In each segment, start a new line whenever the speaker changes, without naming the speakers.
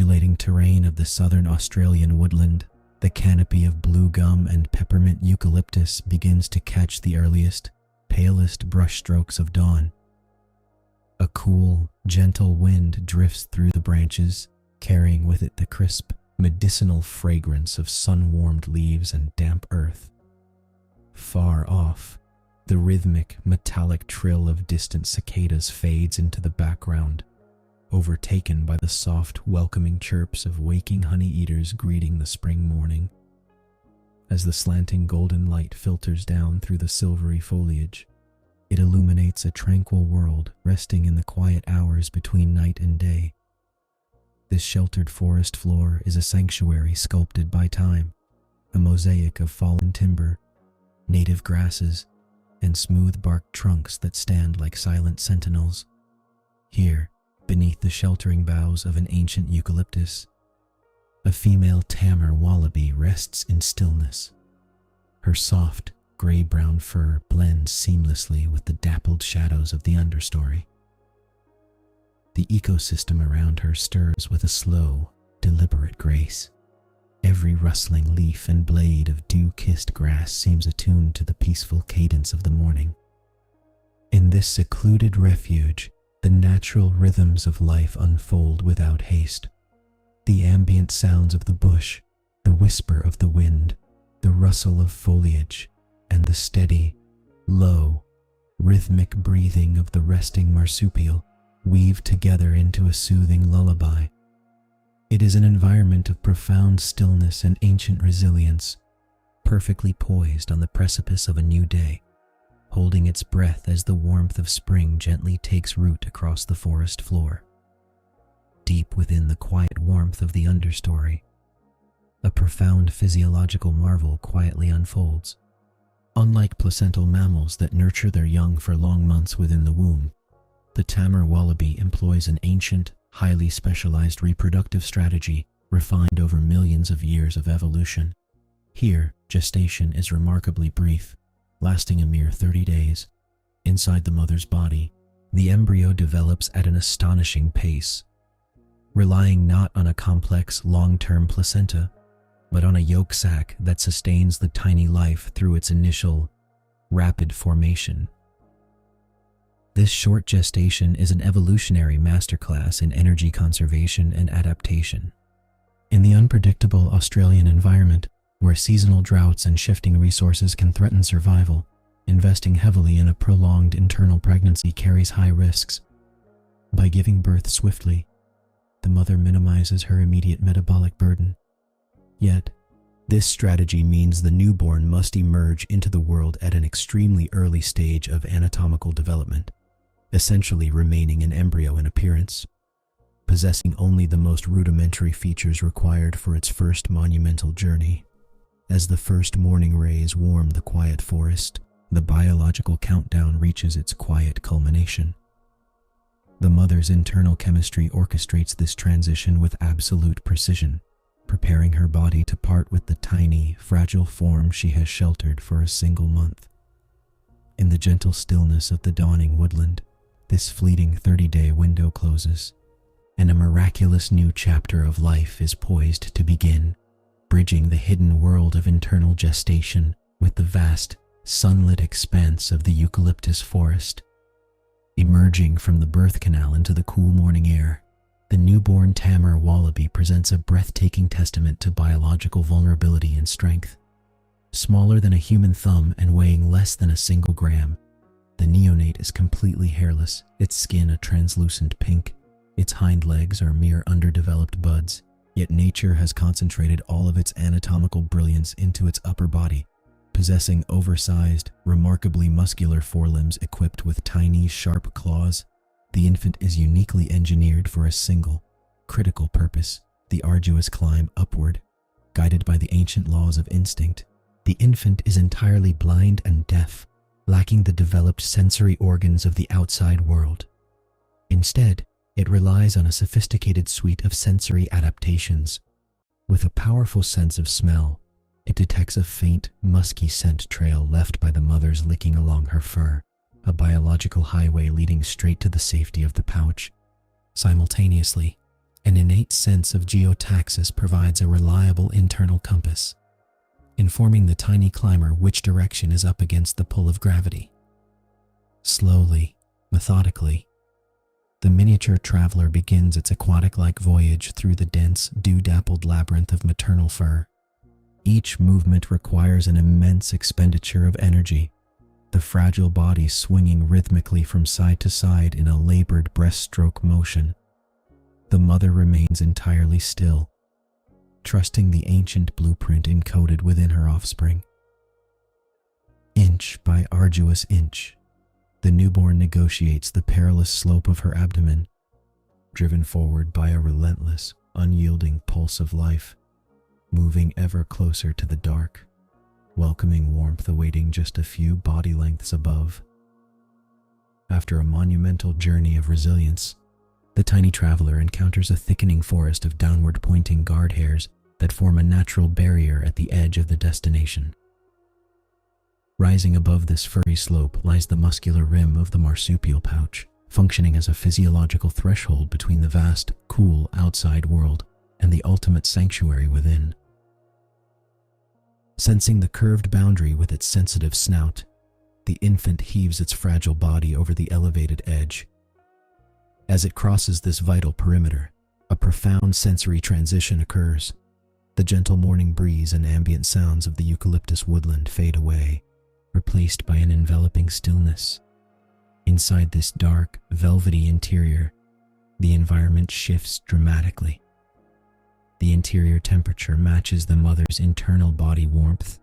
undulating terrain of the southern Australian woodland, the canopy of blue gum and peppermint eucalyptus begins to catch the earliest, palest brushstrokes of dawn. A cool, gentle wind drifts through the branches, carrying with it the crisp, medicinal fragrance of sun-warmed leaves and damp earth. Far off, the rhythmic, metallic trill of distant cicadas fades into the background, overtaken by the soft, welcoming chirps of waking honey-eaters greeting the spring morning. As the slanting golden light filters down through the silvery foliage, it illuminates a tranquil world resting in the quiet hours between night and day. This sheltered forest floor is a sanctuary sculpted by time, a mosaic of fallen timber, native grasses, and smooth-barked trunks that stand like silent sentinels. Here, beneath the sheltering boughs of an ancient eucalyptus, a female tamer wallaby rests in stillness. Her soft, gray-brown fur blends seamlessly with the dappled shadows of the understory. The ecosystem around her stirs with a slow, deliberate grace. Every rustling leaf and blade of dew-kissed grass seems attuned to the peaceful cadence of the morning. In this secluded refuge, the natural rhythms of life unfold without haste. The ambient sounds of the bush, the whisper of the wind, the rustle of foliage, and the steady, low, rhythmic breathing of the resting marsupial weave together into a soothing lullaby. It is an environment of profound stillness and ancient resilience, perfectly poised on the precipice of a new day, holding its breath as the warmth of spring gently takes root across the forest floor. Deep within the quiet warmth of the understory, a profound physiological marvel quietly unfolds. Unlike placental mammals that nurture their young for long months within the womb, the tamer wallaby employs an ancient, highly specialized reproductive strategy refined over millions of years of evolution. Here, gestation is remarkably brief, lasting a mere 30 days. Inside the mother's body, the embryo develops at an astonishing pace, relying not on a complex, long-term placenta, but on a yolk sac that sustains the tiny life through its initial, rapid formation. This short gestation is an evolutionary masterclass in energy conservation and adaptation. In the unpredictable Australian environment, where seasonal droughts and shifting resources can threaten survival, investing heavily in a prolonged internal pregnancy carries high risks. By giving birth swiftly, the mother minimizes her immediate metabolic burden. Yet, this strategy means the newborn must emerge into the world at an extremely early stage of anatomical development, essentially remaining an embryo in appearance, possessing only the most rudimentary features required for its first monumental journey. As the first morning rays warm the quiet forest, the biological countdown reaches its quiet culmination. The mother's internal chemistry orchestrates this transition with absolute precision, preparing her body to part with the tiny, fragile form she has sheltered for a single month. In the gentle stillness of the dawning woodland, this fleeting 30-day window closes, and a miraculous new chapter of life is poised to begin, bridging the hidden world of internal gestation with the vast, sunlit expanse of the eucalyptus forest. Emerging from the birth canal into the cool morning air, the newborn tamer wallaby presents a breathtaking testament to biological vulnerability and strength. Smaller than a human thumb and weighing less than a single gram, the neonate is completely hairless, its skin a translucent pink. Its hind legs are mere underdeveloped buds, yet nature has concentrated all of its anatomical brilliance into its upper body, possessing oversized, remarkably muscular forelimbs equipped with tiny, sharp claws. The infant is uniquely engineered for a single, critical purpose: the arduous climb upward. Guided by the ancient laws of instinct, the infant is entirely blind and deaf, lacking the developed sensory organs of the outside world. Instead, it relies on a sophisticated suite of sensory adaptations. With a powerful sense of smell, it detects a faint, musky scent trail left by the mother's licking along her fur, a biological highway leading straight to the safety of the pouch. Simultaneously, An innate sense of geotaxis provides a reliable internal compass, informing the tiny climber which direction is up against the pull of gravity. Slowly, methodically, the miniature traveler begins its aquatic-like voyage through the dense, dew-dappled labyrinth of maternal fur. Each movement requires an immense expenditure of energy, the fragile body swinging rhythmically from side to side in a labored breaststroke motion. The mother remains entirely still, trusting the ancient blueprint encoded within her offspring. Inch by arduous inch, the newborn negotiates the perilous slope of her abdomen, driven forward by a relentless, unyielding pulse of life, moving ever closer to the dark, welcoming warmth awaiting just a few body lengths above. After a monumental journey of resilience, the tiny traveler encounters a thickening forest of downward-pointing guard hairs that form a natural barrier at the edge of the destination. Rising above this furry slope lies the muscular rim of the marsupial pouch, functioning as a physiological threshold between the vast, cool outside world and the ultimate sanctuary within. Sensing the curved boundary with its sensitive snout, the infant heaves its fragile body over the elevated edge. As it crosses this vital perimeter, a profound sensory transition occurs. The gentle morning breeze and ambient sounds of the eucalyptus woodland fade away, replaced by an enveloping stillness. Inside this dark, velvety interior, the environment shifts dramatically. The interior temperature matches the mother's internal body warmth,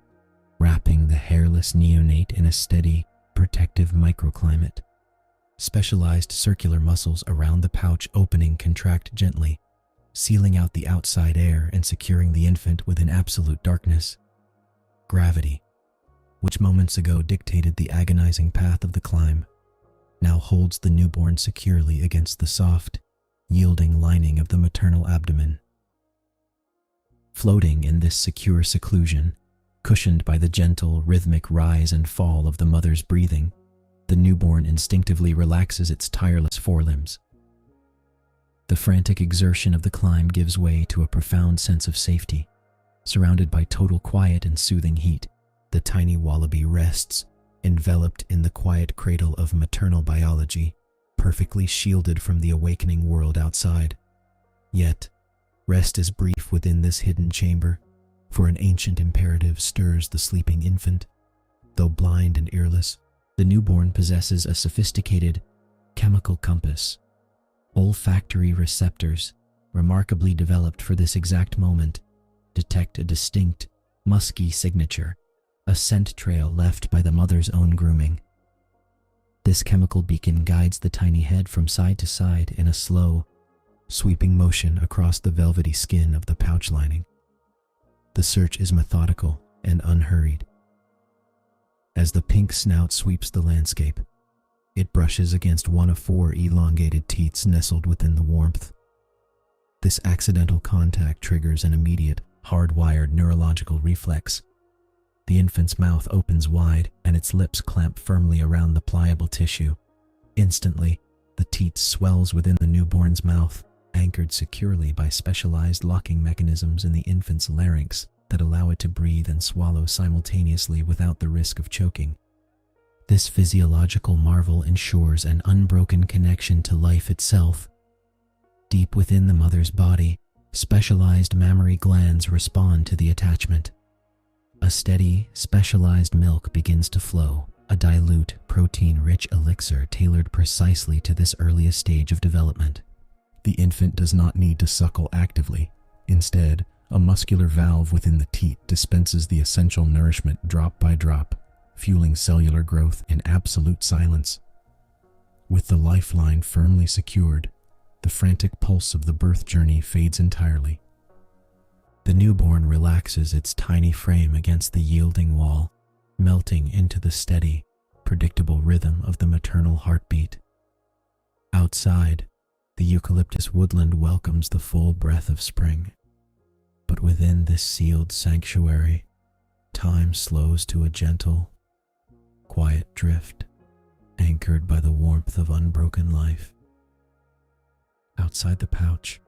wrapping the hairless neonate in a steady, protective microclimate. Specialized circular muscles around the pouch opening contract gently, sealing out the outside air and securing the infant within absolute darkness. Gravity, which moments ago dictated the agonizing path of the climb, now holds the newborn securely against the soft, yielding lining of the maternal abdomen. Floating in this secure seclusion, cushioned by the gentle, rhythmic rise and fall of the mother's breathing, the newborn instinctively relaxes its tireless forelimbs. The frantic exertion of the climb gives way to a profound sense of safety. Surrounded by total quiet and soothing heat, the tiny wallaby rests, enveloped in the quiet cradle of maternal biology, perfectly shielded from the awakening world outside. Yet, rest is brief within this hidden chamber, for an ancient imperative stirs the sleeping infant. Though blind and earless, the newborn possesses a sophisticated chemical compass. Olfactory receptors, remarkably developed for this exact moment, detect a distinct, musky signature, a scent trail left by the mother's own grooming. This chemical beacon guides the tiny head from side to side in a slow, sweeping motion across the velvety skin of the pouch lining. The search is methodical and unhurried. As the pink snout sweeps the landscape, it brushes against one of 4 elongated teats nestled within the warmth. This accidental contact triggers an immediate, hardwired neurological reflex. The infant's mouth opens wide and its lips clamp firmly around the pliable tissue. Instantly, the teat swells within the newborn's mouth, anchored securely by specialized locking mechanisms in the infant's larynx that allow it to breathe and swallow simultaneously without the risk of choking. This physiological marvel ensures an unbroken connection to life itself. Deep within the mother's body, specialized mammary glands respond to the attachment. A steady, specialized milk begins to flow, a dilute, protein-rich elixir tailored precisely to this earliest stage of development. The infant does not need to suckle actively. Instead, a muscular valve within the teat dispenses the essential nourishment drop by drop, fueling cellular growth in absolute silence. With the lifeline firmly secured, the frantic pulse of the birth journey fades entirely. The newborn relaxes its tiny frame against the yielding wall, melting into the steady, predictable rhythm of the maternal heartbeat. Outside, the eucalyptus woodland welcomes the full breath of spring. But within this sealed sanctuary, time slows to a gentle, quiet drift, anchored by the warmth of unbroken life. Outside the pouch,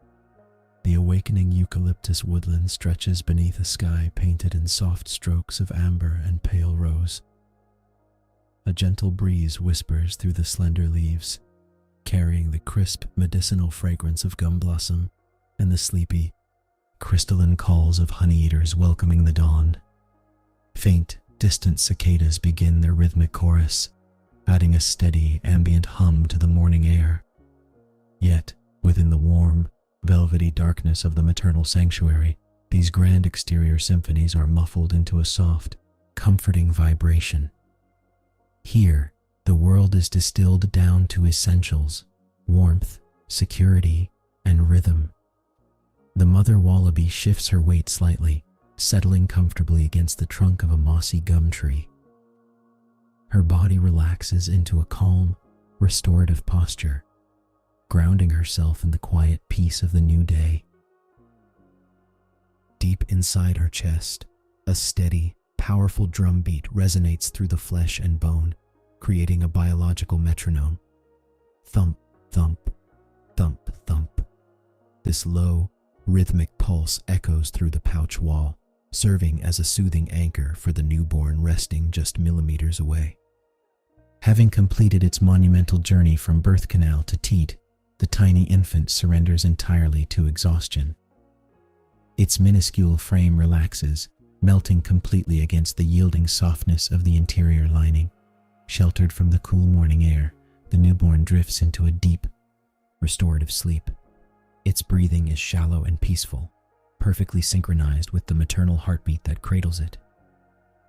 The awakening eucalyptus woodland stretches beneath a sky painted in soft strokes of amber and pale rose. A gentle breeze whispers through the slender leaves, carrying the crisp medicinal fragrance of gum blossom and the sleepy, crystalline calls of honeyeaters welcoming the dawn. Faint, distant cicadas begin their rhythmic chorus, adding a steady, ambient hum to the morning air. Yet, within the warm, velvety darkness of the maternal sanctuary, these grand exterior symphonies are muffled into a soft, comforting vibration. Here, the world is distilled down to essentials: warmth, security, and rhythm. The mother wallaby shifts her weight slightly, settling comfortably against the trunk of a mossy gum tree. Her body relaxes into a calm, restorative posture, grounding herself in the quiet peace of the new day. Deep inside her chest, a steady, powerful drumbeat resonates through the flesh and bone, creating a biological metronome. Thump, thump, thump, thump. This low, rhythmic pulse echoes through the pouch wall, serving as a soothing anchor for the newborn resting just millimeters away. Having completed its monumental journey from birth canal to teat, the tiny infant surrenders entirely to exhaustion. Its minuscule frame relaxes, melting completely against the yielding softness of the interior lining. Sheltered from the cool morning air, the newborn drifts into a deep, restorative sleep. Its breathing is shallow and peaceful, perfectly synchronized with the maternal heartbeat that cradles it.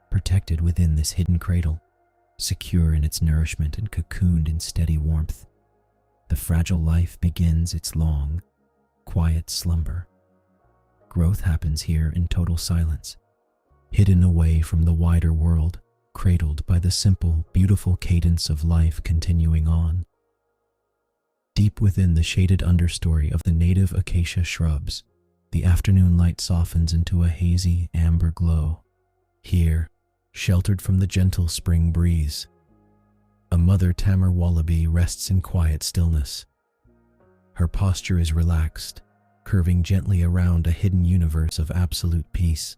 Protected within this hidden cradle, secure in its nourishment and cocooned in steady warmth, the fragile life begins its long, quiet slumber. Growth happens here in total silence, hidden away from the wider world, cradled by the simple, beautiful cadence of life continuing on. Deep within the shaded understory of the native acacia shrubs, the afternoon light softens into a hazy, amber glow. Here, sheltered from the gentle spring breeze, a mother tamer wallaby rests in quiet stillness. Her posture is relaxed, curving gently around a hidden universe of absolute peace.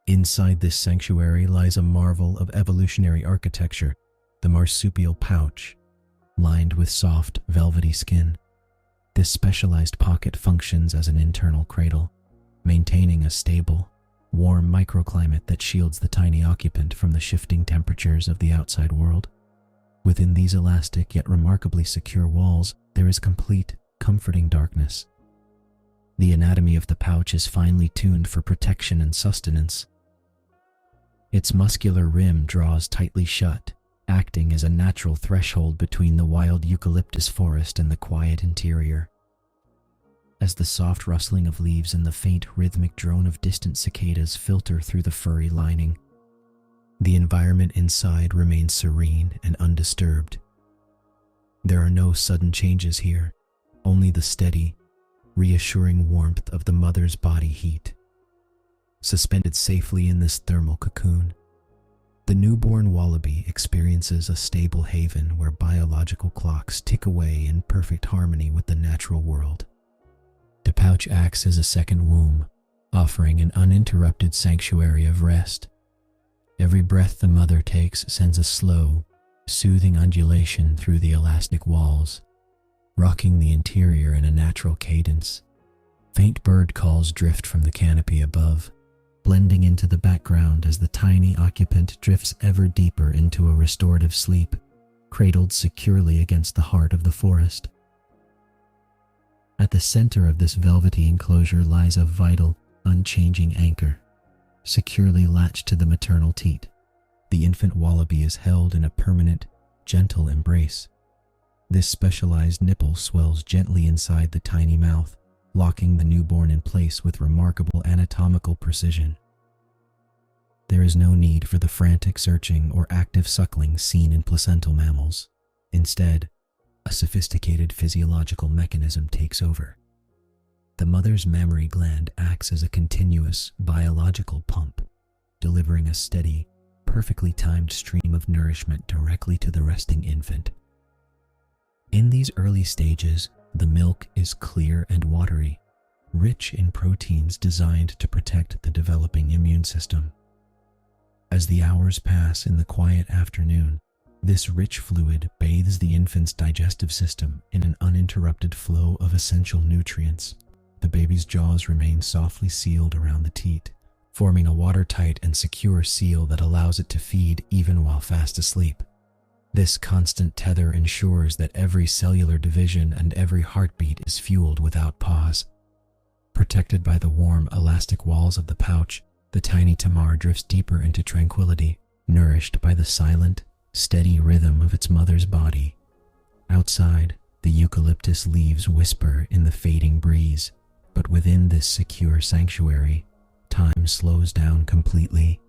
Inside this sanctuary lies a marvel of evolutionary architecture, the marsupial pouch, lined with soft, velvety skin. This specialized pocket functions as an internal cradle, maintaining a stable, warm microclimate that shields the tiny occupant from the shifting temperatures of the outside world. Within these elastic yet remarkably secure walls, there is complete, comforting darkness. The anatomy of the pouch is finely tuned for protection and sustenance. Its muscular rim draws tightly shut, acting as a natural threshold between the wild eucalyptus forest and the quiet interior. As the soft rustling of leaves and the faint rhythmic drone of distant cicadas filter through the furry lining, the environment inside remains serene and undisturbed. There are no sudden changes here, only the steady, reassuring warmth of the mother's body heat. Suspended safely in this thermal cocoon, the newborn wallaby experiences a stable haven where biological clocks tick away in perfect harmony with the natural world. The pouch acts as a second womb, offering an uninterrupted sanctuary of rest. Every breath the mother takes sends a slow, soothing undulation through the elastic walls, rocking the interior in a natural cadence. Faint bird calls drift from the canopy above, blending into the background as the tiny occupant drifts ever deeper into a restorative sleep, cradled securely against the heart of the forest. At the center of this velvety enclosure lies a vital, unchanging anchor, securely latched to the maternal teat. The infant wallaby is held in a permanent, gentle embrace. This specialized nipple swells gently inside the tiny mouth, locking the newborn in place with remarkable anatomical precision. There is no need for the frantic searching or active suckling seen in placental mammals. Instead, a sophisticated physiological mechanism takes over. The mother's mammary gland acts as a continuous biological pump, delivering a steady, perfectly timed stream of nourishment directly to the resting infant. In these early stages, the milk is clear and watery, rich in proteins designed to protect the developing immune system. As the hours pass in the quiet afternoon, this rich fluid bathes the infant's digestive system in an uninterrupted flow of essential nutrients. The baby's jaws remain softly sealed around the teat, forming a watertight and secure seal that allows it to feed even while fast asleep. This constant tether ensures that every cellular division and every heartbeat is fueled without pause. Protected by the warm, elastic walls of the pouch, the tiny Tamar drifts deeper into tranquility, nourished by the silent, steady rhythm of its mother's body. Outside, the eucalyptus leaves whisper in the fading breeze, but within this secure sanctuary, time slows down completely.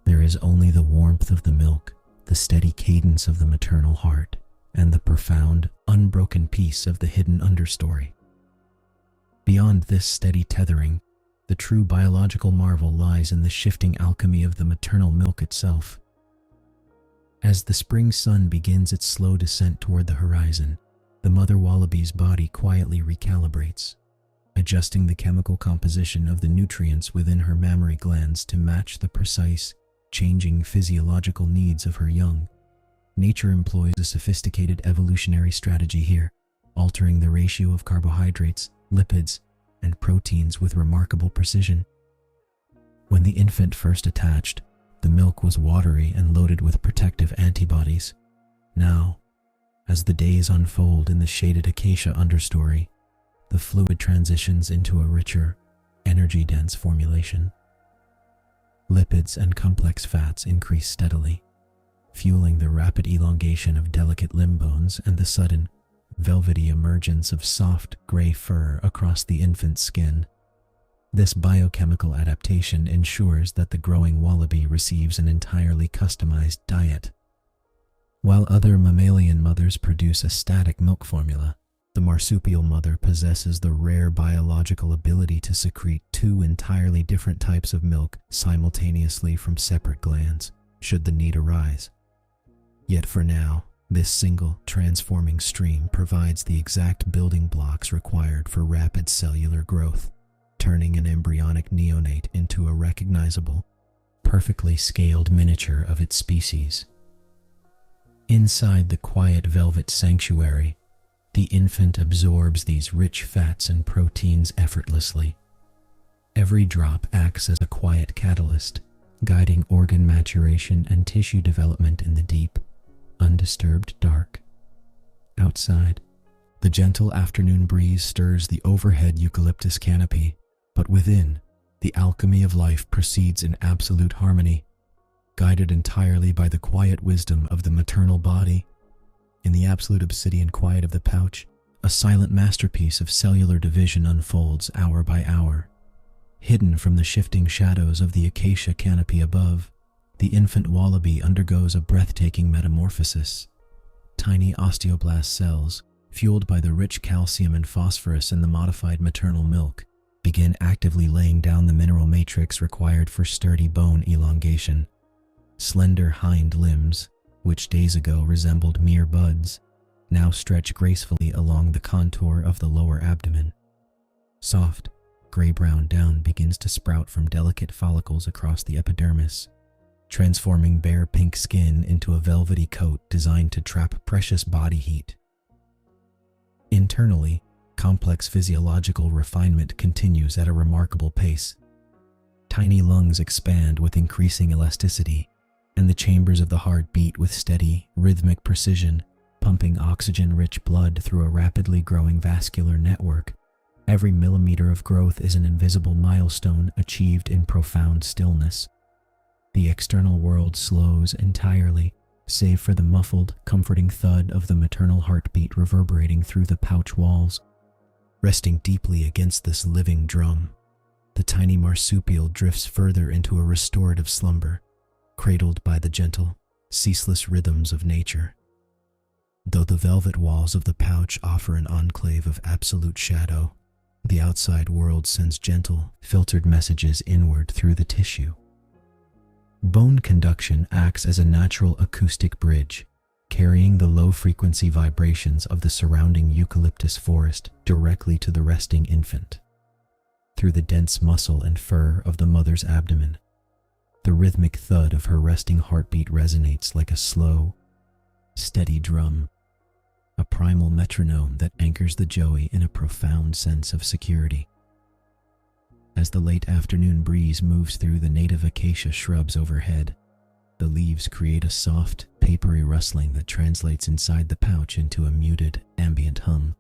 There is only the warmth of the milk, the steady cadence of the maternal heart, and the profound, unbroken peace of the hidden understory. Beyond this steady tethering, the true biological marvel lies in the shifting alchemy of the maternal milk itself. As the spring sun begins its slow descent toward the horizon, the mother wallaby's body quietly recalibrates, adjusting the chemical composition of the nutrients within her mammary glands to match the precise, changing physiological needs of her young. Nature employs a sophisticated evolutionary strategy here, altering the ratio of carbohydrates, lipids, and proteins with remarkable precision. When the infant first attached, the milk was watery and loaded with protective antibodies. Now, as the days unfold in the shaded acacia understory, the fluid transitions into a richer, energy-dense formulation. Lipids and complex fats increase steadily, fueling the rapid elongation of delicate limb bones and the sudden, velvety emergence of soft, gray fur across the infant's skin. This biochemical adaptation ensures that the growing wallaby receives an entirely customized diet. While other mammalian mothers produce a static milk formula, the marsupial mother possesses the rare biological ability to secrete two entirely different types of milk simultaneously from separate glands, should the need arise. Yet for now, this single, transforming stream provides the exact building blocks required for rapid cellular growth, turning an embryonic neonate into a recognizable, perfectly scaled miniature of its species. Inside the quiet velvet sanctuary, the infant absorbs these rich fats and proteins effortlessly. Every drop acts as a quiet catalyst, guiding organ maturation and tissue development in the deep, undisturbed dark. Outside, the gentle afternoon breeze stirs the overhead eucalyptus canopy, but within, the alchemy of life proceeds in absolute harmony, guided entirely by the quiet wisdom of the maternal body. In the absolute obsidian quiet of the pouch, a silent masterpiece of cellular division unfolds hour by hour. Hidden from the shifting shadows of the acacia canopy above, the infant wallaby undergoes a breathtaking metamorphosis. Tiny osteoblast cells, fueled by the rich calcium and phosphorus in the modified maternal milk, begin actively laying down the mineral matrix required for sturdy bone elongation. Slender hind limbs, which days ago resembled mere buds, now stretch gracefully along the contour of the lower abdomen. Soft, gray-brown down begins to sprout from delicate follicles across the epidermis, transforming bare pink skin into a velvety coat designed to trap precious body heat. Internally, complex physiological refinement continues at a remarkable pace. Tiny lungs expand with increasing elasticity, and the chambers of the heart beat with steady, rhythmic precision, pumping oxygen-rich blood through a rapidly growing vascular network. Every millimeter of growth is an invisible milestone achieved in profound stillness. The external world slows entirely, save for the muffled, comforting thud of the maternal heartbeat reverberating through the pouch walls. Resting deeply against this living drum, the tiny marsupial drifts further into a restorative slumber, cradled by the gentle, ceaseless rhythms of nature. Though the velvet walls of the pouch offer an enclave of absolute shadow, the outside world sends gentle, filtered messages inward through the tissue. Bone conduction acts as a natural acoustic bridge, carrying the low-frequency vibrations of the surrounding eucalyptus forest directly to the resting infant. through the dense muscle and fur of the mother's abdomen. The rhythmic thud of her resting heartbeat resonates like a slow, steady drum, a primal metronome that anchors the joey in a profound sense of security. As the late afternoon breeze moves through the native acacia shrubs overhead, the leaves create a soft, papery rustling that translates inside the pouch into a muted, ambient hum.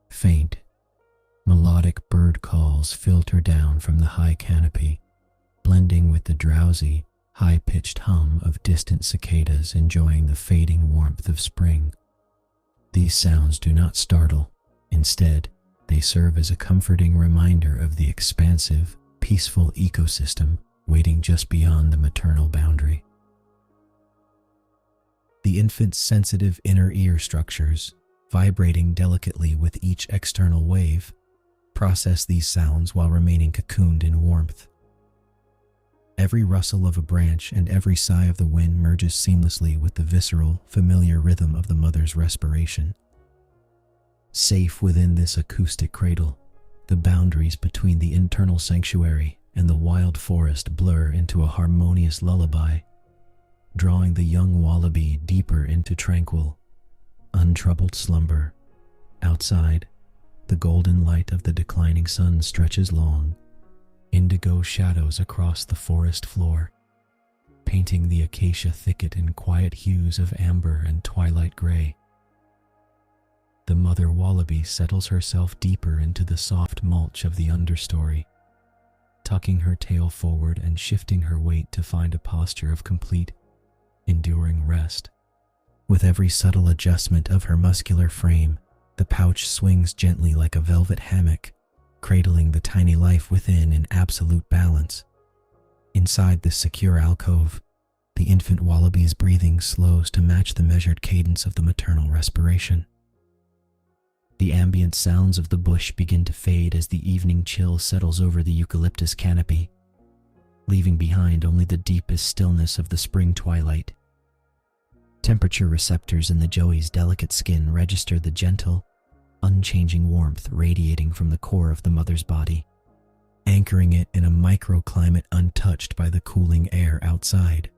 Faint, melodic bird calls filter down from the high canopy, blending with the drowsy, high-pitched hum of distant cicadas enjoying the fading warmth of spring. These sounds do not startle. Instead, they serve as a comforting reminder of the expansive, peaceful ecosystem waiting just beyond the maternal boundary. The infant's sensitive inner ear structures, vibrating delicately with each external wave, process these sounds while remaining cocooned in warmth. Every rustle of a branch and every sigh of the wind merges seamlessly with the visceral, familiar rhythm of the mother's respiration. Safe within this acoustic cradle, the boundaries between the internal sanctuary and the wild forest blur into a harmonious lullaby, drawing the young wallaby deeper into tranquil, untroubled slumber. Outside, the golden light of the declining sun stretches long, indigo shadows across the forest floor, painting the acacia thicket in quiet hues of amber and twilight gray. The mother wallaby settles herself deeper into the soft mulch of the understory, tucking her tail forward and shifting her weight to find a posture of complete, enduring rest. With every subtle adjustment of her muscular frame, the pouch swings gently like a velvet hammock, cradling the tiny life within in absolute balance. Inside this secure alcove, the infant wallaby's breathing slows to match the measured cadence of the maternal respiration. The ambient sounds of the bush begin to fade as the evening chill settles over the eucalyptus canopy, leaving behind only the deepest stillness of the spring twilight. Temperature receptors in the joey's delicate skin register the gentle, unchanging warmth radiating from the core of the mother's body, anchoring it in a microclimate untouched by the cooling air outside.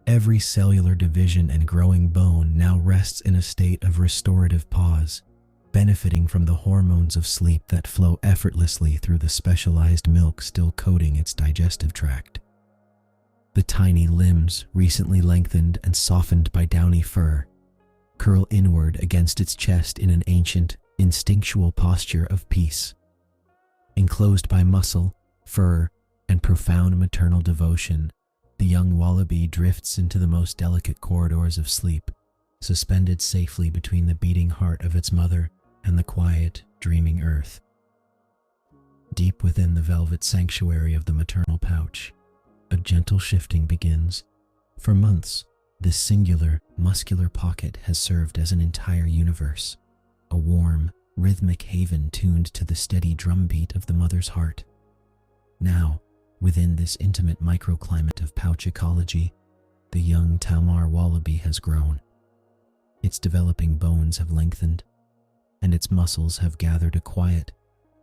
Every cellular division and growing bone now rests in a state of restorative pause, benefiting from the hormones of sleep that flow effortlessly through the specialized milk still coating its digestive tract. The tiny limbs, recently lengthened and softened by downy fur, curl inward against its chest in an ancient, instinctual posture of peace. Enclosed by muscle, fur, and profound maternal devotion, the young wallaby drifts into the most delicate corridors of sleep, suspended safely between the beating heart of its mother and the quiet, dreaming earth. Deep within the velvet sanctuary of the maternal pouch, a gentle shifting begins. For months, this singular, muscular pocket has served as an entire universe, a warm, rhythmic haven tuned to the steady drumbeat of the mother's heart. Now, within this intimate microclimate of pouch ecology, the young Tamar wallaby has grown. Its developing bones have lengthened, and its muscles have gathered a quiet,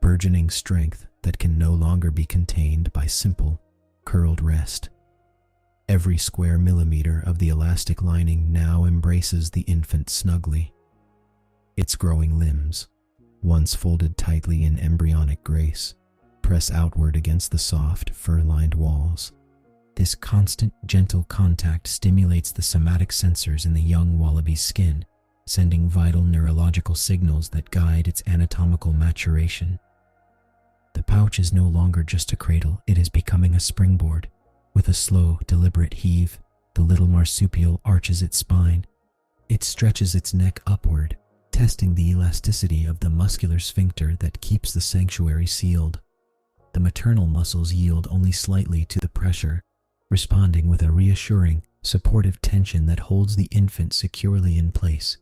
burgeoning strength that can no longer be contained by simple, curled rest. Every square millimeter of the elastic lining now embraces the infant snugly. Its growing limbs, once folded tightly in embryonic grace, press outward against the soft, fur-lined walls. This constant, gentle contact stimulates the somatic sensors in the young wallaby's skin, sending vital neurological signals that guide its anatomical maturation. The pouch is no longer just a cradle, it is becoming a springboard. With a slow, deliberate heave, the little marsupial arches its spine. It stretches its neck upward, testing the elasticity of the muscular sphincter that keeps the sanctuary sealed. The maternal muscles yield only slightly to the pressure, responding with a reassuring, supportive tension that holds the infant securely in place.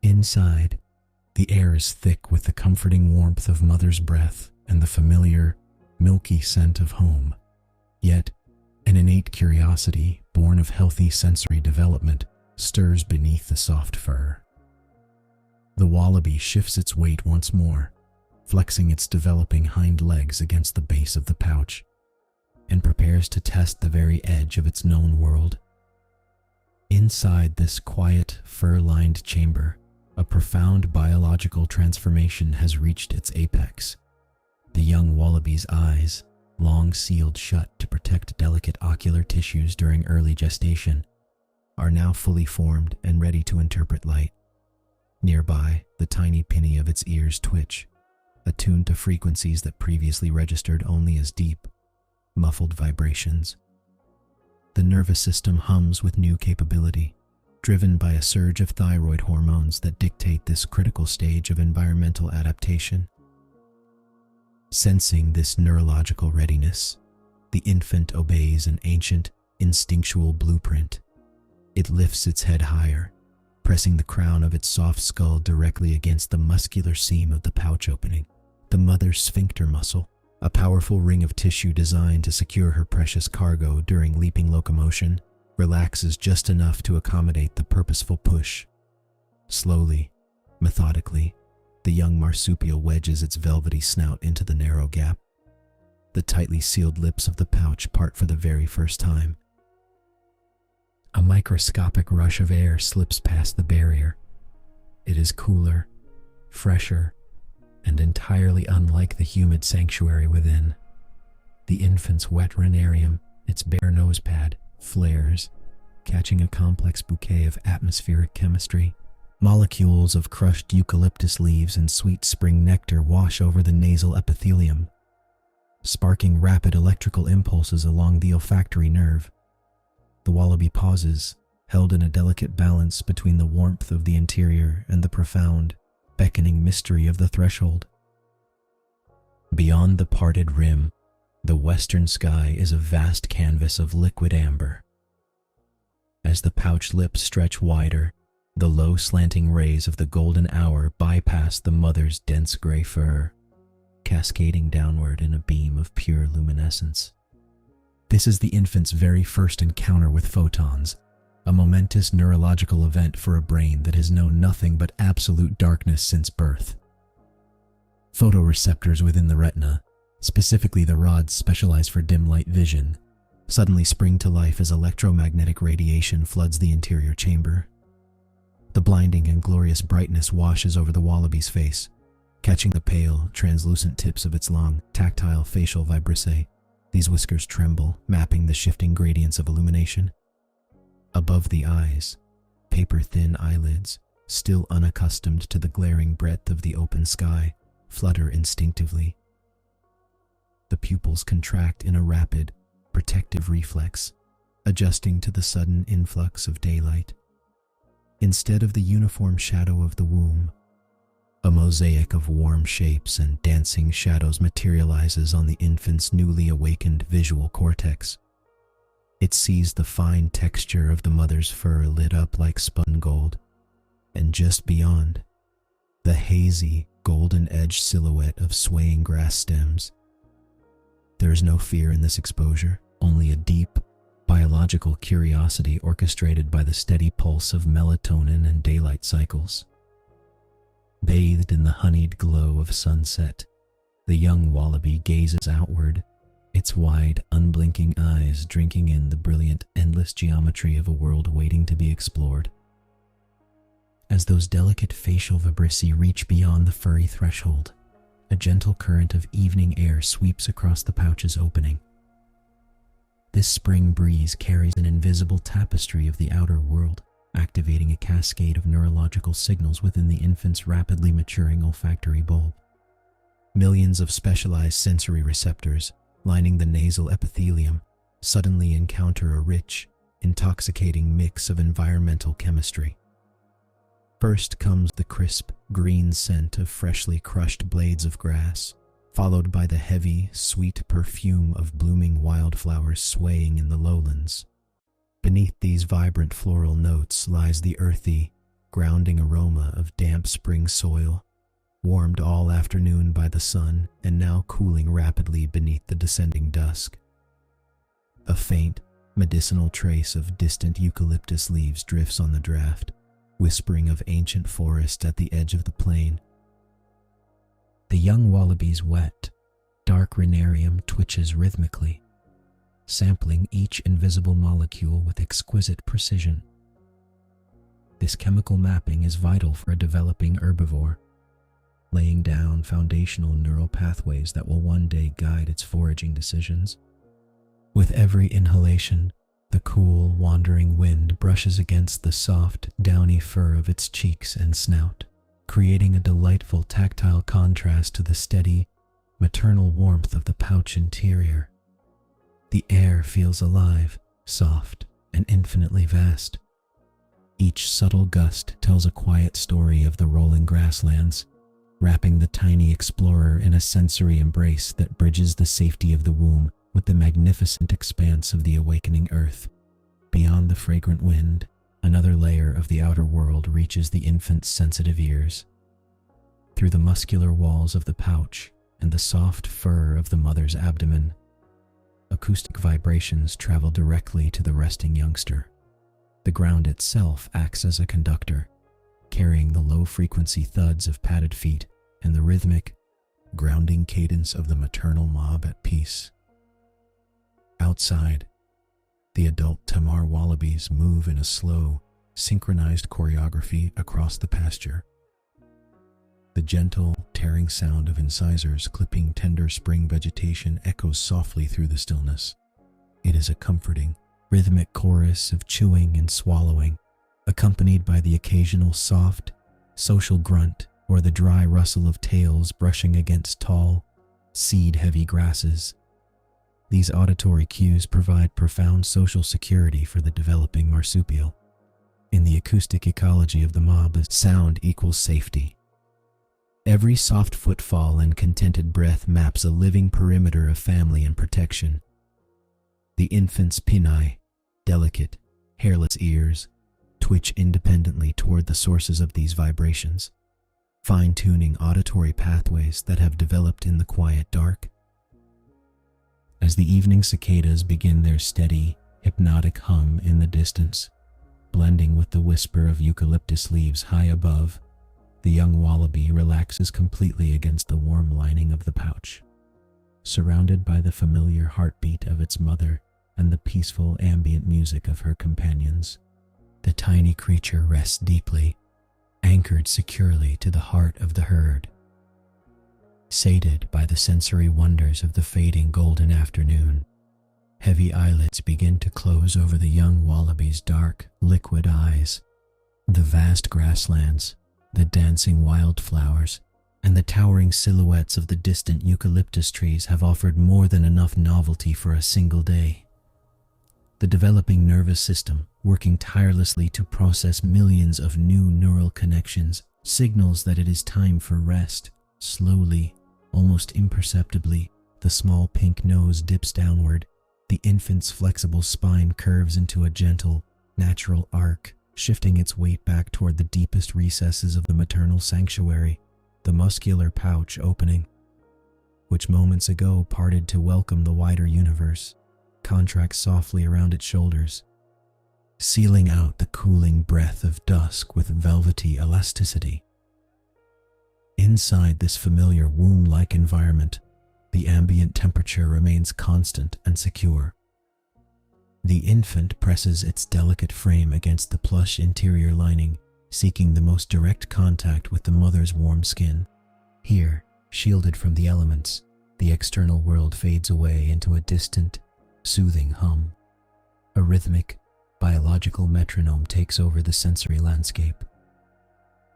Inside, the air is thick with the comforting warmth of mother's breath and the familiar, milky scent of home. Yet, an innate curiosity, born of healthy sensory development, stirs beneath the soft fur. The wallaby shifts its weight once more, flexing its developing hind legs against the base of the pouch, and prepares to test the very edge of its known world. Inside this quiet, fur-lined chamber, a profound biological transformation has reached its apex. The young wallaby's eyes, long sealed shut to protect delicate ocular tissues during early gestation, are now fully formed and ready to interpret light. Nearby, the tiny pinny of its ears twitch, attuned to frequencies that previously registered only as deep, muffled vibrations. The nervous system hums with new capability, driven by a surge of thyroid hormones that dictate this critical stage of environmental adaptation. Sensing this neurological readiness, the infant obeys an ancient, instinctual blueprint. It lifts its head higher, pressing the crown of its soft skull directly against the muscular seam of the pouch opening. The mother's sphincter muscle, a powerful ring of tissue designed to secure her precious cargo during leaping locomotion, relaxes just enough to accommodate the purposeful push. Slowly, methodically, the young marsupial wedges its velvety snout into the narrow gap. The tightly sealed lips of the pouch part for the very first time. A microscopic rush of air slips past the barrier. It is cooler, fresher, and entirely unlike the humid sanctuary within. The infant's wet rhinarium, its bare nose pad, flares, catching a complex bouquet of atmospheric chemistry. Molecules of crushed eucalyptus leaves and sweet spring nectar wash over the nasal epithelium, sparking rapid electrical impulses along the olfactory nerve. The wallaby pauses, held in a delicate balance between the warmth of the interior and the profound, beckoning mystery of the threshold. Beyond the parted rim, the western sky is a vast canvas of liquid amber. As the pouch lips stretch wider, the low slanting rays of the golden hour bypass the mother's dense gray fur, cascading downward in a beam of pure luminescence. This is the infant's very first encounter with photons, a momentous neurological event for a brain that has known nothing but absolute darkness since birth. Photoreceptors within the retina, specifically the rods specialized for dim light vision, suddenly spring to life as electromagnetic radiation floods the interior chamber. The blinding and glorious brightness washes over the wallaby's face, catching the pale, translucent tips of its long, tactile facial vibrissae. These whiskers tremble, mapping the shifting gradients of illumination. Above the eyes, paper-thin eyelids, still unaccustomed to the glaring breadth of the open sky, flutter instinctively. The pupils contract in a rapid, protective reflex, adjusting to the sudden influx of daylight. Instead of the uniform shadow of the womb, a mosaic of warm shapes and dancing shadows materializes on the infant's newly awakened visual cortex. It sees the fine texture of the mother's fur lit up like spun gold, and just beyond, the hazy, golden-edged silhouette of swaying grass stems. There is no fear in this exposure, only a deep, biological curiosity orchestrated by the steady pulse of melatonin and daylight cycles. Bathed in the honeyed glow of sunset, the young wallaby gazes outward, its wide, unblinking eyes drinking in the brilliant, endless geometry of a world waiting to be explored. As those delicate facial vibrissae reach beyond the furry threshold, a gentle current of evening air sweeps across the pouch's opening. This spring breeze carries an invisible tapestry of the outer world, activating a cascade of neurological signals within the infant's rapidly maturing olfactory bulb. Millions of specialized sensory receptors, lining the nasal epithelium, suddenly encounter a rich, intoxicating mix of environmental chemistry. First comes the crisp, green scent of freshly crushed blades of grass, followed by the heavy, sweet perfume of blooming wildflowers swaying in the lowlands. Beneath these vibrant floral notes lies the earthy, grounding aroma of damp spring soil, warmed all afternoon by the sun and now cooling rapidly beneath the descending dusk. A faint, medicinal trace of distant eucalyptus leaves drifts on the draft, whispering of ancient forest at the edge of the plain. The young wallaby's wet, dark rhinarium twitches rhythmically, sampling each invisible molecule with exquisite precision. This chemical mapping is vital for a developing herbivore, laying down foundational neural pathways that will one day guide its foraging decisions. With every inhalation, the cool, wandering wind brushes against the soft, downy fur of its cheeks and snout, creating a delightful tactile contrast to the steady, maternal warmth of the pouch interior. The air feels alive, soft, and infinitely vast. Each subtle gust tells a quiet story of the rolling grasslands, wrapping the tiny explorer in a sensory embrace that bridges the safety of the womb with the magnificent expanse of the awakening earth. Beyond the fragrant wind, another layer of the outer world reaches the infant's sensitive ears. Through the muscular walls of the pouch and the soft fur of the mother's abdomen, acoustic vibrations travel directly to the resting youngster. The ground itself acts as a conductor, carrying the low-frequency thuds of padded feet and the rhythmic, grounding cadence of the maternal mob at peace. Outside, the adult Tamar wallabies move in a slow, synchronized choreography across the pasture. The gentle, tearing sound of incisors clipping tender spring vegetation echoes softly through the stillness. It is a comforting, rhythmic chorus of chewing and swallowing, accompanied by the occasional soft, social grunt or the dry rustle of tails brushing against tall, seed-heavy grasses. These auditory cues provide profound social security for the developing marsupial. In the acoustic ecology of the mob, sound equals safety. Every soft footfall and contented breath maps a living perimeter of family and protection. The infant's pinnae, delicate, hairless ears, twitch independently toward the sources of these vibrations, fine-tuning auditory pathways that have developed in the quiet dark. As the evening cicadas begin their steady, hypnotic hum in the distance, blending with the whisper of eucalyptus leaves high above, the young wallaby relaxes completely against the warm lining of the pouch, surrounded by the familiar heartbeat of its mother and the peaceful ambient music of her companions. The tiny creature rests deeply, anchored securely to the heart of the herd. Sated by the sensory wonders of the fading golden afternoon, heavy eyelids begin to close over the young wallaby's dark, liquid eyes. The vast grasslands, the dancing wildflowers, and the towering silhouettes of the distant eucalyptus trees have offered more than enough novelty for a single day. The developing nervous system, working tirelessly to process millions of new neural connections, signals that it is time for rest. Slowly, almost imperceptibly, the small pink nose dips downward. The infant's flexible spine curves into a gentle, natural arc, shifting its weight back toward the deepest recesses of the maternal sanctuary, the muscular pouch opening, which moments ago parted to welcome the wider universe, contracts softly around its shoulders, sealing out the cooling breath of dusk with velvety elasticity. Inside this familiar womb-like environment, the ambient temperature remains constant and secure. The infant presses its delicate frame against the plush interior lining, seeking the most direct contact with the mother's warm skin. Here, shielded from the elements, the external world fades away into a distant, soothing hum. A rhythmic, biological metronome takes over the sensory landscape.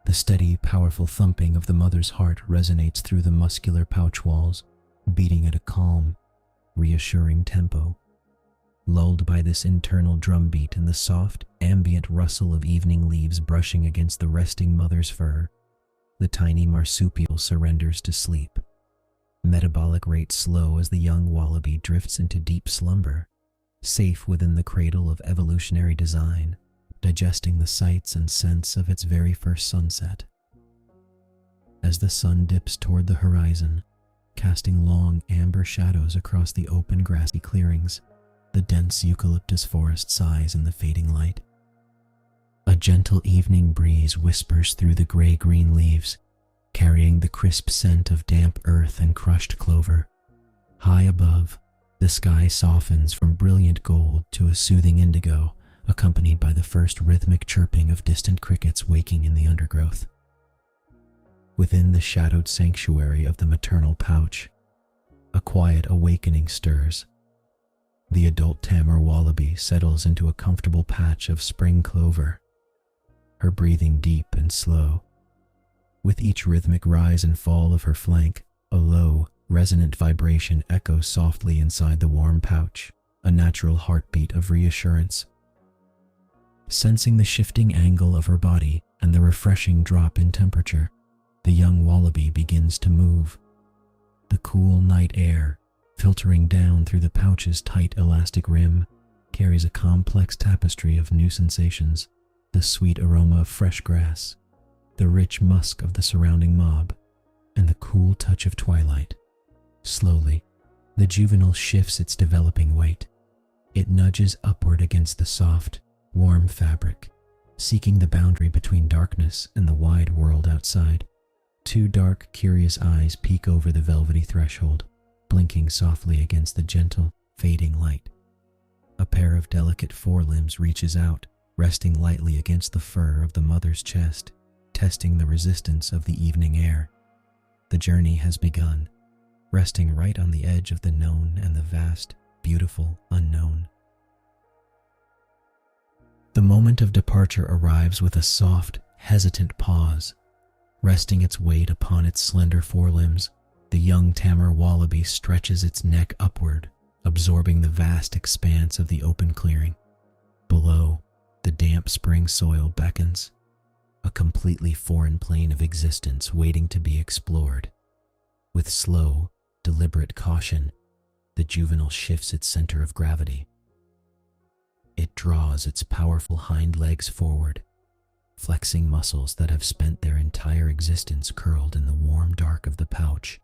The steady, powerful thumping of the mother's heart resonates through the muscular pouch walls, beating at a calm, reassuring tempo. Lulled by this internal drumbeat and the soft, ambient rustle of evening leaves brushing against the resting mother's fur, the tiny marsupial surrenders to sleep. Metabolic rate slow as the young wallaby drifts into deep slumber, safe within the cradle of evolutionary design, digesting the sights and scents of its very first sunset. As the sun dips toward the horizon, casting long amber shadows across the open grassy clearings, the dense eucalyptus forest sighs in the fading light. A gentle evening breeze whispers through the gray-green leaves, carrying the crisp scent of damp earth and crushed clover. High above, the sky softens from brilliant gold to a soothing indigo, accompanied by the first rhythmic chirping of distant crickets waking in the undergrowth. Within the shadowed sanctuary of the maternal pouch, a quiet awakening stirs. The adult tamer wallaby settles into a comfortable patch of spring clover, her breathing deep and slow. With each rhythmic rise and fall of her flank, a low, resonant vibration echoes softly inside the warm pouch, a natural heartbeat of reassurance. Sensing the shifting angle of her body and the refreshing drop in temperature, the young wallaby begins to move. The cool night air, filtering down through the pouch's tight elastic rim, carries a complex tapestry of new sensations: the sweet aroma of fresh grass, the rich musk of the surrounding mob, and the cool touch of twilight. Slowly, the juvenile shifts its developing weight. It nudges upward against the soft, warm fabric, seeking the boundary between darkness and the wide world outside. Two dark, curious eyes peek over the velvety threshold, blinking softly against the gentle, fading light. A pair of delicate forelimbs reaches out, resting lightly against the fur of the mother's chest, testing the resistance of the evening air. The journey has begun, resting right on the edge of the known and the vast, beautiful unknown. The moment of departure arrives with a soft, hesitant pause. Resting its weight upon its slender forelimbs, the young tamer wallaby stretches its neck upward, absorbing the vast expanse of the open clearing. Below, the damp spring soil beckons, a completely foreign plane of existence waiting to be explored. With slow, deliberate caution, the juvenile shifts its center of gravity. It draws its powerful hind legs forward, flexing muscles that have spent their entire existence curled in the warm dark of the pouch.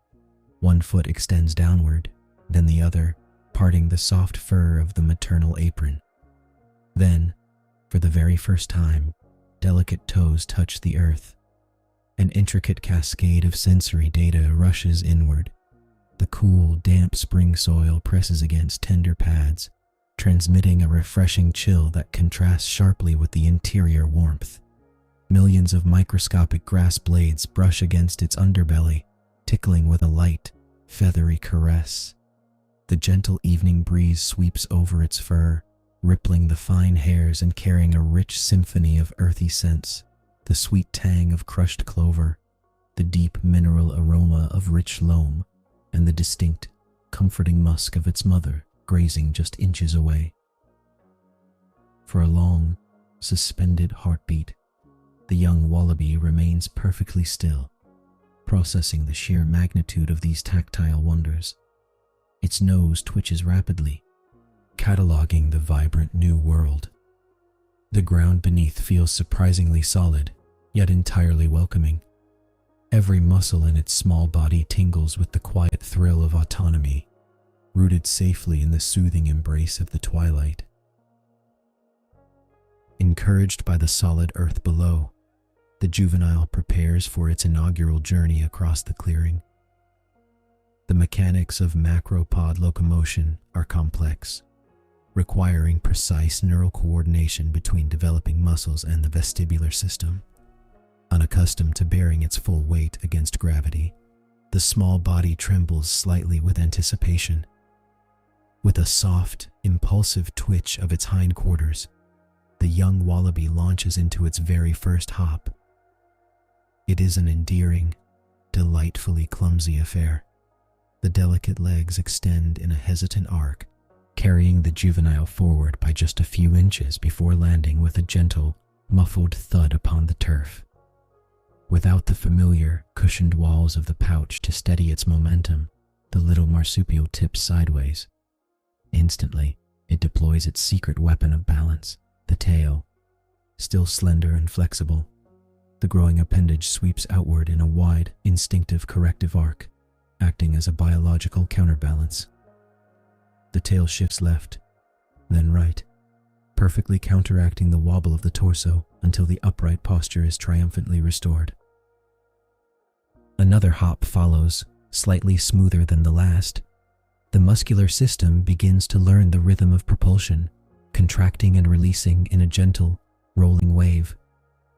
One foot extends downward, then the other, parting the soft fur of the maternal apron. Then, for the very first time, delicate toes touch the earth. An intricate cascade of sensory data rushes inward. The cool, damp spring soil presses against tender pads, transmitting a refreshing chill that contrasts sharply with the interior warmth. Millions of microscopic grass blades brush against its underbelly, tickling with a light, feathery caress. The gentle evening breeze sweeps over its fur, rippling the fine hairs and carrying a rich symphony of earthy scents: the sweet tang of crushed clover, the deep mineral aroma of rich loam, and the distinct, comforting musk of its mother grazing just inches away. For a long, suspended heartbeat, the young wallaby remains perfectly still, processing the sheer magnitude of these tactile wonders. Its nose twitches rapidly, cataloging the vibrant new world. The ground beneath feels surprisingly solid, yet entirely welcoming. Every muscle in its small body tingles with the quiet thrill of autonomy, rooted safely in the soothing embrace of the twilight. Encouraged by the solid earth below, the juvenile prepares for its inaugural journey across the clearing. The mechanics of macropod locomotion are complex, requiring precise neural coordination between developing muscles and the vestibular system. Unaccustomed to bearing its full weight against gravity, the small body trembles slightly with anticipation. With a soft, impulsive twitch of its hindquarters, the young wallaby launches into its very first hop. It is an endearing, delightfully clumsy affair. The delicate legs extend in a hesitant arc, carrying the juvenile forward by just a few inches before landing with a gentle, muffled thud upon the turf. Without the familiar, cushioned walls of the pouch to steady its momentum, the little marsupial tips sideways. Instantly, it deploys its secret weapon of balance, the tail. Still slender and flexible, the growing appendage sweeps outward in a wide, instinctive corrective arc, acting as a biological counterbalance. The tail shifts left, then right, perfectly counteracting the wobble of the torso until the upright posture is triumphantly restored. Another hop follows, slightly smoother than the last. The muscular system begins to learn the rhythm of propulsion, contracting and releasing in a gentle, rolling wave.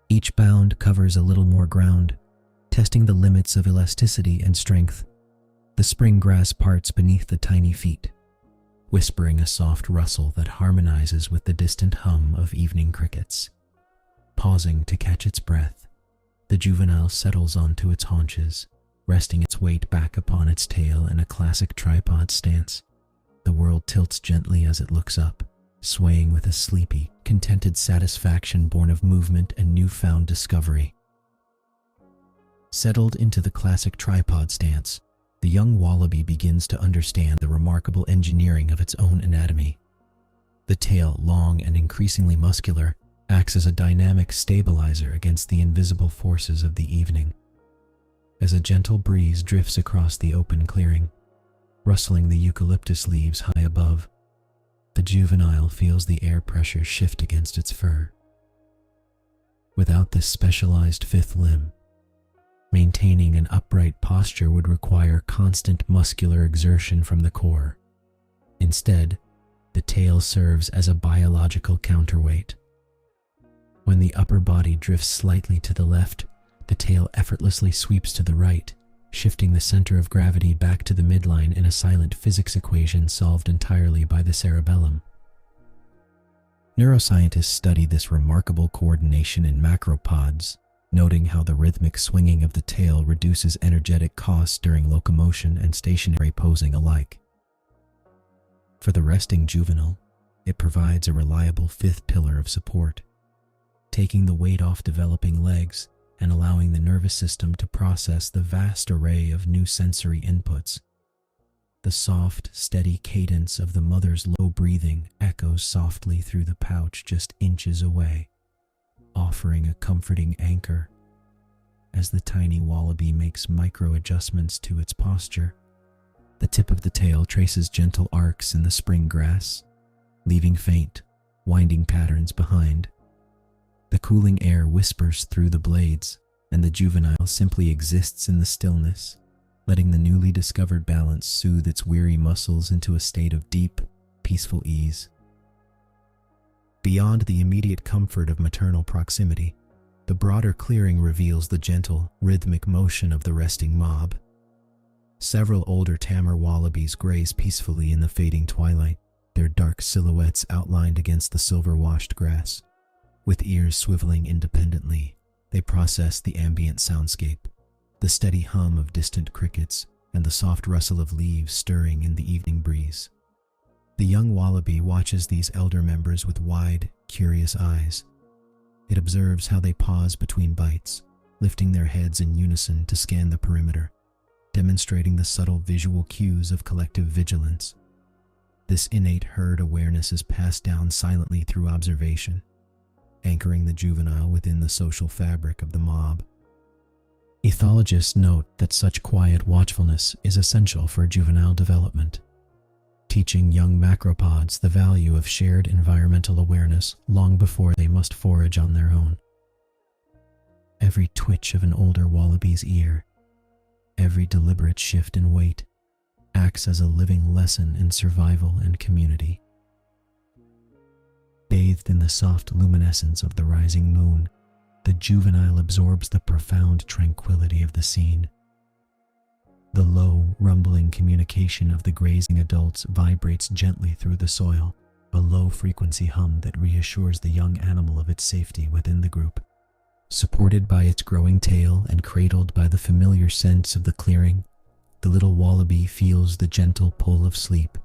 Each bound covers a little more ground, testing the limits of elasticity and strength. The spring grass parts beneath the tiny feet, whispering a soft rustle that harmonizes with the distant hum of evening crickets. Pausing to catch its breath, the juvenile settles onto its haunches, resting its weight back upon its tail in a classic tripod stance. The world tilts gently as it looks up, swaying with a sleepy, contented satisfaction born of movement and newfound discovery. Settled into the classic tripod stance, the young wallaby begins to understand the remarkable engineering of its own anatomy. The tail, long and increasingly muscular, acts as a dynamic stabilizer against the invisible forces of the evening. As a gentle breeze drifts across the open clearing, rustling the eucalyptus leaves high above, the juvenile feels the air pressure shift against its fur. Without this specialized fifth limb, maintaining an upright posture would require constant muscular exertion from the core. Instead, the tail serves as a biological counterweight. When the upper body drifts slightly to the left, the tail effortlessly sweeps to the right, shifting the center of gravity back to the midline in a silent physics equation solved entirely by the cerebellum. Neuroscientists study this remarkable coordination in macropods, noting how the rhythmic swinging of the tail reduces energetic costs during locomotion and stationary posing alike. For the resting juvenile, it provides a reliable fifth pillar of support, taking the weight off developing legs and allowing the nervous system to process the vast array of new sensory inputs. The soft, steady cadence of the mother's low breathing echoes softly through the pouch just inches away, offering a comforting anchor. As the tiny wallaby makes micro adjustments to its posture, the tip of the tail traces gentle arcs in the spring grass, leaving faint, winding patterns behind. The cooling air whispers through the blades, and the juvenile simply exists in the stillness, letting the newly discovered balance soothe its weary muscles into a state of deep, peaceful ease. Beyond the immediate comfort of maternal proximity, the broader clearing reveals the gentle, rhythmic motion of the resting mob. Several older tamer wallabies graze peacefully in the fading twilight, their dark silhouettes outlined against the silver-washed grass. With ears swiveling independently, they process the ambient soundscape, the steady hum of distant crickets and the soft rustle of leaves stirring in the evening breeze. The young wallaby watches these elder members with wide, curious eyes. It observes how they pause between bites, lifting their heads in unison to scan the perimeter, demonstrating the subtle visual cues of collective vigilance. This innate herd awareness is passed down silently through observation, anchoring the juvenile within the social fabric of the mob. Ethologists note that such quiet watchfulness is essential for juvenile development, teaching young macropods the value of shared environmental awareness long before they must forage on their own. Every twitch of an older wallaby's ear, every deliberate shift in weight, acts as a living lesson in survival and community. Bathed in the soft luminescence of the rising moon, the juvenile absorbs the profound tranquility of the scene. The low, rumbling communication of the grazing adults vibrates gently through the soil, a low-frequency hum that reassures the young animal of its safety within the group. Supported by its growing tail and cradled by the familiar scents of the clearing, the little wallaby feels the gentle pull of sleep,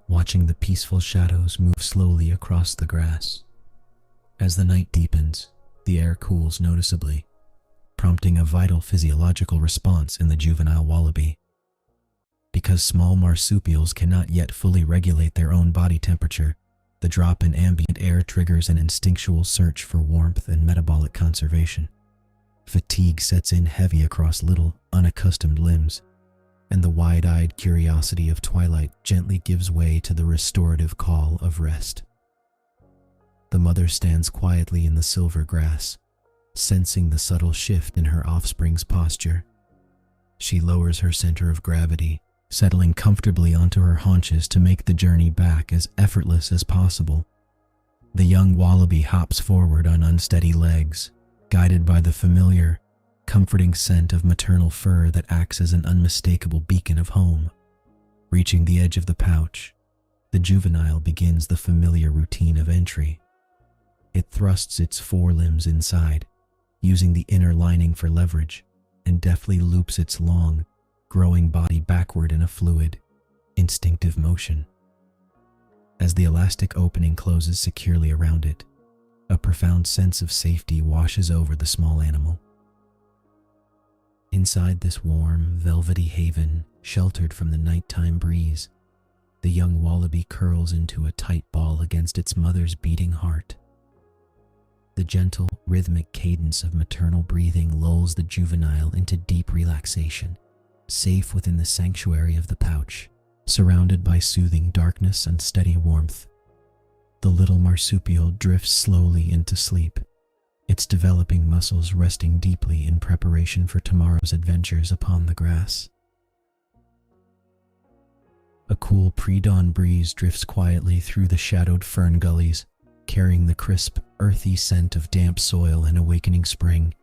watching the peaceful shadows move slowly across the grass. As the night deepens, the air cools noticeably, prompting a vital physiological response in the juvenile wallaby. Because small marsupials cannot yet fully regulate their own body temperature, the drop in ambient air triggers an instinctual search for warmth and metabolic conservation. Fatigue sets in heavy across little, unaccustomed limbs, and the wide-eyed curiosity of Twilight gently gives way to the restorative call of rest. The mother stands quietly in the silver grass, sensing the subtle shift in her offspring's posture. She lowers her center of gravity, settling comfortably onto her haunches to make the journey back as effortless as possible. The young wallaby hops forward on unsteady legs, guided by the familiar, comforting scent of maternal fur that acts as an unmistakable beacon of home. Reaching the edge of the pouch, the juvenile begins the familiar routine of entry. It thrusts its forelimbs inside, using the inner lining for leverage, and deftly loops its long, growing body backward in a fluid, instinctive motion. As the elastic opening closes securely around it, a profound sense of safety washes over the small animal. Inside this warm, velvety haven, sheltered from the nighttime breeze, the young wallaby curls into a tight ball against its mother's beating heart. The gentle, rhythmic cadence of maternal breathing lulls the juvenile into deep relaxation, safe within the sanctuary of the pouch, surrounded by soothing darkness and steady warmth. The little marsupial drifts slowly into sleep, its developing muscles resting deeply in preparation for tomorrow's adventures upon the grass. A cool pre-dawn breeze drifts quietly through the shadowed fern gullies, carrying the crisp, earthy scent of damp soil and awakening spring.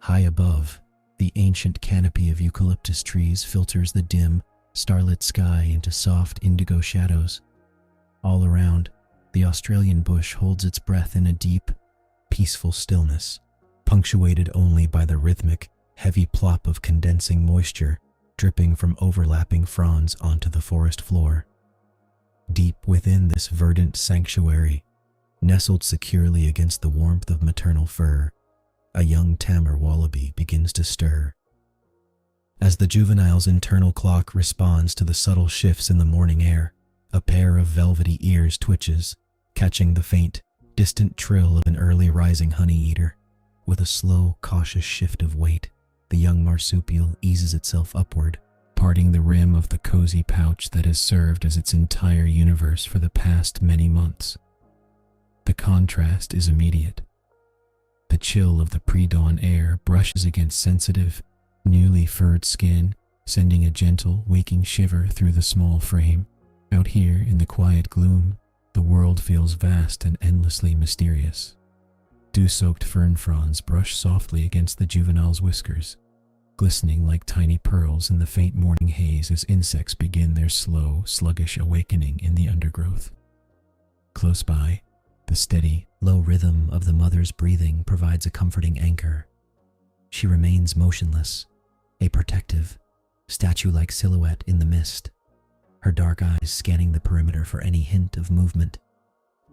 High above, the ancient canopy of eucalyptus trees filters the dim, starlit sky into soft indigo shadows. All around, the Australian bush holds its breath in a deep, peaceful stillness, punctuated only by the rhythmic, heavy plop of condensing moisture dripping from overlapping fronds onto the forest floor. Deep within this verdant sanctuary, nestled securely against the warmth of maternal fur, a young tamer wallaby begins to stir. As the juvenile's internal clock responds to the subtle shifts in the morning air, a pair of velvety ears twitches, catching the faint, distant trill of an early rising honey-eater. With a slow, cautious shift of weight, the young marsupial eases itself upward, parting the rim of the cozy pouch that has served as its entire universe for the past many months. The contrast is immediate. The chill of the pre-dawn air brushes against sensitive, newly furred skin, sending a gentle, waking shiver through the small frame. Out here in the quiet gloom, the world feels vast and endlessly mysterious. Dew-soaked fern fronds brush softly against the juvenile's whiskers, glistening like tiny pearls in the faint morning haze as insects begin their slow, sluggish awakening in the undergrowth. Close by, the steady, low rhythm of the mother's breathing provides a comforting anchor. She remains motionless, a protective, statue-like silhouette in the mist, her dark eyes scanning the perimeter for any hint of movement.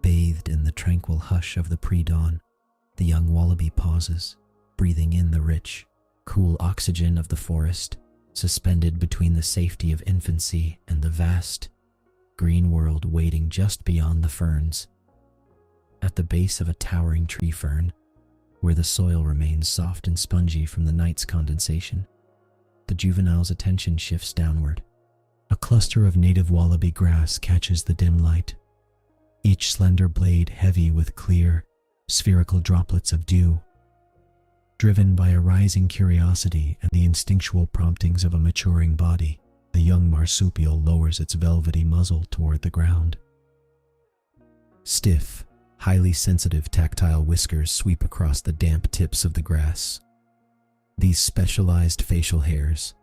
Bathed in the tranquil hush of the pre-dawn, the young wallaby pauses, breathing in the rich, cool oxygen of the forest, suspended between the safety of infancy and the vast, green world waiting just beyond the ferns. At the base of a towering tree fern, where the soil remains soft and spongy from the night's condensation, the juvenile's attention shifts downward. A cluster of native wallaby grass catches the dim light, each slender blade heavy with clear, spherical droplets of dew. Driven by a rising curiosity and the instinctual promptings of a maturing body, the young marsupial lowers its velvety muzzle toward the ground. Stiff, highly sensitive tactile whiskers sweep across the damp tips of the grass. These specialized facial hairs,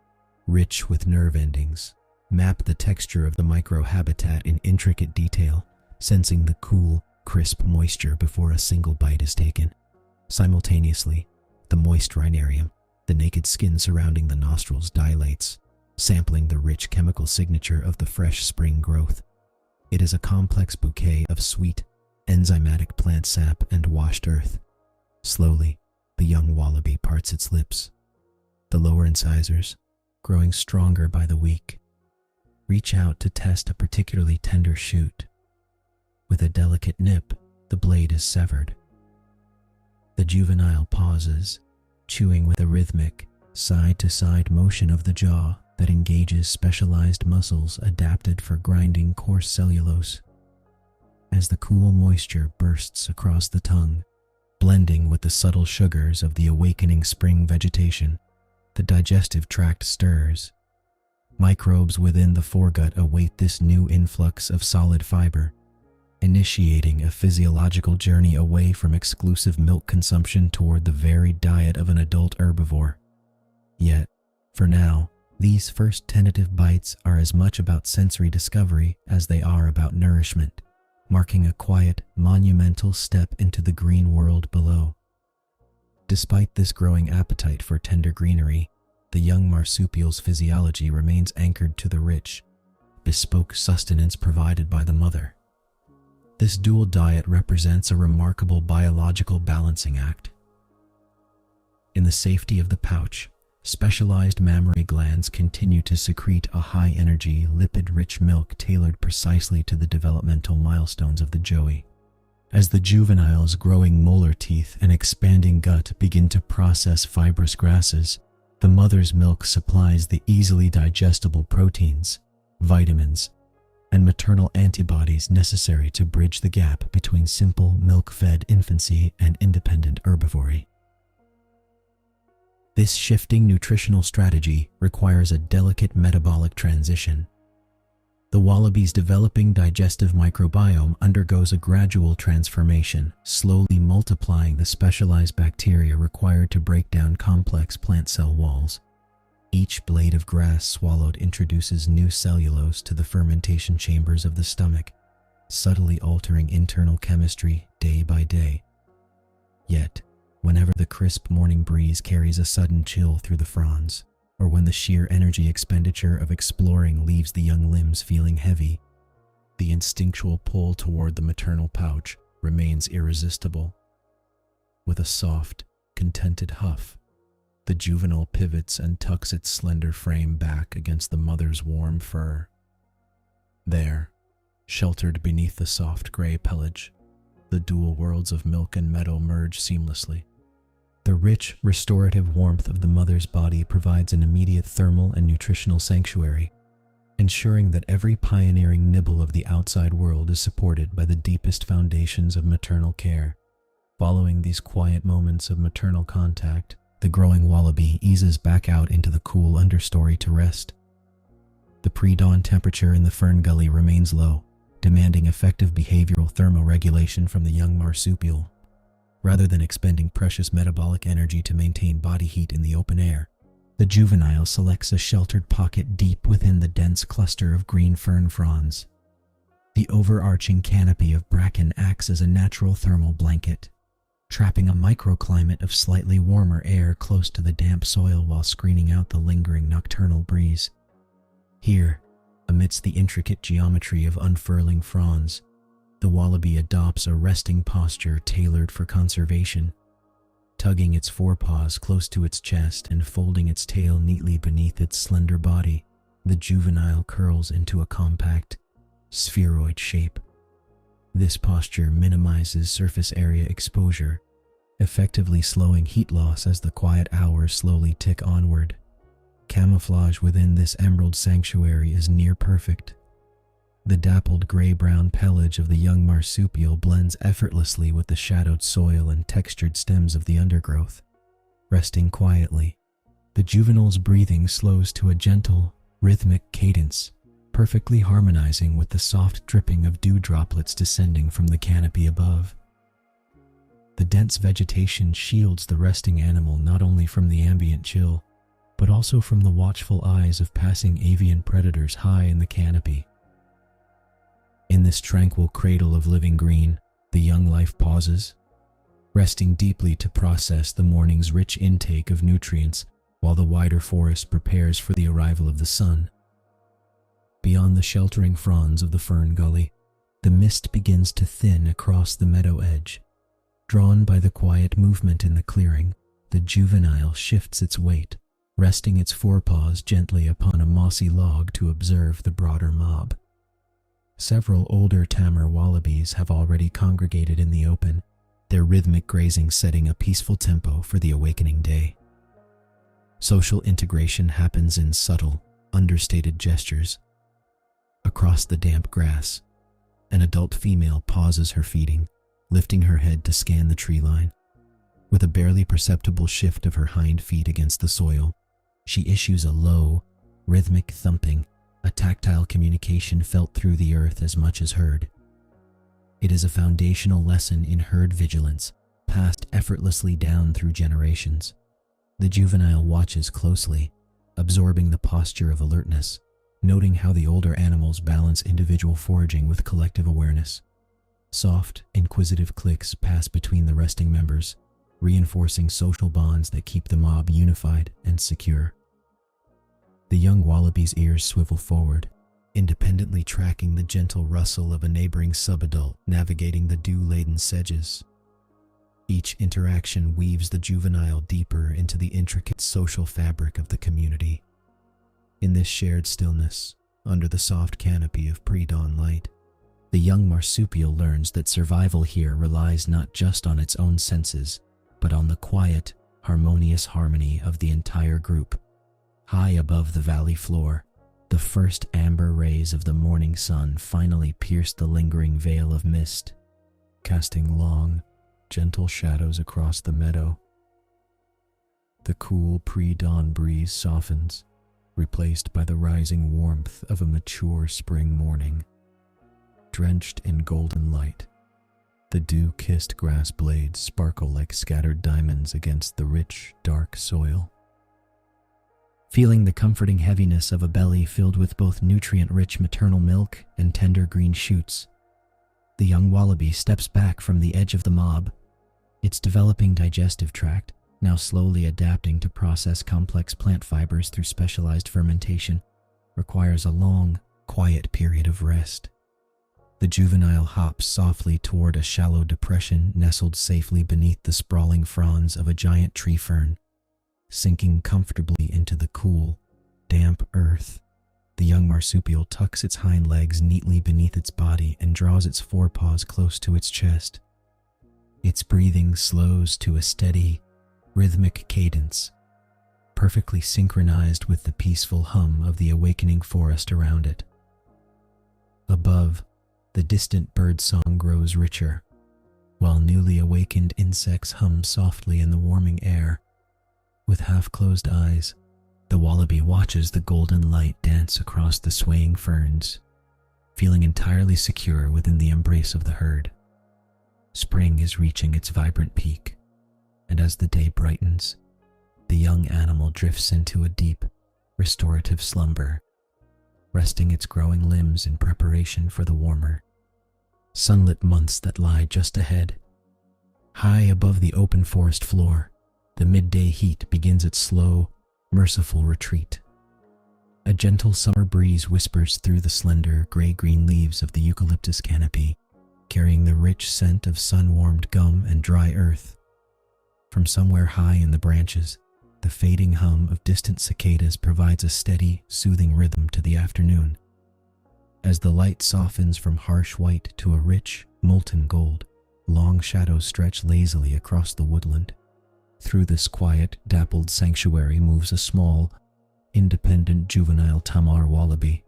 rich with nerve endings, map the texture of the microhabitat in intricate detail, sensing the cool, crisp moisture before a single bite is taken. Simultaneously, the moist rhinarium, the naked skin surrounding the nostrils, dilates, sampling the rich chemical signature of the fresh spring growth. It is a complex bouquet of sweet, enzymatic plant sap and washed earth. Slowly, the young wallaby parts its lips. The lower incisors, growing stronger by the week, reach out to test a particularly tender shoot. With a delicate nip, the blade is severed. The juvenile pauses, chewing with a rhythmic, side-to-side motion of the jaw that engages specialized muscles adapted for grinding coarse cellulose. As the cool moisture bursts across the tongue, blending with the subtle sugars of the awakening spring vegetation, the digestive tract stirs. Microbes within the foregut await this new influx of solid fiber, initiating a physiological journey away from exclusive milk consumption toward the varied diet of an adult herbivore. Yet, for now, these first tentative bites are as much about sensory discovery as they are about nourishment, marking a quiet, monumental step into the green world below. Despite this growing appetite for tender greenery, the young marsupial's physiology remains anchored to the rich, bespoke sustenance provided by the mother. This dual diet represents a remarkable biological balancing act. In the safety of the pouch, specialized mammary glands continue to secrete a high-energy, lipid-rich milk tailored precisely to the developmental milestones of the joey. As the juvenile's growing molar teeth and expanding gut begin to process fibrous grasses, the mother's milk supplies the easily digestible proteins, vitamins, and maternal antibodies necessary to bridge the gap between simple milk-fed infancy and independent herbivory. This shifting nutritional strategy requires a delicate metabolic transition. The wallaby's developing digestive microbiome undergoes a gradual transformation, slowly multiplying the specialized bacteria required to break down complex plant cell walls. Each blade of grass swallowed introduces new cellulose to the fermentation chambers of the stomach, subtly altering internal chemistry day by day. Yet, whenever the crisp morning breeze carries a sudden chill through the fronds, or when the sheer energy expenditure of exploring leaves the young limbs feeling heavy, the instinctual pull toward the maternal pouch remains irresistible. With a soft, contented huff, the juvenile pivots and tucks its slender frame back against the mother's warm fur. There, sheltered beneath the soft gray pelage, the dual worlds of milk and meadow merge seamlessly. The rich, restorative warmth of the mother's body provides an immediate thermal and nutritional sanctuary, ensuring that every pioneering nibble of the outside world is supported by the deepest foundations of maternal care. Following these quiet moments of maternal contact, the growing wallaby eases back out into the cool understory to rest. The pre-dawn temperature in the fern gully remains low, demanding effective behavioral thermoregulation from the young marsupial. Rather than expending precious metabolic energy to maintain body heat in the open air, the juvenile selects a sheltered pocket deep within the dense cluster of green fern fronds. The overarching canopy of bracken acts as a natural thermal blanket, trapping a microclimate of slightly warmer air close to the damp soil while screening out the lingering nocturnal breeze. Here, amidst the intricate geometry of unfurling fronds, the wallaby adopts a resting posture tailored for conservation. Tugging its forepaws close to its chest and folding its tail neatly beneath its slender body, the juvenile curls into a compact, spheroid shape. This posture minimizes surface area exposure, effectively slowing heat loss as the quiet hours slowly tick onward. Camouflage within this emerald sanctuary is near perfect. The dappled gray-brown pelage of the young marsupial blends effortlessly with the shadowed soil and textured stems of the undergrowth. Resting quietly, the juvenile's breathing slows to a gentle, rhythmic cadence, perfectly harmonizing with the soft dripping of dew droplets descending from the canopy above. The dense vegetation shields the resting animal not only from the ambient chill, but also from the watchful eyes of passing avian predators high in the canopy. In this tranquil cradle of living green, the young life pauses, resting deeply to process the morning's rich intake of nutrients while the wider forest prepares for the arrival of the sun. Beyond the sheltering fronds of the fern gully, the mist begins to thin across the meadow edge. Drawn by the quiet movement in the clearing, the juvenile shifts its weight, resting its forepaws gently upon a mossy log to observe the broader mob. Several older tamer wallabies have already congregated in the open, their rhythmic grazing setting a peaceful tempo for the awakening day. Social integration happens in subtle, understated gestures. Across the damp grass, an adult female pauses her feeding, lifting her head to scan the tree line. With a barely perceptible shift of her hind feet against the soil, She issues a low, rhythmic thumping, a tactile communication felt through the earth as much as heard. It is a foundational lesson in herd vigilance, passed effortlessly down through generations. The juvenile watches closely, absorbing the posture of alertness, noting how the older animals balance individual foraging with collective awareness. Soft, inquisitive clicks pass between the resting members, reinforcing social bonds that keep the mob unified and secure. The young wallaby's ears swivel forward, independently tracking the gentle rustle of a neighboring subadult navigating the dew-laden sedges. Each interaction weaves the juvenile deeper into the intricate social fabric of the community. In this shared stillness, under the soft canopy of pre-dawn light, the young marsupial learns that survival here relies not just on its own senses, but on the quiet, harmonious harmony of the entire group. High above the valley floor, the first amber rays of the morning sun finally pierced the lingering veil of mist, casting long, gentle shadows across the meadow. The cool pre-dawn breeze softens, replaced by the rising warmth of a mature spring morning. Drenched in golden light, the dew-kissed grass blades sparkle like scattered diamonds against the rich, dark soil. Feeling the comforting heaviness of a belly filled with both nutrient-rich maternal milk and tender green shoots, the young wallaby steps back from the edge of the mob. Its developing digestive tract, now slowly adapting to process complex plant fibers through specialized fermentation, requires a long, quiet period of rest. The juvenile hops softly toward a shallow depression nestled safely beneath the sprawling fronds of a giant tree fern. Sinking comfortably into the cool, damp earth, the young marsupial tucks its hind legs neatly beneath its body and draws its forepaws close to its chest. Its breathing slows to a steady, rhythmic cadence, perfectly synchronized with the peaceful hum of the awakening forest around it. Above, the distant bird song grows richer, while newly awakened insects hum softly in the warming air. With half-closed eyes, the wallaby watches the golden light dance across the swaying ferns, feeling entirely secure within the embrace of the herd. Spring is reaching its vibrant peak, and as the day brightens, the young animal drifts into a deep, restorative slumber, resting its growing limbs in preparation for the warmer, sunlit months that lie just ahead. High above the open forest floor, the midday heat begins its slow, merciful retreat. A gentle summer breeze whispers through the slender, gray-green leaves of the eucalyptus canopy, carrying the rich scent of sun-warmed gum and dry earth. From somewhere high in the branches, the fading hum of distant cicadas provides a steady, soothing rhythm to the afternoon. As the light softens from harsh white to a rich, molten gold, long shadows stretch lazily across the woodland. Through this quiet, dappled sanctuary moves a small, independent juvenile Tamar wallaby,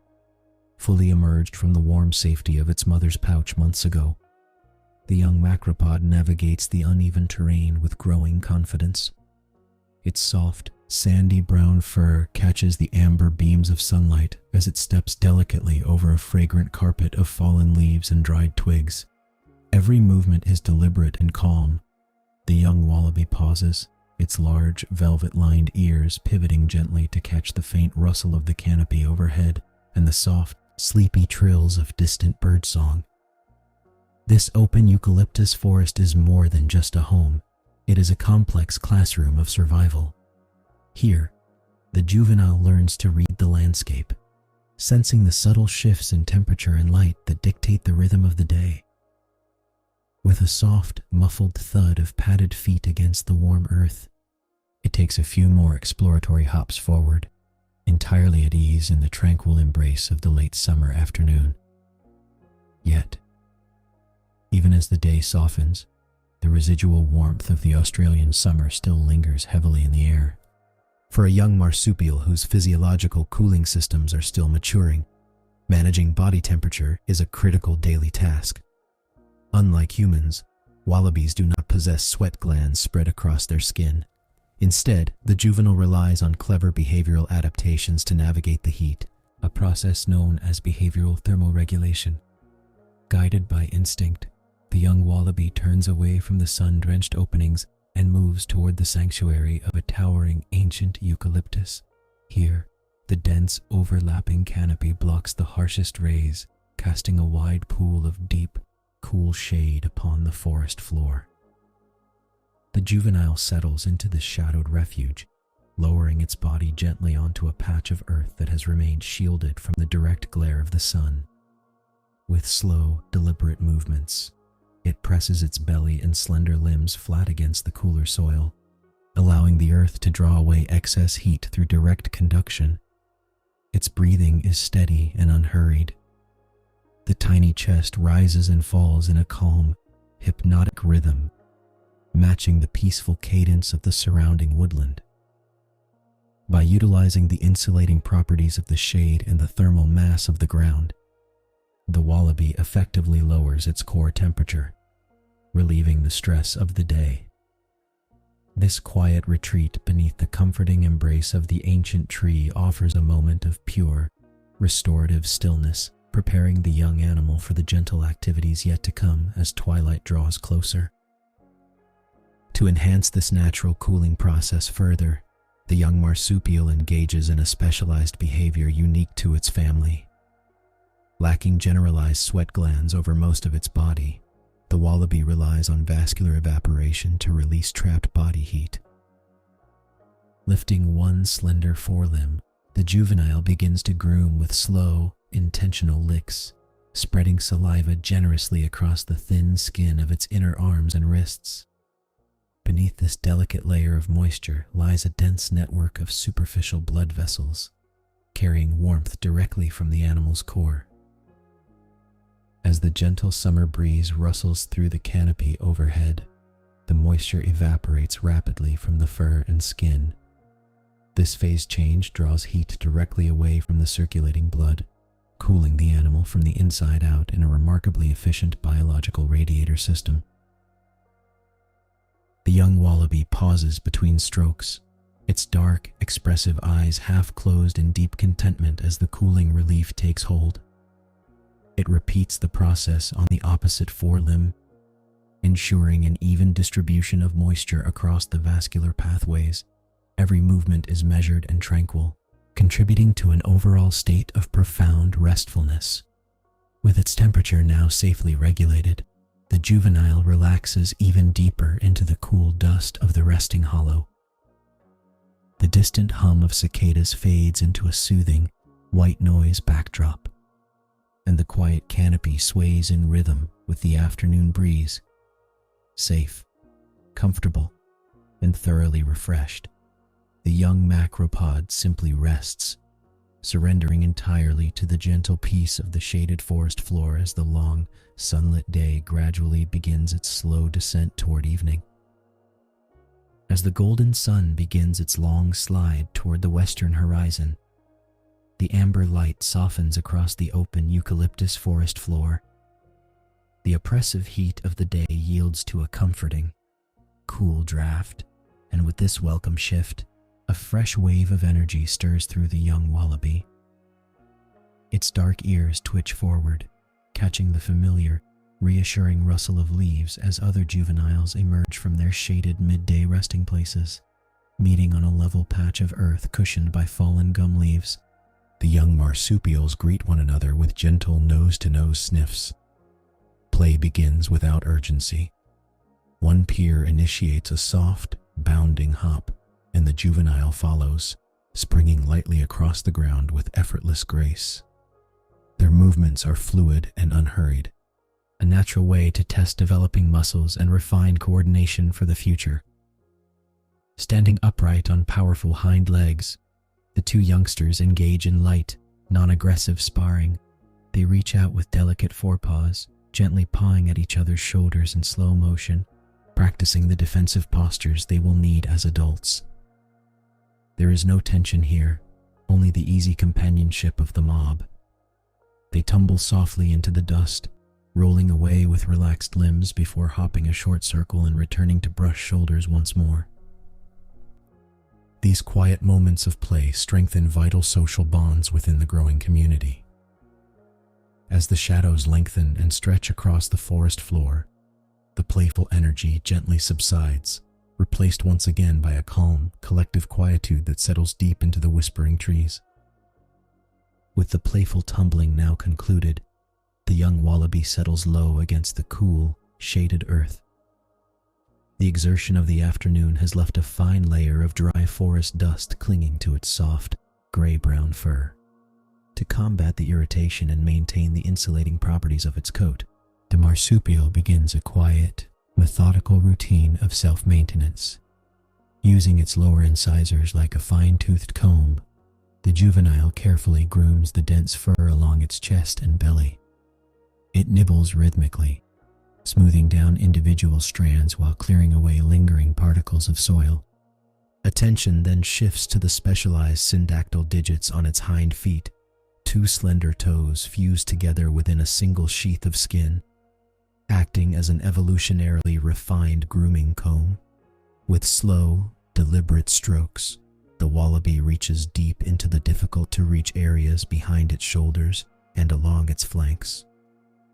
fully emerged from the warm safety of its mother's pouch months ago. The young macropod navigates the uneven terrain with growing confidence. Its soft, sandy brown fur catches the amber beams of sunlight as it steps delicately over a fragrant carpet of fallen leaves and dried twigs. Every movement is deliberate and calm. The young wallaby pauses, its large, velvet-lined ears pivoting gently to catch the faint rustle of the canopy overhead and the soft, sleepy trills of distant birdsong. This open eucalyptus forest is more than just a home. It is a complex classroom of survival. Here, the juvenile learns to read the landscape, sensing the subtle shifts in temperature and light that dictate the rhythm of the day. With a soft, muffled thud of padded feet against the warm earth, it takes a few more exploratory hops forward, entirely at ease in the tranquil embrace of the late summer afternoon. Yet, even as the day softens, the residual warmth of the Australian summer still lingers heavily in the air. For a young marsupial whose physiological cooling systems are still maturing, managing body temperature is a critical daily task. Unlike humans, wallabies do not possess sweat glands spread across their skin, Instead, the juvenile relies on clever behavioral adaptations to navigate the heat, a process known as behavioral thermoregulation. Guided by instinct, the young wallaby turns away from the sun-drenched openings and moves toward the sanctuary of a towering ancient eucalyptus. Here, the dense, overlapping canopy blocks the harshest rays, casting a wide pool of deep, cool shade upon the forest floor. The juvenile settles into this shadowed refuge, lowering its body gently onto a patch of earth that has remained shielded from the direct glare of the sun. With slow, deliberate movements, it presses its belly and slender limbs flat against the cooler soil, allowing the earth to draw away excess heat through direct conduction. Its breathing is steady and unhurried. The tiny chest rises and falls in a calm, hypnotic rhythm, matching the peaceful cadence of the surrounding woodland. By utilizing the insulating properties of the shade and the thermal mass of the ground, the wallaby effectively lowers its core temperature, relieving the stress of the day. This quiet retreat beneath the comforting embrace of the ancient tree offers a moment of pure, restorative stillness, preparing the young animal for the gentle activities yet to come as twilight draws closer. To enhance this natural cooling process further, the young marsupial engages in a specialized behavior unique to its family. Lacking generalized sweat glands over most of its body, the wallaby relies on vascular evaporation to release trapped body heat. Lifting one slender forelimb, the juvenile begins to groom with slow, intentional licks, spreading saliva generously across the thin skin of its inner arms and wrists. Beneath this delicate layer of moisture lies a dense network of superficial blood vessels, carrying warmth directly from the animal's core. As the gentle summer breeze rustles through the canopy overhead, the moisture evaporates rapidly from the fur and skin. This phase change draws heat directly away from the circulating blood, cooling the animal from the inside out in a remarkably efficient biological radiator system. The young wallaby pauses between strokes, its dark, expressive eyes half closed in deep contentment as the cooling relief takes hold. It repeats the process on the opposite forelimb, ensuring an even distribution of moisture across the vascular pathways. Every movement is measured and tranquil, contributing to an overall state of profound restfulness. With its temperature now safely regulated, the juvenile relaxes even deeper into the cool dust of the resting hollow. The distant hum of cicadas fades into a soothing, white noise backdrop, and the quiet canopy sways in rhythm with the afternoon breeze. Safe, comfortable, and thoroughly refreshed, the young macropod simply rests, surrendering entirely to the gentle peace of the shaded forest floor as the long, sunlit day gradually begins its slow descent toward evening. As the golden sun begins its long slide toward the western horizon, the amber light softens across the open eucalyptus forest floor. The oppressive heat of the day yields to a comforting, cool draft, and with this welcome shift, a fresh wave of energy stirs through the young wallaby. Its dark ears twitch forward, catching the familiar, reassuring rustle of leaves as other juveniles emerge from their shaded midday resting places, meeting on a level patch of earth cushioned by fallen gum leaves. The young marsupials greet one another with gentle nose-to-nose sniffs. Play begins without urgency. One peer initiates a soft, bounding hop, and the juvenile follows, springing lightly across the ground with effortless grace. Their movements are fluid and unhurried, a natural way to test developing muscles and refine coordination for the future. Standing upright on powerful hind legs, the two youngsters engage in light, non-aggressive sparring. They reach out with delicate forepaws, gently pawing at each other's shoulders in slow motion, practicing the defensive postures they will need as adults. There is no tension here, only the easy companionship of the mob. They tumble softly into the dust, rolling away with relaxed limbs before hopping a short circle and returning to brush shoulders once more. These quiet moments of play strengthen vital social bonds within the growing community. As the shadows lengthen and stretch across the forest floor, the playful energy gently subsides, replaced once again by a calm, collective quietude that settles deep into the whispering trees. With the playful tumbling now concluded, the young wallaby settles low against the cool, shaded earth. The exertion of the afternoon has left a fine layer of dry forest dust clinging to its soft, gray-brown fur. To combat the irritation and maintain the insulating properties of its coat, the marsupial begins a quiet, methodical routine of self-maintenance. Using its lower incisors like a fine-toothed comb, the juvenile carefully grooms the dense fur along its chest and belly. It nibbles rhythmically, smoothing down individual strands while clearing away lingering particles of soil. Attention then shifts to the specialized syndactyl digits on its hind feet, two slender toes fused together within a single sheath of skin, acting as an evolutionarily refined grooming comb. With slow, deliberate strokes, the wallaby reaches deep into the difficult-to-reach areas behind its shoulders and along its flanks,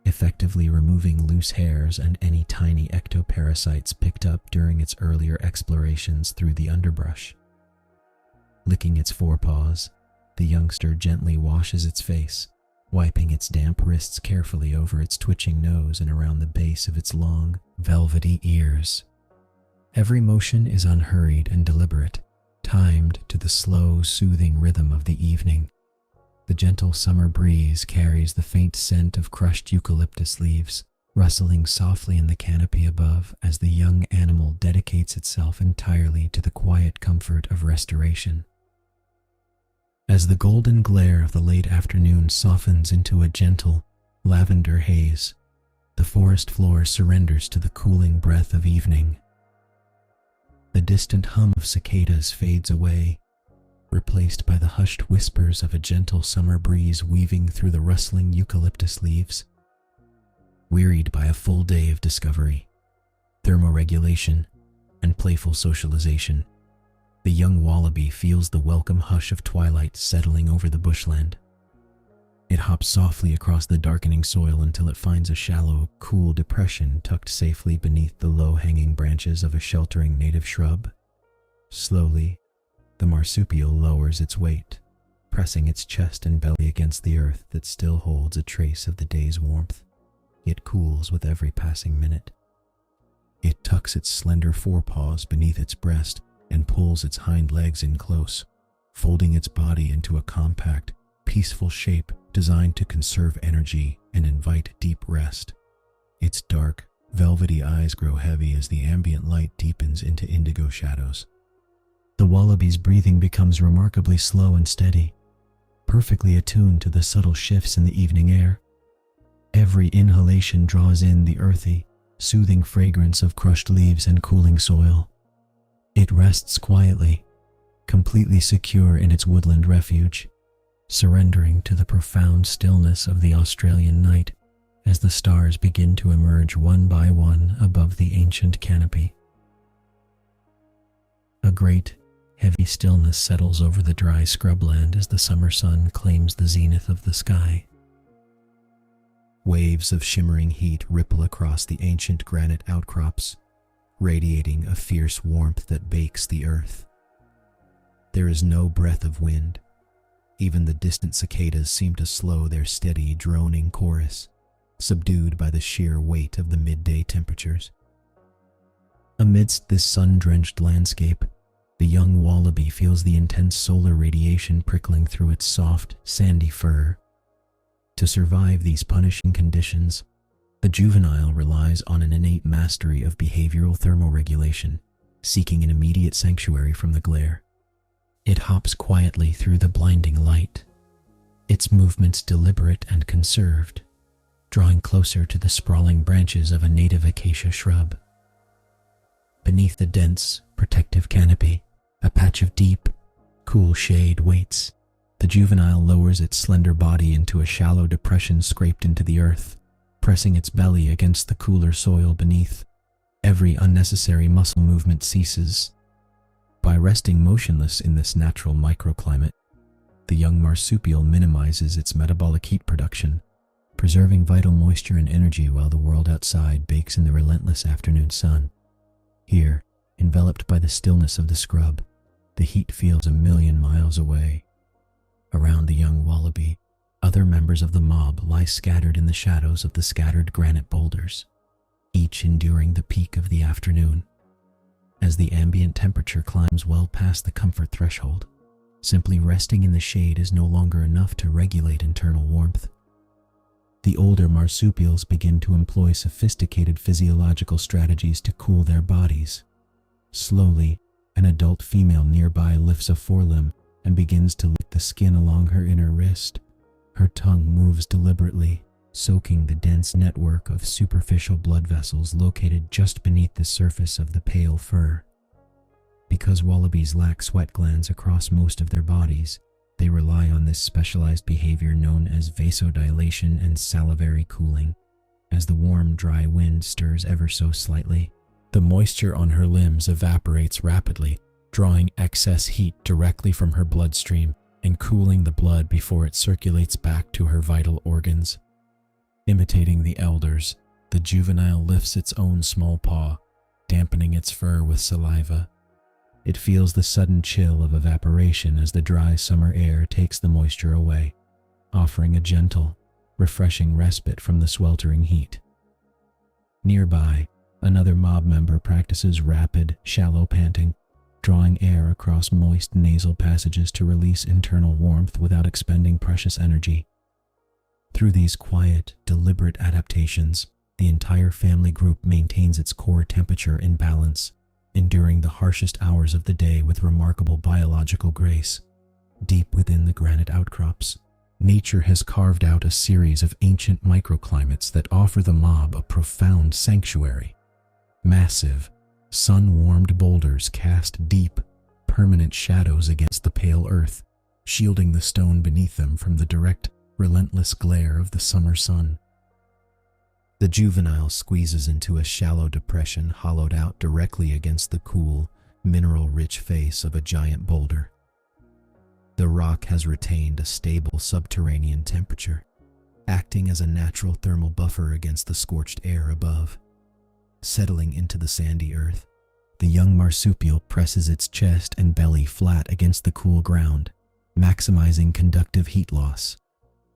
effectively removing loose hairs and any tiny ectoparasites picked up during its earlier explorations through the underbrush. Licking its forepaws, the youngster gently washes its face, wiping its damp wrists carefully over its twitching nose and around the base of its long, velvety ears. Every motion is unhurried and deliberate, timed to the slow, soothing rhythm of the evening. The gentle summer breeze carries the faint scent of crushed eucalyptus leaves, rustling softly in the canopy above as the young animal dedicates itself entirely to the quiet comfort of restoration. As the golden glare of the late afternoon softens into a gentle, lavender haze, the forest floor surrenders to the cooling breath of evening. The distant hum of cicadas fades away, replaced by the hushed whispers of a gentle summer breeze weaving through the rustling eucalyptus leaves. Wearied by a full day of discovery, thermoregulation, and playful socialization, the young wallaby feels the welcome hush of twilight settling over the bushland. It hops softly across the darkening soil until it finds a shallow, cool depression tucked safely beneath the low-hanging branches of a sheltering native shrub. Slowly, the marsupial lowers its weight, pressing its chest and belly against the earth that still holds a trace of the day's warmth. It cools with every passing minute. It tucks its slender forepaws beneath its breast and pulls its hind legs in close, folding its body into a compact, peaceful shape designed to conserve energy and invite deep rest. Its dark, velvety eyes grow heavy as the ambient light deepens into indigo shadows. The wallaby's breathing becomes remarkably slow and steady, perfectly attuned to the subtle shifts in the evening air. Every inhalation draws in the earthy, soothing fragrance of crushed leaves and cooling soil. It rests quietly, completely secure in its woodland refuge, surrendering to the profound stillness of the Australian night as the stars begin to emerge one by one above the ancient canopy. A great, heavy stillness settles over the dry scrubland as the summer sun claims the zenith of the sky. Waves of shimmering heat ripple across the ancient granite outcrops, radiating a fierce warmth that bakes the earth. There is no breath of wind. Even the distant cicadas seem to slow their steady, droning chorus, subdued by the sheer weight of the midday temperatures. Amidst this sun-drenched landscape, the young wallaby feels the intense solar radiation prickling through its soft, sandy fur. To survive these punishing conditions, the juvenile relies on an innate mastery of behavioral thermoregulation, seeking an immediate sanctuary from the glare. It hops quietly through the blinding light, its movements deliberate and conserved, drawing closer to the sprawling branches of a native acacia shrub. Beneath the dense, protective canopy, a patch of deep, cool shade waits. The juvenile lowers its slender body into a shallow depression scraped into the earth, pressing its belly against the cooler soil beneath. Every unnecessary muscle movement ceases. By resting motionless in this natural microclimate, the young marsupial minimizes its metabolic heat production, preserving vital moisture and energy while the world outside bakes in the relentless afternoon sun. Here, enveloped by the stillness of the scrub, the heat feels a million miles away. Around the young wallaby, other members of the mob lie scattered in the shadows of the scattered granite boulders, each enduring the peak of the afternoon. As the ambient temperature climbs well past the comfort threshold, simply resting in the shade is no longer enough to regulate internal warmth. The older marsupials begin to employ sophisticated physiological strategies to cool their bodies. Slowly, an adult female nearby lifts a forelimb and begins to lick the skin along her inner wrist. Her tongue moves deliberately, soaking the dense network of superficial blood vessels located just beneath the surface of the pale fur. Because wallabies lack sweat glands across most of their bodies, they rely on this specialized behavior known as vasodilation and salivary cooling. As the warm, dry wind stirs ever so slightly, the moisture on her limbs evaporates rapidly, drawing excess heat directly from her bloodstream and cooling the blood before it circulates back to her vital organs. Imitating the elders, the juvenile lifts its own small paw, dampening its fur with saliva. It feels the sudden chill of evaporation as the dry summer air takes the moisture away, offering a gentle, refreshing respite from the sweltering heat. Nearby, another mob member practices rapid, shallow panting, drawing air across moist nasal passages to release internal warmth without expending precious energy. Through these quiet, deliberate adaptations, the entire family group maintains its core temperature in balance, enduring the harshest hours of the day with remarkable biological grace. Deep within the granite outcrops, nature has carved out a series of ancient microclimates that offer the mob a profound sanctuary. Massive, sun-warmed boulders cast deep, permanent shadows against the pale earth, shielding the stone beneath them from the direct, relentless glare of the summer sun. The juvenile squeezes into a shallow depression hollowed out directly against the cool, mineral-rich face of a giant boulder. The rock has retained a stable subterranean temperature, acting as a natural thermal buffer against the scorched air above. Settling into the sandy earth, the young marsupial presses its chest and belly flat against the cool ground, maximizing conductive heat loss.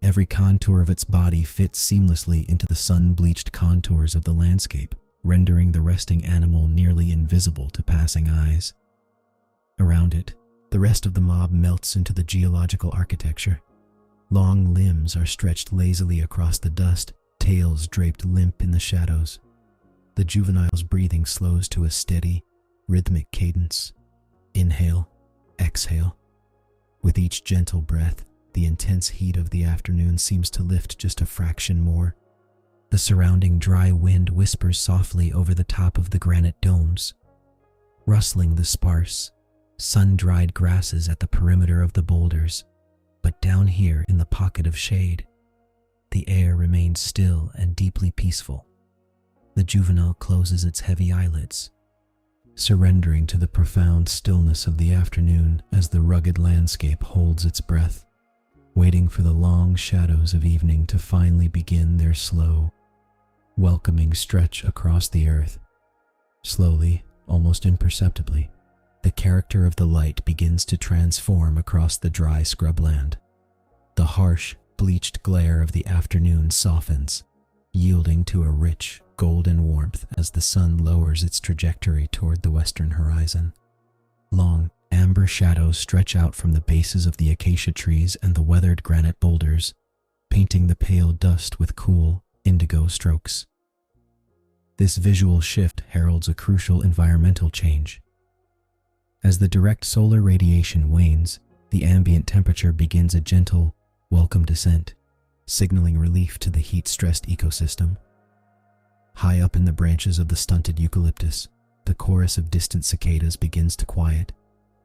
Every contour of its body fits seamlessly into the sun-bleached contours of the landscape, rendering the resting animal nearly invisible to passing eyes. Around it, the rest of the mob melts into the geological architecture. Long limbs are stretched lazily across the dust, tails draped limp in the shadows. The juvenile's breathing slows to a steady, rhythmic cadence. Inhale, exhale. With each gentle breath, the intense heat of the afternoon seems to lift just a fraction more. The surrounding dry wind whispers softly over the top of the granite domes, rustling the sparse, sun-dried grasses at the perimeter of the boulders. But down here in the pocket of shade, the air remains still and deeply peaceful. The juvenile closes its heavy eyelids, surrendering to the profound stillness of the afternoon as the rugged landscape holds its breath, waiting for the long shadows of evening to finally begin their slow, welcoming stretch across the earth. Slowly, almost imperceptibly, the character of the light begins to transform across the dry scrubland. The harsh, bleached glare of the afternoon softens, yielding to a rich, golden warmth as the sun lowers its trajectory toward the western horizon. Long, amber shadows stretch out from the bases of the acacia trees and the weathered granite boulders, painting the pale dust with cool, indigo strokes. This visual shift heralds a crucial environmental change. As the direct solar radiation wanes, the ambient temperature begins a gentle, welcome descent, signaling relief to the heat-stressed ecosystem. High up in the branches of the stunted eucalyptus, the chorus of distant cicadas begins to quiet,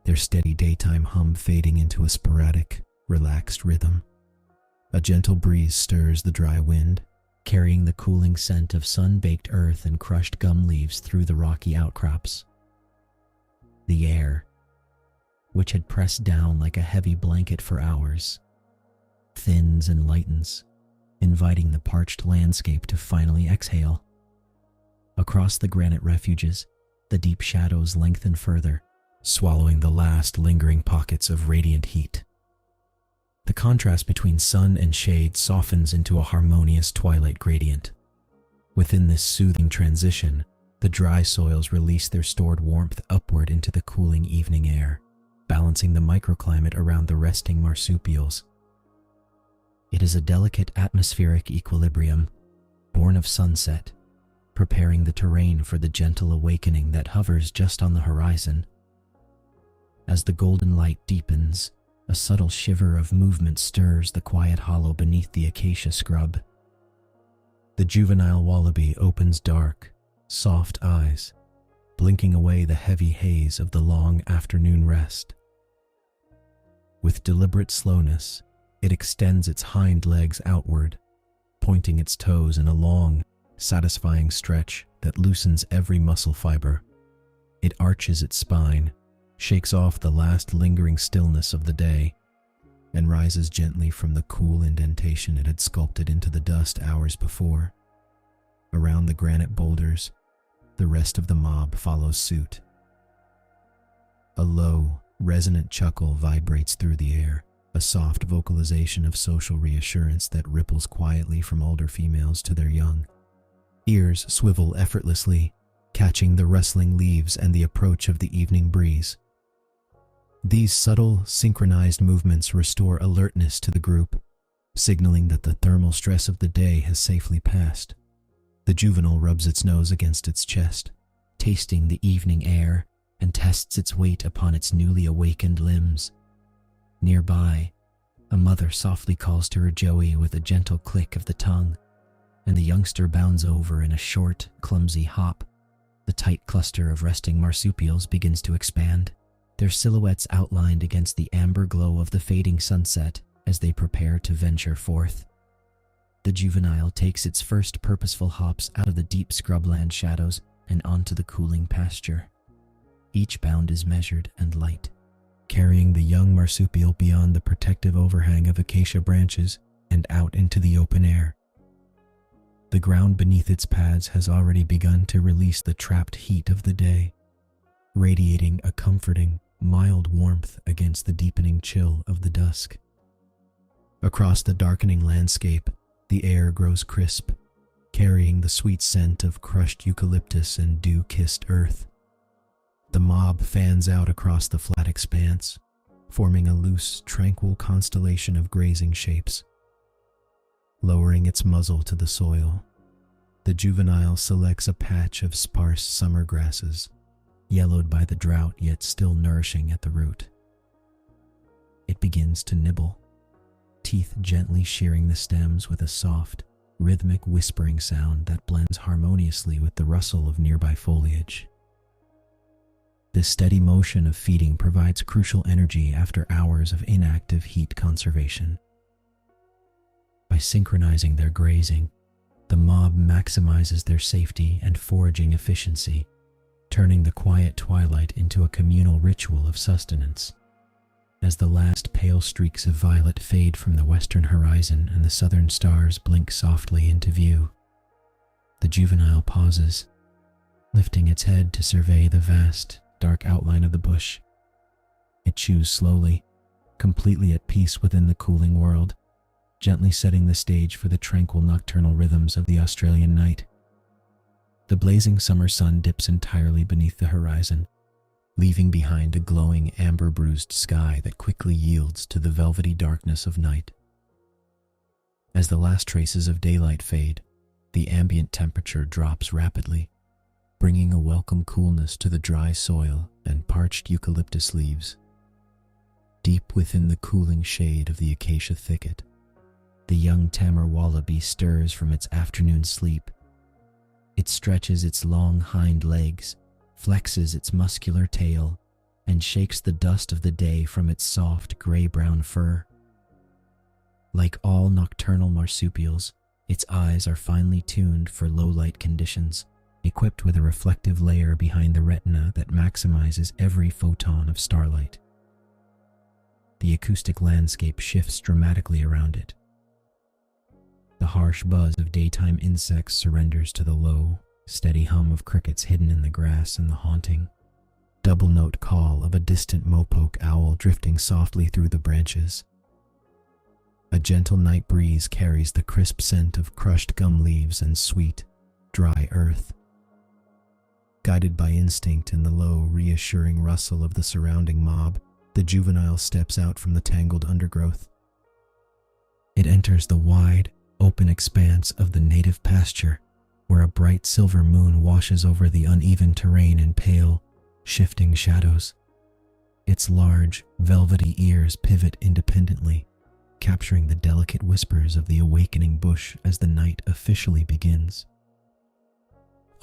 their steady daytime hum fading into a sporadic, relaxed rhythm. A gentle breeze stirs the dry wind, carrying the cooling scent of sun-baked earth and crushed gum leaves through the rocky outcrops. The air, which had pressed down like a heavy blanket for hours, thins and lightens, inviting the parched landscape to finally exhale. Across the granite refuges, the deep shadows lengthen further, swallowing the last lingering pockets of radiant heat. The contrast between sun and shade softens into a harmonious twilight gradient. Within this soothing transition, the dry soils release their stored warmth upward into the cooling evening air, balancing the microclimate around the resting marsupials. It is a delicate atmospheric equilibrium, born of sunset, preparing the terrain for the gentle awakening that hovers just on the horizon. As the golden light deepens, a subtle shiver of movement stirs the quiet hollow beneath the acacia scrub. The juvenile wallaby opens dark, soft eyes, blinking away the heavy haze of the long afternoon rest. With deliberate slowness, it extends its hind legs outward, pointing its toes in a long, satisfying stretch that loosens every muscle fiber. It arches its spine, shakes off the last lingering stillness of the day, and rises gently from the cool indentation it had sculpted into the dust hours before. Around the granite boulders, the rest of the mob follows suit. A low, resonant chuckle vibrates through the air, a soft vocalization of social reassurance that ripples quietly from older females to their young. Ears swivel effortlessly, catching the rustling leaves and the approach of the evening breeze. These subtle, synchronized movements restore alertness to the group, signaling that the thermal stress of the day has safely passed. The juvenile rubs its nose against its chest, tasting the evening air, and tests its weight upon its newly awakened limbs. Nearby, a mother softly calls to her joey with a gentle click of the tongue, and the youngster bounds over in a short, clumsy hop. The tight cluster of resting marsupials begins to expand, their silhouettes outlined against the amber glow of the fading sunset as they prepare to venture forth. The juvenile takes its first purposeful hops out of the deep scrubland shadows and onto the cooling pasture. Each bound is measured and light, carrying the young marsupial beyond the protective overhang of acacia branches and out into the open air. The ground beneath its pads has already begun to release the trapped heat of the day, radiating a comforting, mild warmth against the deepening chill of the dusk. Across the darkening landscape, the air grows crisp, carrying the sweet scent of crushed eucalyptus and dew-kissed earth. The mob fans out across the flat expanse, forming a loose, tranquil constellation of grazing shapes. Lowering its muzzle to the soil, the juvenile selects a patch of sparse summer grasses, yellowed by the drought yet still nourishing at the root. It begins to nibble, teeth gently shearing the stems with a soft, rhythmic whispering sound that blends harmoniously with the rustle of nearby foliage. This steady motion of feeding provides crucial energy after hours of inactive heat conservation. By synchronizing their grazing, the mob maximizes their safety and foraging efficiency, turning the quiet twilight into a communal ritual of sustenance. As the last pale streaks of violet fade from the western horizon and the southern stars blink softly into view, the juvenile pauses, lifting its head to survey the vast, dark outline of the bush. It chews slowly, completely at peace within the cooling world, gently setting the stage for the tranquil nocturnal rhythms of the Australian night. The blazing summer sun dips entirely beneath the horizon, leaving behind a glowing amber-bruised sky that quickly yields to the velvety darkness of night. As the last traces of daylight fade, the ambient temperature drops rapidly, bringing a welcome coolness to the dry soil and parched eucalyptus leaves. Deep within the cooling shade of the acacia thicket, the young tamer wallaby stirs from its afternoon sleep. It stretches its long hind legs, flexes its muscular tail, and shakes the dust of the day from its soft gray-brown fur. Like all nocturnal marsupials, its eyes are finely tuned for low-light conditions, equipped with a reflective layer behind the retina that maximizes every photon of starlight. the acoustic landscape shifts dramatically around it. The harsh buzz of daytime insects surrenders to the low, steady hum of crickets hidden in the grass and the haunting, double-note call of a distant mopoke owl drifting softly through the branches. A gentle night breeze carries the crisp scent of crushed gum leaves and sweet, dry earth. Guided by instinct and the low, reassuring rustle of the surrounding mob, the juvenile steps out from the tangled undergrowth. It enters the wide, open expanse of the native pasture, where a bright silver moon washes over the uneven terrain in pale, shifting shadows. Its large, velvety ears pivot independently, capturing the delicate whispers of the awakening bush as the night officially begins.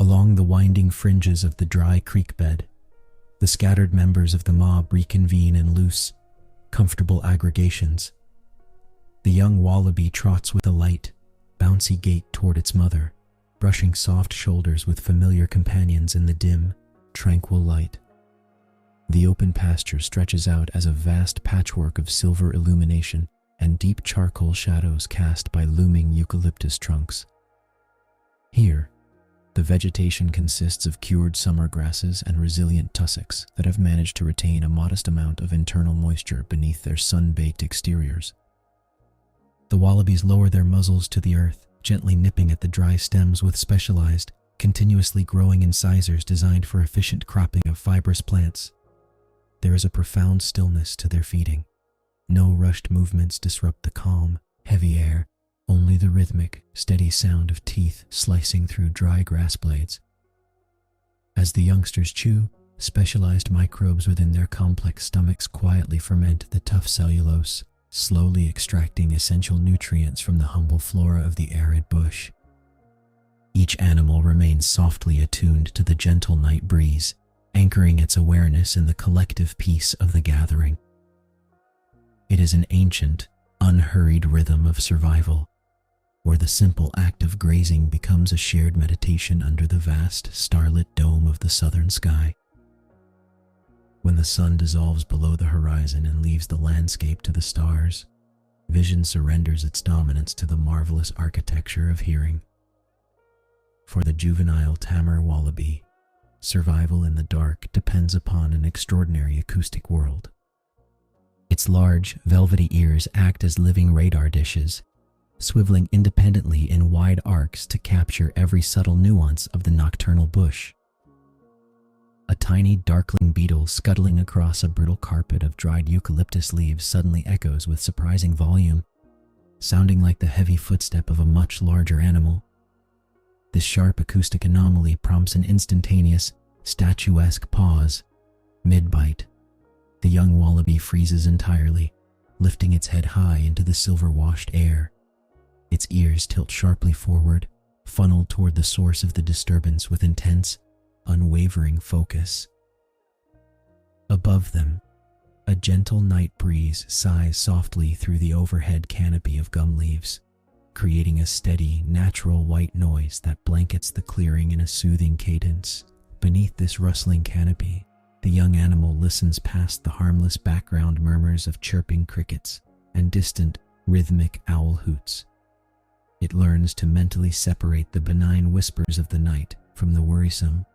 Along the winding fringes of the dry creek bed, the scattered members of the mob reconvene in loose, comfortable aggregations. The young wallaby trots with a light, bouncy gait toward its mother, brushing soft shoulders with familiar companions in the dim, tranquil light. The open pasture stretches out as a vast patchwork of silver illumination and deep charcoal shadows cast by looming eucalyptus trunks. Here, the vegetation consists of cured summer grasses and resilient tussocks that have managed to retain a modest amount of internal moisture beneath their sun-baked exteriors. The wallabies lower their muzzles to the earth, gently nipping at the dry stems with specialized, continuously growing incisors designed for efficient cropping of fibrous plants. There is a profound stillness to their feeding. No rushed movements disrupt the calm, heavy air, only the rhythmic, steady sound of teeth slicing through dry grass blades. As the youngsters chew, specialized microbes within their complex stomachs quietly ferment the tough cellulose, slowly extracting essential nutrients from the humble flora of the arid bush. Each animal remains softly attuned to the gentle night breeze, anchoring its awareness in the collective peace of the gathering. It is an ancient, unhurried rhythm of survival, where the simple act of grazing becomes a shared meditation under the vast, starlit dome of the southern sky. When the sun dissolves below the horizon and leaves the landscape to the stars, vision surrenders its dominance to the marvelous architecture of hearing. For the juvenile tamer wallaby, survival in the dark depends upon an extraordinary acoustic world. Its large, velvety ears act as living radar dishes, swiveling independently in wide arcs to capture every subtle nuance of the nocturnal bush. A tiny darkling beetle scuttling across a brittle carpet of dried eucalyptus leaves suddenly echoes with surprising volume, sounding like the heavy footstep of a much larger animal. This sharp acoustic anomaly prompts an instantaneous, statuesque pause. Mid-bite, the young wallaby freezes entirely, lifting its head high into the silver-washed air. Its ears tilt sharply forward, funneled toward the source of the disturbance with intense, unwavering focus. Above them, a gentle night breeze sighs softly through the overhead canopy of gum leaves, creating a steady, natural white noise that blankets the clearing in a soothing cadence. Beneath this rustling canopy, the young animal listens past the harmless background murmurs of chirping crickets and distant, rhythmic owl hoots. It learns to mentally separate the benign whispers of the night from the worrisome,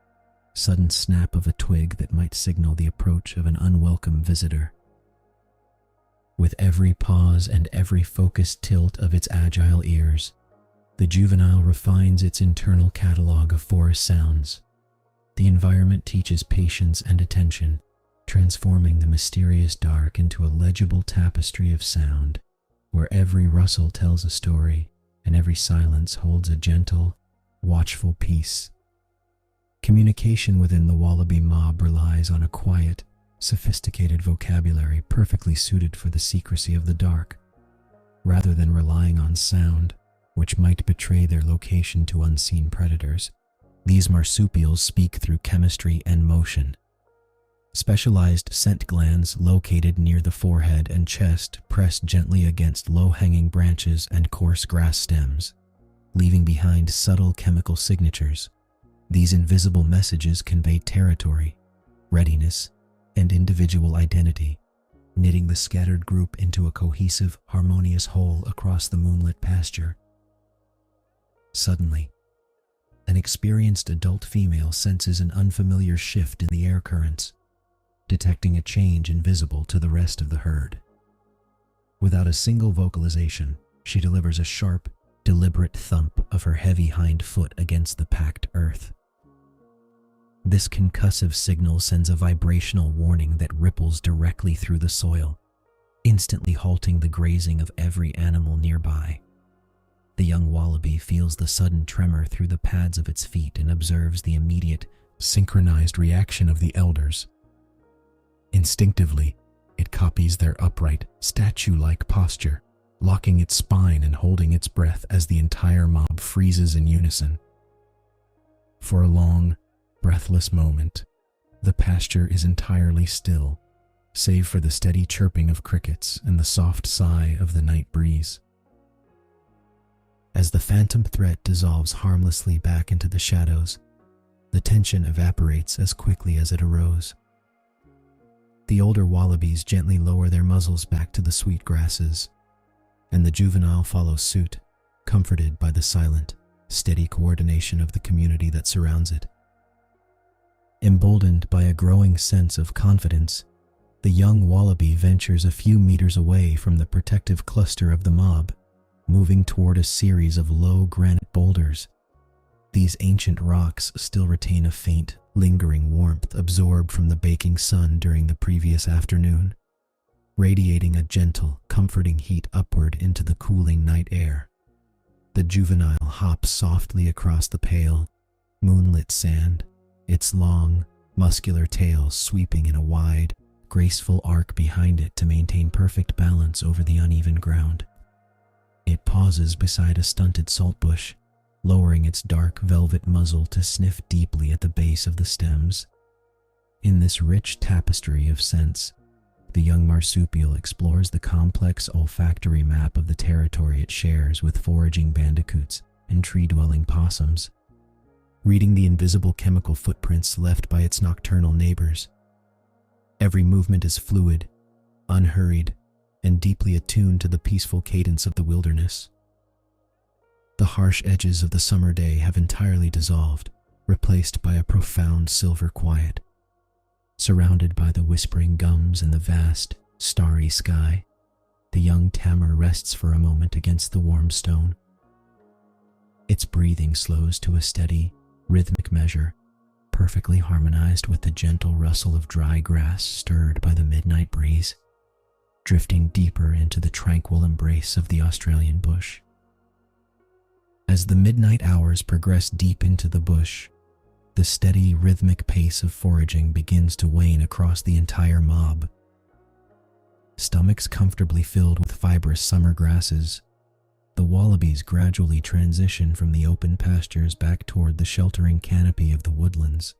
sudden snap of a twig that might signal the approach of an unwelcome visitor. With every pause and every focused tilt of its agile ears, the juvenile refines its internal catalog of forest sounds. The environment teaches patience and attention, transforming the mysterious dark into a legible tapestry of sound, where every rustle tells a story and every silence holds a gentle, watchful peace. Communication within the wallaby mob relies on a quiet, sophisticated vocabulary perfectly suited for the secrecy of the dark, rather than relying on sound, which might betray their location to unseen predators. These marsupials speak through chemistry and motion. Specialized scent glands located near the forehead and chest press gently against low-hanging branches and coarse grass stems, leaving behind subtle chemical signatures. These invisible messages convey territory, readiness, and individual identity, knitting the scattered group into a cohesive, harmonious whole across the moonlit pasture. Suddenly, an experienced adult female senses an unfamiliar shift in the air currents, detecting a change invisible to the rest of the herd. Without a single vocalization, she delivers a sharp, deliberate thump of her heavy hind foot against the packed earth. This concussive signal sends a vibrational warning that ripples directly through the soil, instantly halting the grazing of every animal nearby. The young wallaby feels the sudden tremor through the pads of its feet and observes the immediate, synchronized reaction of the elders. Instinctively, it copies their upright, statue-like posture, locking its spine and holding its breath as the entire mob freezes in unison. For a long, breathless moment, the pasture is entirely still, save for the steady chirping of crickets and the soft sigh of the night breeze. As the phantom threat dissolves harmlessly back into the shadows, the tension evaporates as quickly as it arose. The older wallabies gently lower their muzzles back to the sweet grasses, and the juvenile follows suit, comforted by the silent, steady coordination of the community that surrounds it. Emboldened by a growing sense of confidence, the young wallaby ventures a few meters away from the protective cluster of the mob, moving toward a series of low granite boulders. These ancient rocks still retain a faint, lingering warmth absorbed from the baking sun during the previous afternoon, radiating a gentle, comforting heat upward into the cooling night air. The juvenile hops softly across the pale, moonlit sand, its long, muscular tail sweeping in a wide, graceful arc behind it to maintain perfect balance over the uneven ground. It pauses beside a stunted saltbush, lowering its dark velvet muzzle to sniff deeply at the base of the stems. In this rich tapestry of scents, the young marsupial explores the complex olfactory map of the territory it shares with foraging bandicoots and tree-dwelling possums, reading the invisible chemical footprints left by its nocturnal neighbors. Every movement is fluid, unhurried, and deeply attuned to the peaceful cadence of the wilderness. The harsh edges of the summer day have entirely dissolved, replaced by a profound silver quiet. Surrounded by the whispering gums and the vast, starry sky, the young tamer rests for a moment against the warm stone. Its breathing slows to a steady, rhythmic measure, perfectly harmonized with the gentle rustle of dry grass stirred by the midnight breeze, drifting deeper into the tranquil embrace of the Australian bush. As the midnight hours progress deep into the bush, the steady, rhythmic pace of foraging begins to wane across the entire mob. Stomachs comfortably filled with fibrous summer grasses, the wallabies gradually transition from the open pastures back toward the sheltering canopy of the woodlands.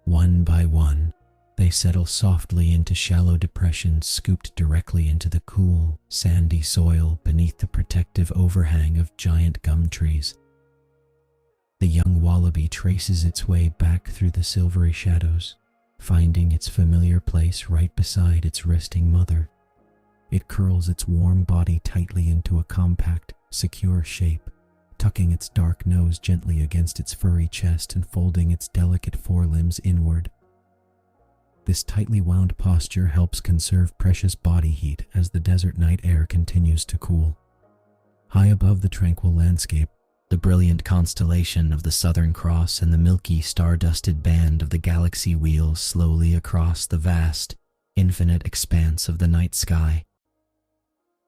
One by one, they settle softly into shallow depressions scooped directly into the cool, sandy soil beneath the protective overhang of giant gum trees. The young wallaby traces its way back through the silvery shadows, finding its familiar place right beside its resting mother. It curls its warm body tightly into a compact, secure shape, tucking its dark nose gently against its furry chest and folding its delicate forelimbs inward. This tightly wound posture helps conserve precious body heat as the desert night air continues to cool. High above the tranquil landscape, the brilliant constellation of the Southern Cross and the milky, star-dusted band of the galaxy wheels slowly across the vast, infinite expanse of the night sky.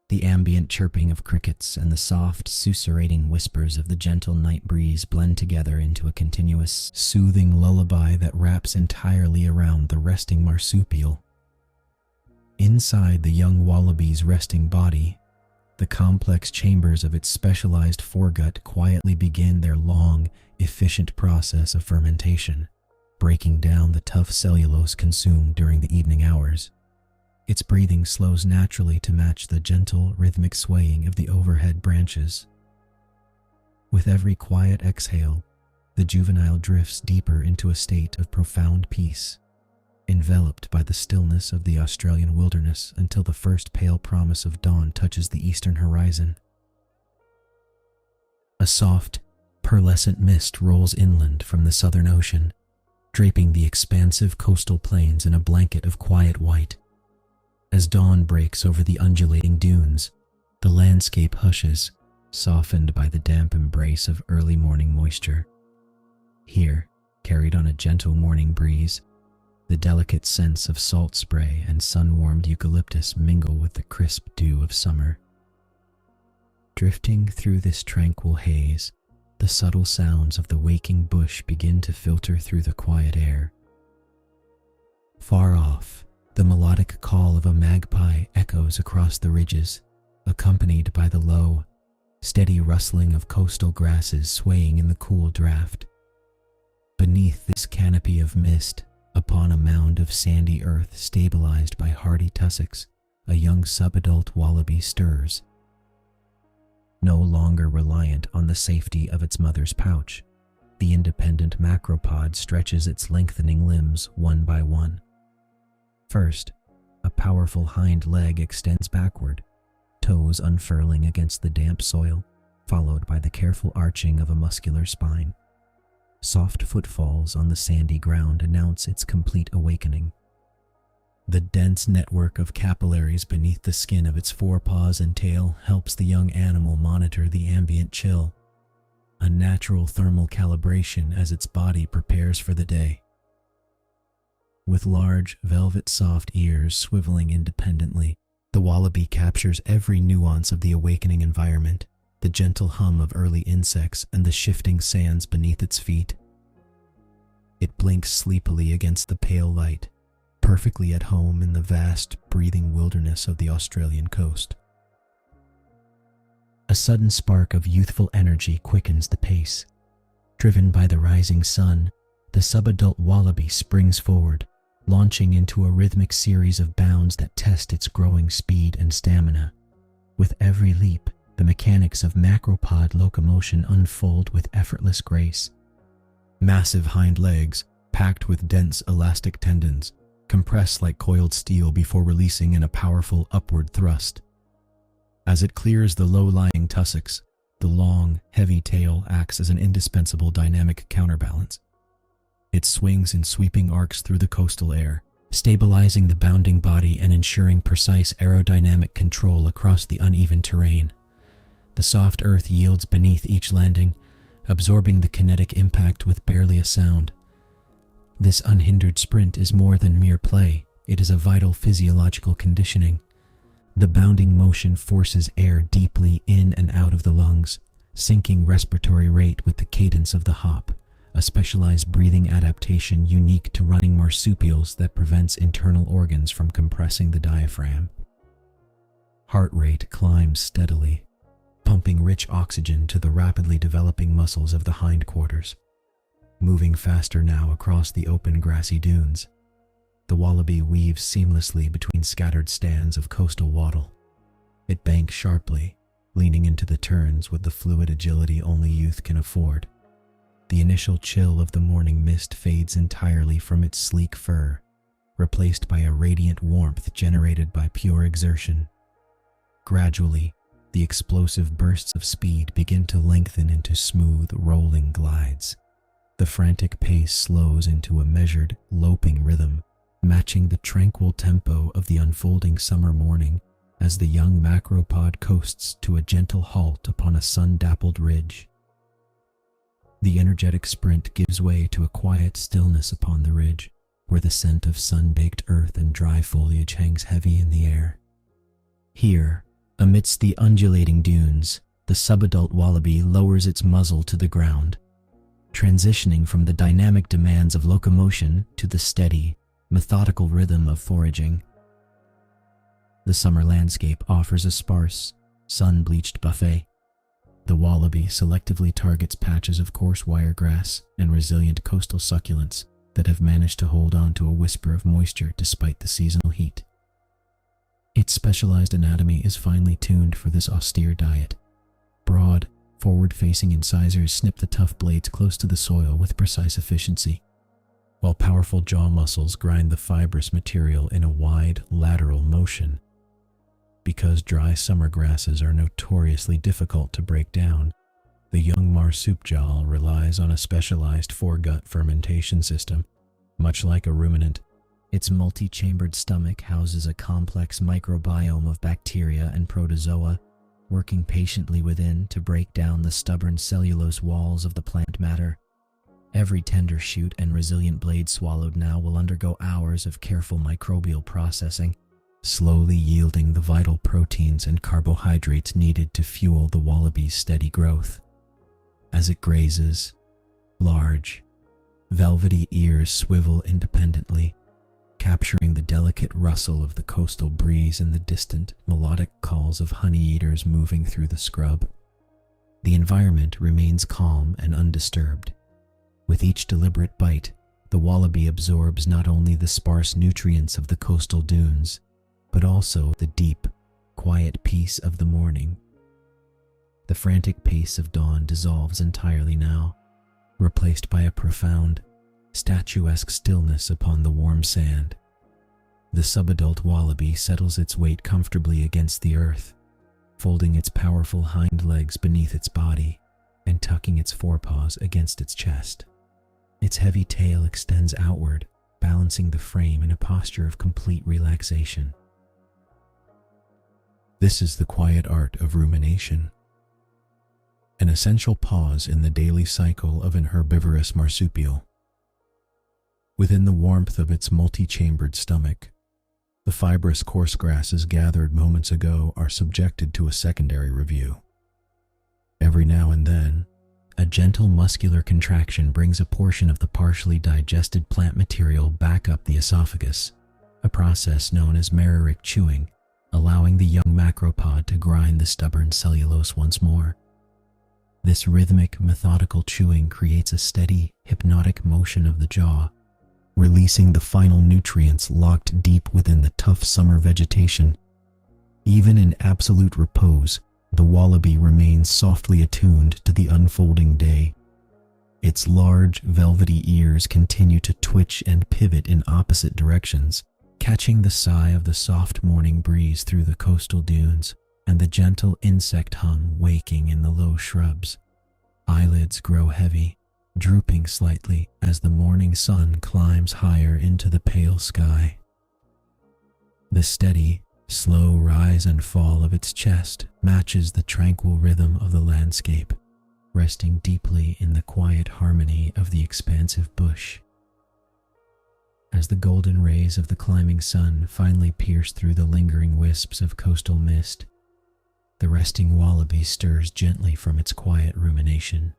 The ambient chirping of crickets and the soft, susurrating whispers of the gentle night breeze blend together into a continuous, soothing lullaby that wraps entirely around the resting marsupial. Inside the young wallaby's resting body, the complex chambers of its specialized foregut quietly begin their long, efficient process of fermentation, breaking down the tough cellulose consumed during the evening hours. Its breathing slows naturally to match the gentle, rhythmic swaying of the overhead branches. With every quiet exhale, the juvenile drifts deeper into a state of profound peace, enveloped by the stillness of the Australian wilderness until the first pale promise of dawn touches the eastern horizon. A soft, pearlescent mist rolls inland from the southern ocean, draping the expansive coastal plains in a blanket of quiet white. As dawn breaks over the undulating dunes, the landscape hushes, softened by the damp embrace of early morning moisture. Here, carried on a gentle morning breeze, the delicate scents of salt spray and sun-warmed eucalyptus mingle with the crisp dew of summer. Drifting through this tranquil haze, the subtle sounds of the waking bush begin to filter through the quiet air. Far off, the melodic call of a magpie echoes across the ridges, accompanied by the low, steady rustling of coastal grasses swaying in the cool draft. Beneath this canopy of mist, upon a mound of sandy earth stabilized by hardy tussocks, a young subadult wallaby stirs. No longer reliant on the safety of its mother's pouch, the independent macropod stretches its lengthening limbs one by one. First, a powerful hind leg extends backward, toes unfurling against the damp soil, followed by the careful arching of a muscular spine. Soft footfalls on the sandy ground announce its complete awakening. The dense network of capillaries beneath the skin of its forepaws and tail helps the young animal monitor the ambient chill, a natural thermal calibration as its body prepares for the day. With large, velvet-soft ears swiveling independently, the wallaby captures every nuance of the awakening environment, the gentle hum of early insects and the shifting sands beneath its feet. It blinks sleepily against the pale light, perfectly at home in the vast, breathing wilderness of the Australian coast. A sudden spark of youthful energy quickens the pace. Driven by the rising sun, the subadult wallaby springs forward, launching into a rhythmic series of bounds that test its growing speed and stamina. With every leap, the mechanics of macropod locomotion unfold with effortless grace. Massive hind legs, packed with dense elastic tendons, compress like coiled steel before releasing in a powerful upward thrust. As it clears the low-lying tussocks, the long, heavy tail acts as an indispensable dynamic counterbalance. It swings in sweeping arcs through the coastal air, stabilizing the bounding body and ensuring precise aerodynamic control across the uneven terrain. The soft earth yields beneath each landing, absorbing the kinetic impact with barely a sound. This unhindered sprint is more than mere play. It is a vital physiological conditioning. The bounding motion forces air deeply in and out of the lungs, syncing respiratory rate with the cadence of the hop, a specialized breathing adaptation unique to running marsupials that prevents internal organs from compressing the diaphragm. Heart rate climbs steadily, pumping rich oxygen to the rapidly developing muscles of the hindquarters. Moving faster now across the open grassy dunes, the wallaby weaves seamlessly between scattered stands of coastal wattle. It banks sharply, leaning into the turns with the fluid agility only youth can afford. The initial chill of the morning mist fades entirely from its sleek fur, replaced by a radiant warmth generated by pure exertion. Gradually, the explosive bursts of speed begin to lengthen into smooth, rolling glides. The frantic pace slows into a measured, loping rhythm, matching the tranquil tempo of the unfolding summer morning as the young macropod coasts to a gentle halt upon a sun-dappled ridge. The energetic sprint gives way to a quiet stillness upon the ridge, where the scent of sun-baked earth and dry foliage hangs heavy in the air. Here, amidst the undulating dunes, the subadult wallaby lowers its muzzle to the ground, transitioning from the dynamic demands of locomotion to the steady, methodical rhythm of foraging. The summer landscape offers a sparse, sun-bleached buffet. The wallaby selectively targets patches of coarse wiregrass and resilient coastal succulents that have managed to hold on to a whisper of moisture despite the seasonal heat. Its specialized anatomy is finely tuned for this austere diet. Broad, forward-facing incisors snip the tough blades close to the soil with precise efficiency. while powerful jaw muscles grind the fibrous material in a wide, lateral motion. Because dry summer grasses are notoriously difficult to break down, the young marsupial relies on a specialized foregut fermentation system. Much like a ruminant, its multi-chambered stomach houses a complex microbiome of bacteria and protozoa, working patiently within to break down the stubborn cellulose walls of the plant matter. Every tender shoot and resilient blade swallowed now will undergo hours of careful microbial processing, slowly yielding the vital proteins and carbohydrates needed to fuel the wallaby's steady growth. As it grazes, large, velvety ears swivel independently, capturing the delicate rustle of the coastal breeze and the distant, melodic calls of honey-eaters moving through the scrub. The environment remains calm and undisturbed. With each deliberate bite, the wallaby absorbs not only the sparse nutrients of the coastal dunes, but also the deep, quiet peace of the morning. The frantic pace of dawn dissolves entirely now, replaced by a profound, statuesque stillness upon the warm sand. The subadult wallaby settles its weight comfortably against the earth, folding its powerful hind legs beneath its body and tucking its forepaws against its chest. Its heavy tail extends outward, balancing the frame in a posture of complete relaxation. This is the quiet art of rumination, an essential pause in the daily cycle of an herbivorous marsupial. Within the warmth of its multi-chambered stomach, the fibrous coarse grasses gathered moments ago are subjected to a secondary review. Every now and then, a gentle muscular contraction brings a portion of the partially digested plant material back up the esophagus, a process known as merrick chewing, allowing the young macropod to grind the stubborn cellulose once more. This rhythmic, methodical chewing creates a steady, hypnotic motion of the jaw, releasing the final nutrients locked deep within the tough summer vegetation. Even in absolute repose, the wallaby remains softly attuned to the unfolding day. Its large, velvety ears continue to twitch and pivot in opposite directions, catching the sigh of the soft morning breeze through the coastal dunes and the gentle insect hum waking in the low shrubs. Eyelids grow heavy, drooping slightly as the morning sun climbs higher into the pale sky. The steady, slow rise and fall of its chest matches the tranquil rhythm of the landscape, resting deeply in the quiet harmony of the expansive bush. As the golden rays of the climbing sun finally pierce through the lingering wisps of coastal mist, the resting wallaby stirs gently from its quiet rumination.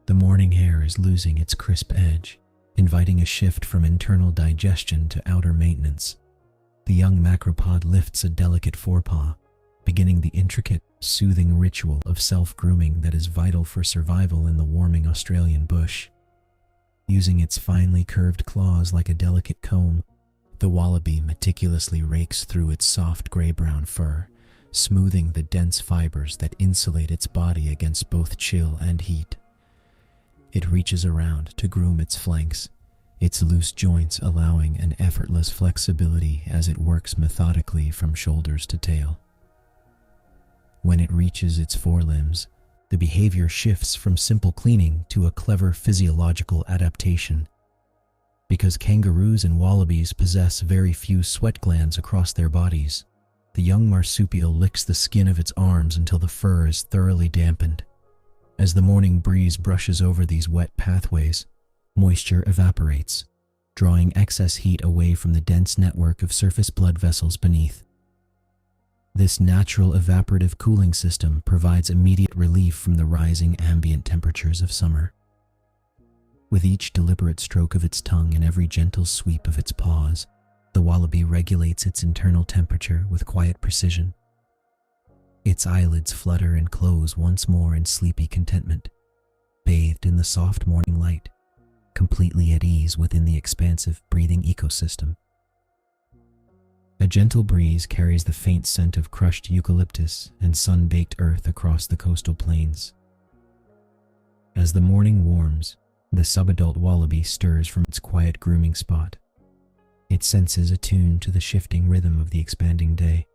The morning air is losing its crisp edge, inviting a shift from internal digestion to outer maintenance. The young macropod lifts a delicate forepaw, beginning the intricate, soothing ritual of self-grooming that is vital for survival in the warming Australian bush. Using its finely curved claws like a delicate comb, the wallaby meticulously rakes through its soft gray-brown fur, smoothing the dense fibers that insulate its body against both chill and heat. It reaches around to groom its flanks, its loose joints allowing an effortless flexibility as it works methodically from shoulders to tail. When it reaches its forelimbs, the behavior shifts from simple cleaning to a clever physiological adaptation. Because kangaroos and wallabies possess very few sweat glands across their bodies, the young marsupial licks the skin of its arms until the fur is thoroughly dampened. As the morning breeze brushes over these wet pathways, moisture evaporates, drawing excess heat away from the dense network of surface blood vessels beneath. This natural evaporative cooling system provides immediate relief from the rising ambient temperatures of summer. With each deliberate stroke of its tongue and every gentle sweep of its paws, the wallaby regulates its internal temperature with quiet precision. Its eyelids flutter and close once more in sleepy contentment, bathed in the soft morning light, completely at ease within the expansive breathing ecosystem. A gentle breeze carries the faint scent of crushed eucalyptus and sun-baked earth across the coastal plains. As the morning warms, The subadult wallaby stirs from its quiet grooming spot, its senses attuned to the shifting rhythm of the expanding day.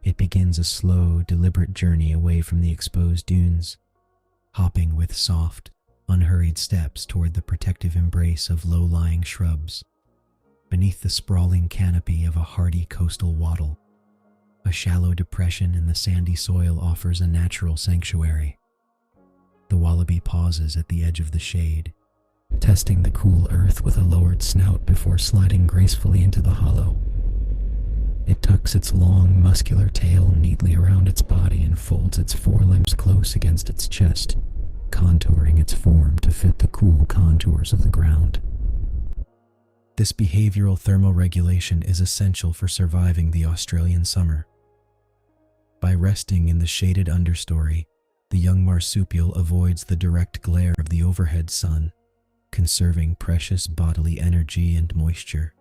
It begins a slow, deliberate journey away from the exposed dunes, hopping with soft, unhurried steps toward the protective embrace of low-lying shrubs. Beneath the sprawling canopy of a hardy coastal wattle, a shallow depression in the sandy soil offers a natural sanctuary. The wallaby pauses at the edge of the shade, testing the cool earth with a lowered snout before sliding gracefully into the hollow. It tucks its long, muscular tail neatly around its body and folds its forelimbs close against its chest, contouring its form to fit the cool contours of the ground. This behavioral thermoregulation is essential for surviving the Australian summer. By resting in the shaded understory, the young marsupial avoids the direct glare of the overhead sun, conserving precious bodily energy and moisture.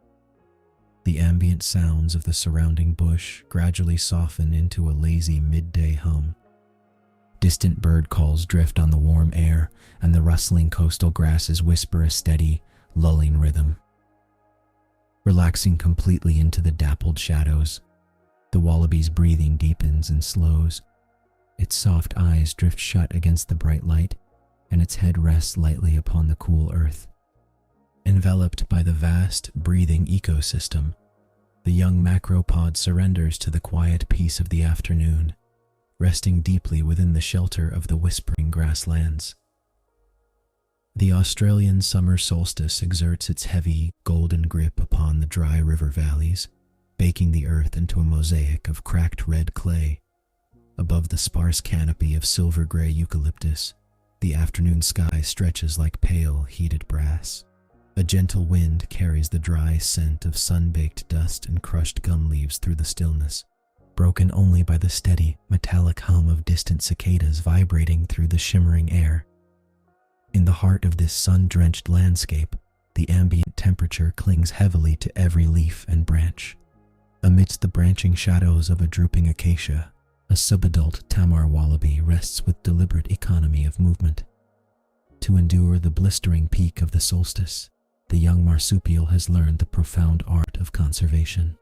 The ambient sounds of the surrounding bush gradually soften into a lazy midday hum. Distant bird calls drift on the warm air, and the rustling coastal grasses whisper a steady, lulling rhythm. Relaxing completely into the dappled shadows, the wallaby's breathing deepens and slows. Its soft eyes drift shut against the bright light, and its head rests lightly upon the cool earth. Enveloped by the vast, breathing ecosystem, the young macropod surrenders to the quiet peace of the afternoon, resting deeply within the shelter of the whispering grasslands. The Australian summer solstice exerts its heavy, golden grip upon the dry river valleys, baking the earth into a mosaic of cracked red clay. Above the sparse canopy of silver-gray eucalyptus, the afternoon sky stretches like pale, heated brass. A gentle wind carries the dry scent of sun-baked dust and crushed gum leaves through the stillness, broken only by the steady, metallic hum of distant cicadas vibrating through the shimmering air. In the heart of this sun-drenched landscape, the ambient temperature clings heavily to every leaf and branch. Amidst the branching shadows of a drooping acacia, a subadult Tamar wallaby rests with deliberate economy of movement. To endure the blistering peak of the solstice, the young marsupial has learned the profound art of conservation.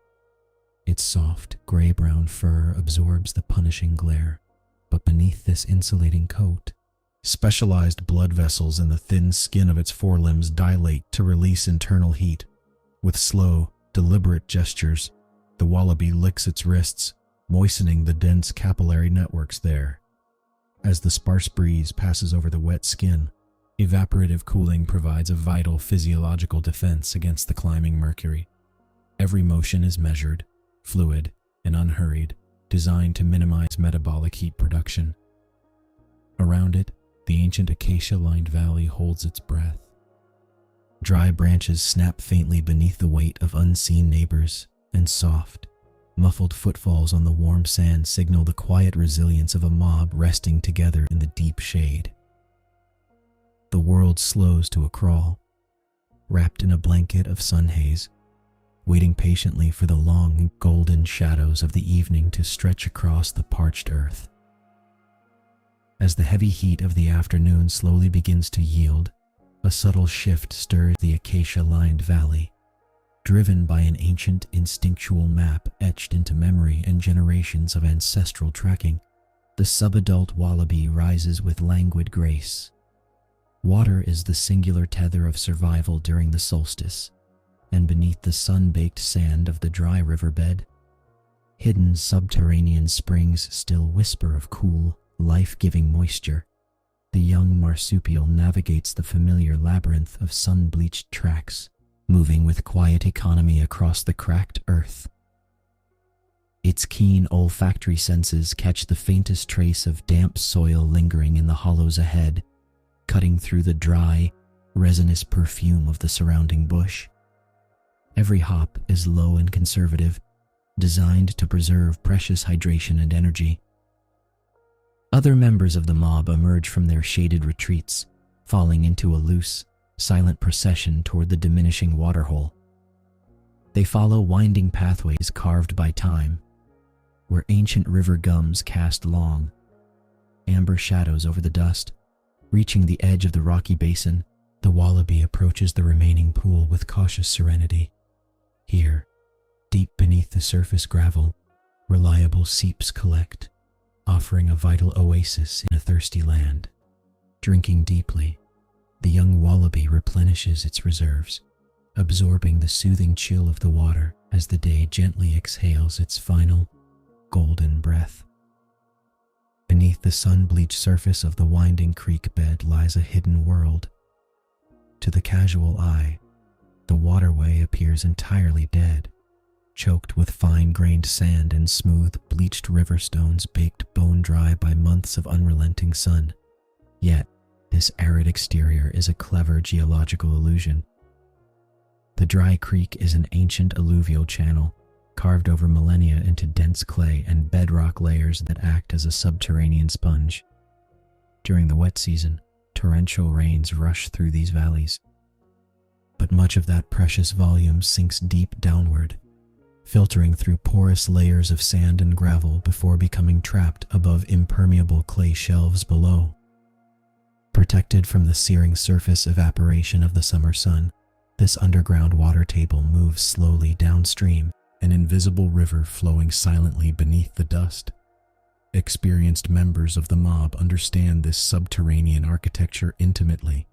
Its soft, gray-brown fur absorbs the punishing glare, but beneath this insulating coat, specialized blood vessels in the thin skin of its forelimbs dilate to release internal heat. With slow, deliberate gestures, the wallaby licks its wrists, moistening the dense capillary networks there. As the sparse breeze passes over the wet skin, evaporative cooling provides a vital physiological defense against the climbing mercury. Every motion is measured, fluid, and unhurried, designed to minimize metabolic heat production. Around it, the ancient acacia-lined valley holds its breath. Dry branches snap faintly beneath the weight of unseen neighbors, and soft, muffled footfalls on the warm sand signal the quiet resilience of a mob resting together in the deep shade. The world slows to a crawl, wrapped in a blanket of sun haze, waiting patiently for the long, golden shadows of the evening to stretch across the parched earth. As the heavy heat of the afternoon slowly begins to yield, a subtle shift stirs the acacia-lined valley. Driven by an ancient, instinctual map etched into memory and generations of ancestral tracking, the subadult wallaby rises with languid grace. Water is the singular tether of survival during the solstice, and beneath the sun-baked sand of the dry riverbed, hidden subterranean springs still whisper of cool, life-giving moisture. The young marsupial navigates the familiar labyrinth of sun-bleached tracks, moving with quiet economy across the cracked earth. Its keen olfactory senses catch the faintest trace of damp soil lingering in the hollows ahead, cutting through the dry, resinous perfume of the surrounding bush. Every hop is low and conservative, designed to preserve precious hydration and energy. Other members of the mob emerge from their shaded retreats, falling into a loose, silent procession toward the diminishing waterhole. They follow winding pathways carved by time, where ancient river gums cast long, amber shadows over the dust, Reaching the edge of the rocky basin, the Wallaby approaches the remaining pool with cautious serenity. Here, deep beneath the surface gravel, reliable seeps collect, offering a vital oasis in a thirsty land. Drinking deeply, the young Wallaby replenishes its reserves, absorbing the soothing chill of the water as the day gently exhales its final, golden breath. Beneath the sun-bleached surface of the winding creek bed lies a hidden world. To the casual eye, the waterway appears entirely dead, choked with fine-grained sand and smooth, bleached river stones baked bone-dry by months of unrelenting sun. Yet, this arid exterior is a clever geological illusion. The dry creek is an ancient alluvial channel, carved over millennia into dense clay and bedrock layers that act as a subterranean sponge. During the wet season, torrential rains rush through these valleys. But much of that precious volume sinks deep downward, filtering through porous layers of sand and gravel before becoming trapped above impermeable clay shelves below. Protected from the searing surface evaporation of the summer sun, this underground water table moves slowly downstream, an invisible river flowing silently beneath the dust. Experienced members of the mob understand this subterranean architecture intimately.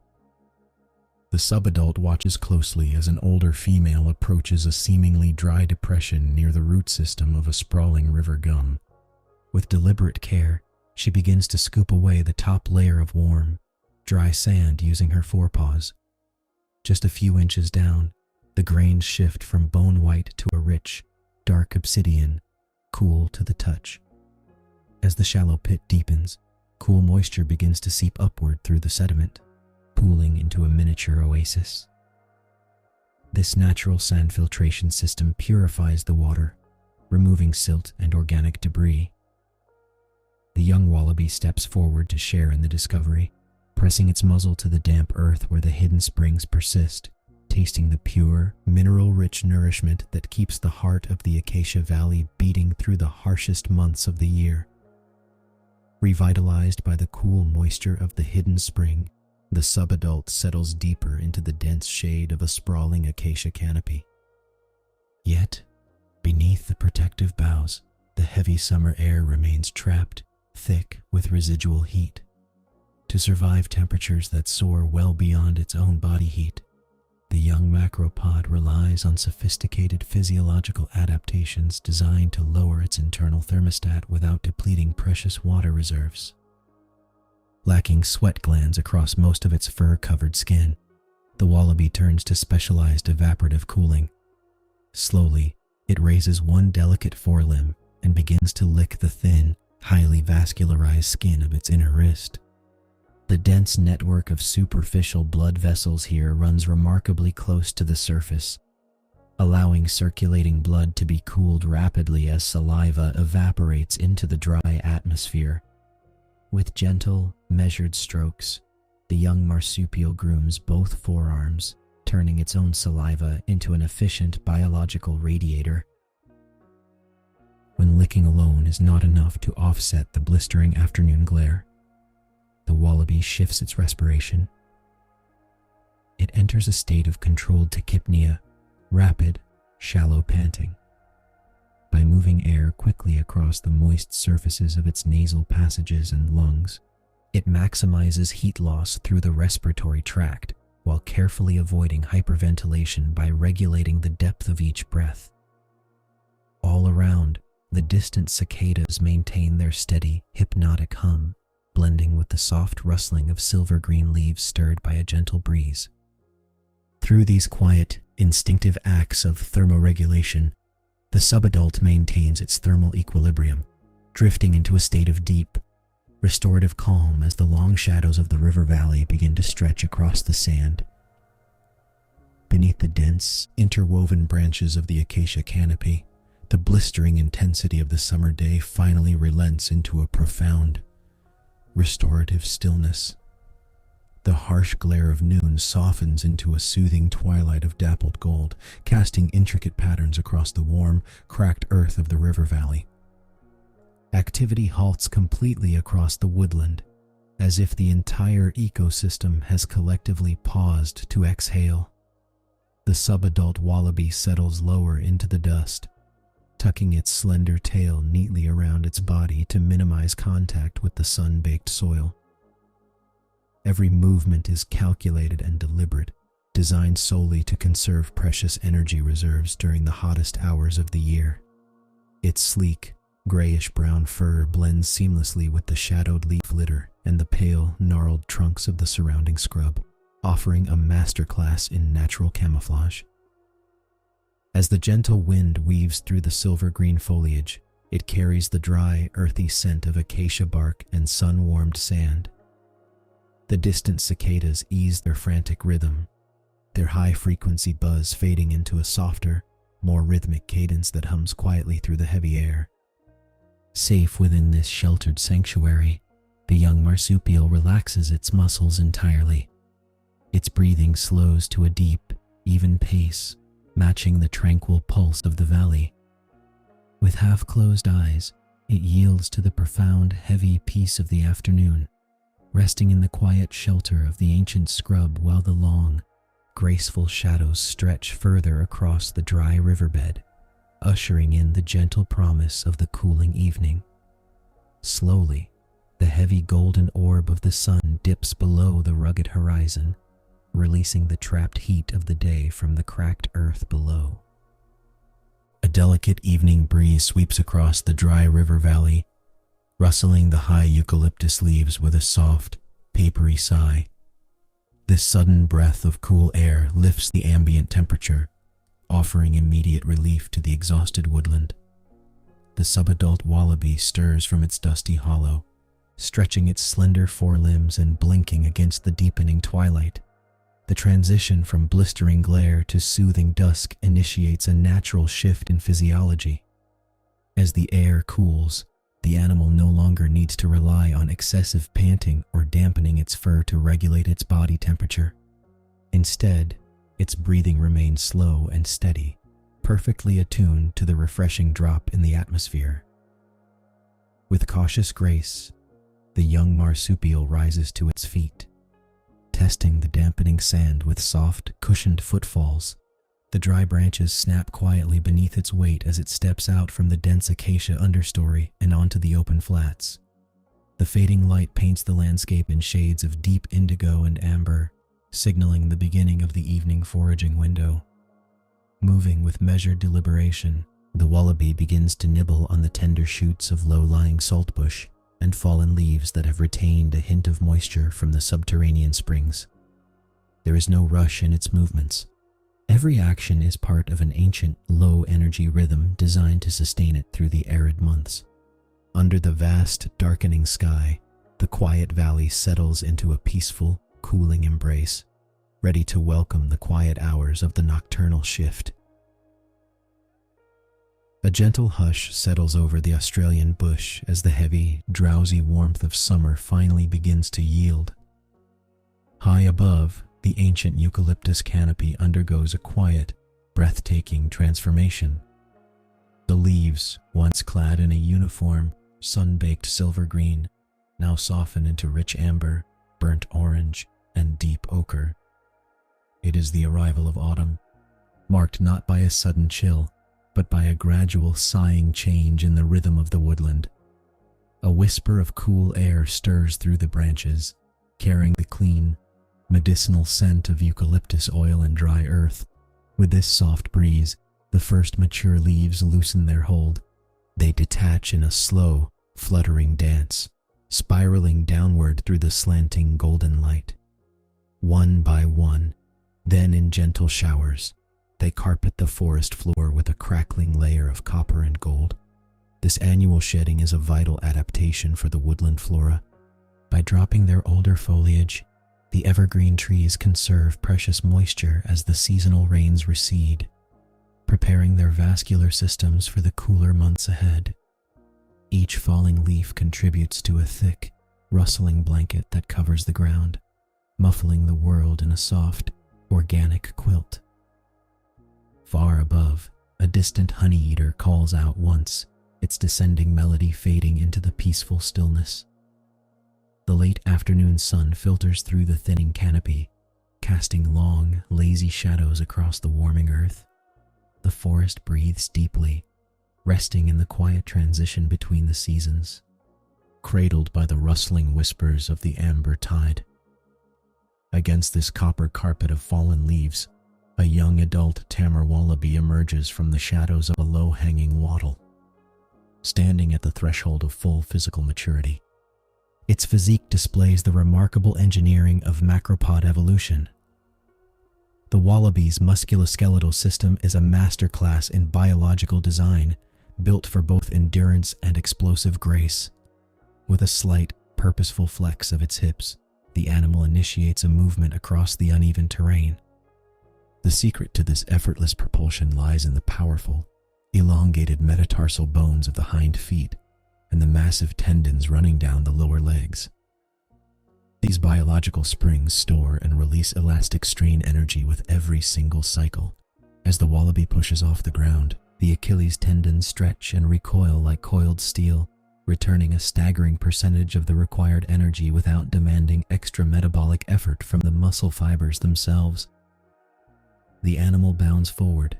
The subadult watches closely as an older female approaches a seemingly dry depression near the root system of a sprawling river gum. With deliberate care, she begins to scoop away the top layer of warm, dry sand using her forepaws. Just a few inches down, the grains shift from bone white to a rich, dark obsidian, cool to the touch. As the shallow pit deepens, cool moisture begins to seep upward through the sediment, pooling into a miniature oasis. This natural sand filtration system purifies the water, removing silt and organic debris. The young Wallaby steps forward to share in the discovery, pressing its muzzle to the damp earth where the hidden springs persist, tasting the pure, mineral-rich nourishment that keeps the heart of the Acacia Valley beating through the harshest months of the year. Revitalized by the cool moisture of the hidden spring, the subadult settles deeper into the dense shade of a sprawling acacia canopy. Yet, beneath the protective boughs, the heavy summer air remains trapped, thick with residual heat. To survive temperatures that soar well beyond its own body heat, the young macropod relies on sophisticated physiological adaptations designed to lower its internal thermostat without depleting precious water reserves. Lacking sweat glands across most of its fur-covered skin, the Wallaby turns to specialized evaporative cooling. Slowly, it raises one delicate forelimb and begins to lick the thin, highly vascularized skin of its inner wrist. The dense network of superficial blood vessels here runs remarkably close to the surface, allowing circulating blood to be cooled rapidly as saliva evaporates into the dry atmosphere. With gentle, measured strokes, the young marsupial grooms both forearms, turning its own saliva into an efficient biological radiator. When licking alone is not enough to offset the blistering afternoon glare, the Wallaby shifts its respiration. It enters a state of controlled tachypnea, rapid, shallow panting. By moving air quickly across the moist surfaces of its nasal passages and lungs, it maximizes heat loss through the respiratory tract while carefully avoiding hyperventilation by regulating the depth of each breath. All around, the distant cicadas maintain their steady, hypnotic hum, blending with the soft rustling of silver-green leaves stirred by a gentle breeze. Through these quiet, instinctive acts of thermoregulation, the subadult maintains its thermal equilibrium, drifting into a state of deep, restorative calm as the long shadows of the river valley begin to stretch across the sand. Beneath the dense, interwoven branches of the acacia canopy, the blistering intensity of the summer day finally relents into a profound, restorative stillness. The harsh glare of noon softens into a soothing twilight of dappled gold, casting intricate patterns across the warm, cracked earth of the river valley. Activity halts completely across the woodland, as if the entire ecosystem has collectively paused to exhale. The subadult wallaby settles lower into the dust, tucking its slender tail neatly around its body to minimize contact with the sun-baked soil. Every movement is calculated and deliberate, designed solely to conserve precious energy reserves during the hottest hours of the year. Its sleek, grayish-brown fur blends seamlessly with the shadowed leaf litter and the pale, gnarled trunks of the surrounding scrub, offering a masterclass in natural camouflage. As the gentle wind weaves through the silver-green foliage, it carries the dry, earthy scent of acacia bark and sun-warmed sand. The distant cicadas ease their frantic rhythm, their high-frequency buzz fading into a softer, more rhythmic cadence that hums quietly through the heavy air. Safe within this sheltered sanctuary, the young marsupial relaxes its muscles entirely. Its breathing slows to a deep, even pace, matching the tranquil pulse of the valley. With half-closed eyes, it yields to the profound, heavy peace of the afternoon, resting in the quiet shelter of the ancient scrub while the long, graceful shadows stretch further across the dry riverbed, ushering in the gentle promise of the cooling evening. Slowly, the heavy golden orb of the sun dips below the rugged horizon, releasing the trapped heat of the day from the cracked earth below. A delicate evening breeze sweeps across the dry river valley, rustling the high eucalyptus leaves with a soft, papery sigh. This sudden breath of cool air lifts the ambient temperature, offering immediate relief to the exhausted woodland. The subadult wallaby stirs from its dusty hollow, stretching its slender forelimbs and blinking against the deepening twilight. The transition from blistering glare to soothing dusk initiates a natural shift in physiology. As the air cools, the animal no longer needs to rely on excessive panting or dampening its fur to regulate its body temperature. Instead, its breathing remains slow and steady, perfectly attuned to the refreshing drop in the atmosphere. With cautious grace, the young marsupial rises to its feet, testing the dampening sand with soft, cushioned footfalls. The dry branches snap quietly beneath its weight as it steps out from the dense acacia understory and onto the open flats. The fading light paints the landscape in shades of deep indigo and amber, signaling the beginning of the evening foraging window. Moving with measured deliberation, the wallaby begins to nibble on the tender shoots of low-lying saltbush and fallen leaves that have retained a hint of moisture from the subterranean springs. There is no rush in its movements. Every action is part of an ancient, low-energy rhythm designed to sustain it through the arid months. Under the vast, darkening sky, the quiet valley settles into a peaceful, cooling embrace, ready to welcome the quiet hours of the nocturnal shift. A gentle hush settles over the Australian bush as the heavy, drowsy warmth of summer finally begins to yield. High above, the ancient eucalyptus canopy undergoes a quiet, breathtaking transformation. The leaves, once clad in a uniform, sun-baked silver green, now soften into rich amber, burnt orange, and deep ochre. It is the arrival of autumn, marked not by a sudden chill, but by a gradual sighing change in the rhythm of the woodland. A whisper of cool air stirs through the branches, carrying the clean, medicinal scent of eucalyptus oil and dry earth. With this soft breeze, the first mature leaves loosen their hold. They detach in a slow, fluttering dance, spiraling downward through the slanting golden light. One by one, then in gentle showers, they carpet the forest floor with a crackling layer of copper and gold. This annual shedding is a vital adaptation for the woodland flora. By dropping their older foliage, the evergreen trees conserve precious moisture as the seasonal rains recede, preparing their vascular systems for the cooler months ahead. Each falling leaf contributes to a thick, rustling blanket that covers the ground, muffling the world in a soft, organic quilt. Far above, a distant honey-eater calls out once, its descending melody fading into the peaceful stillness. The late afternoon sun filters through the thinning canopy, casting long, lazy shadows across the warming earth. The forest breathes deeply, resting in the quiet transition between the seasons, cradled by the rustling whispers of the amber tide. Against this copper carpet of fallen leaves, a young adult tamer wallaby emerges from the shadows of a low-hanging wattle, standing at the threshold of full physical maturity. Its physique displays the remarkable engineering of macropod evolution. The wallaby's musculoskeletal system is a masterclass in biological design, built for both endurance and explosive grace. With a slight, purposeful flex of its hips, the animal initiates a movement across the uneven terrain. The secret to this effortless propulsion lies in the powerful, elongated metatarsal bones of the hind feet and the massive tendons running down the lower legs. These biological springs store and release elastic strain energy with every single cycle. As the wallaby pushes off the ground, the Achilles tendons stretch and recoil like coiled steel, returning a staggering percentage of the required energy without demanding extra metabolic effort from the muscle fibers themselves. The animal bounds forward,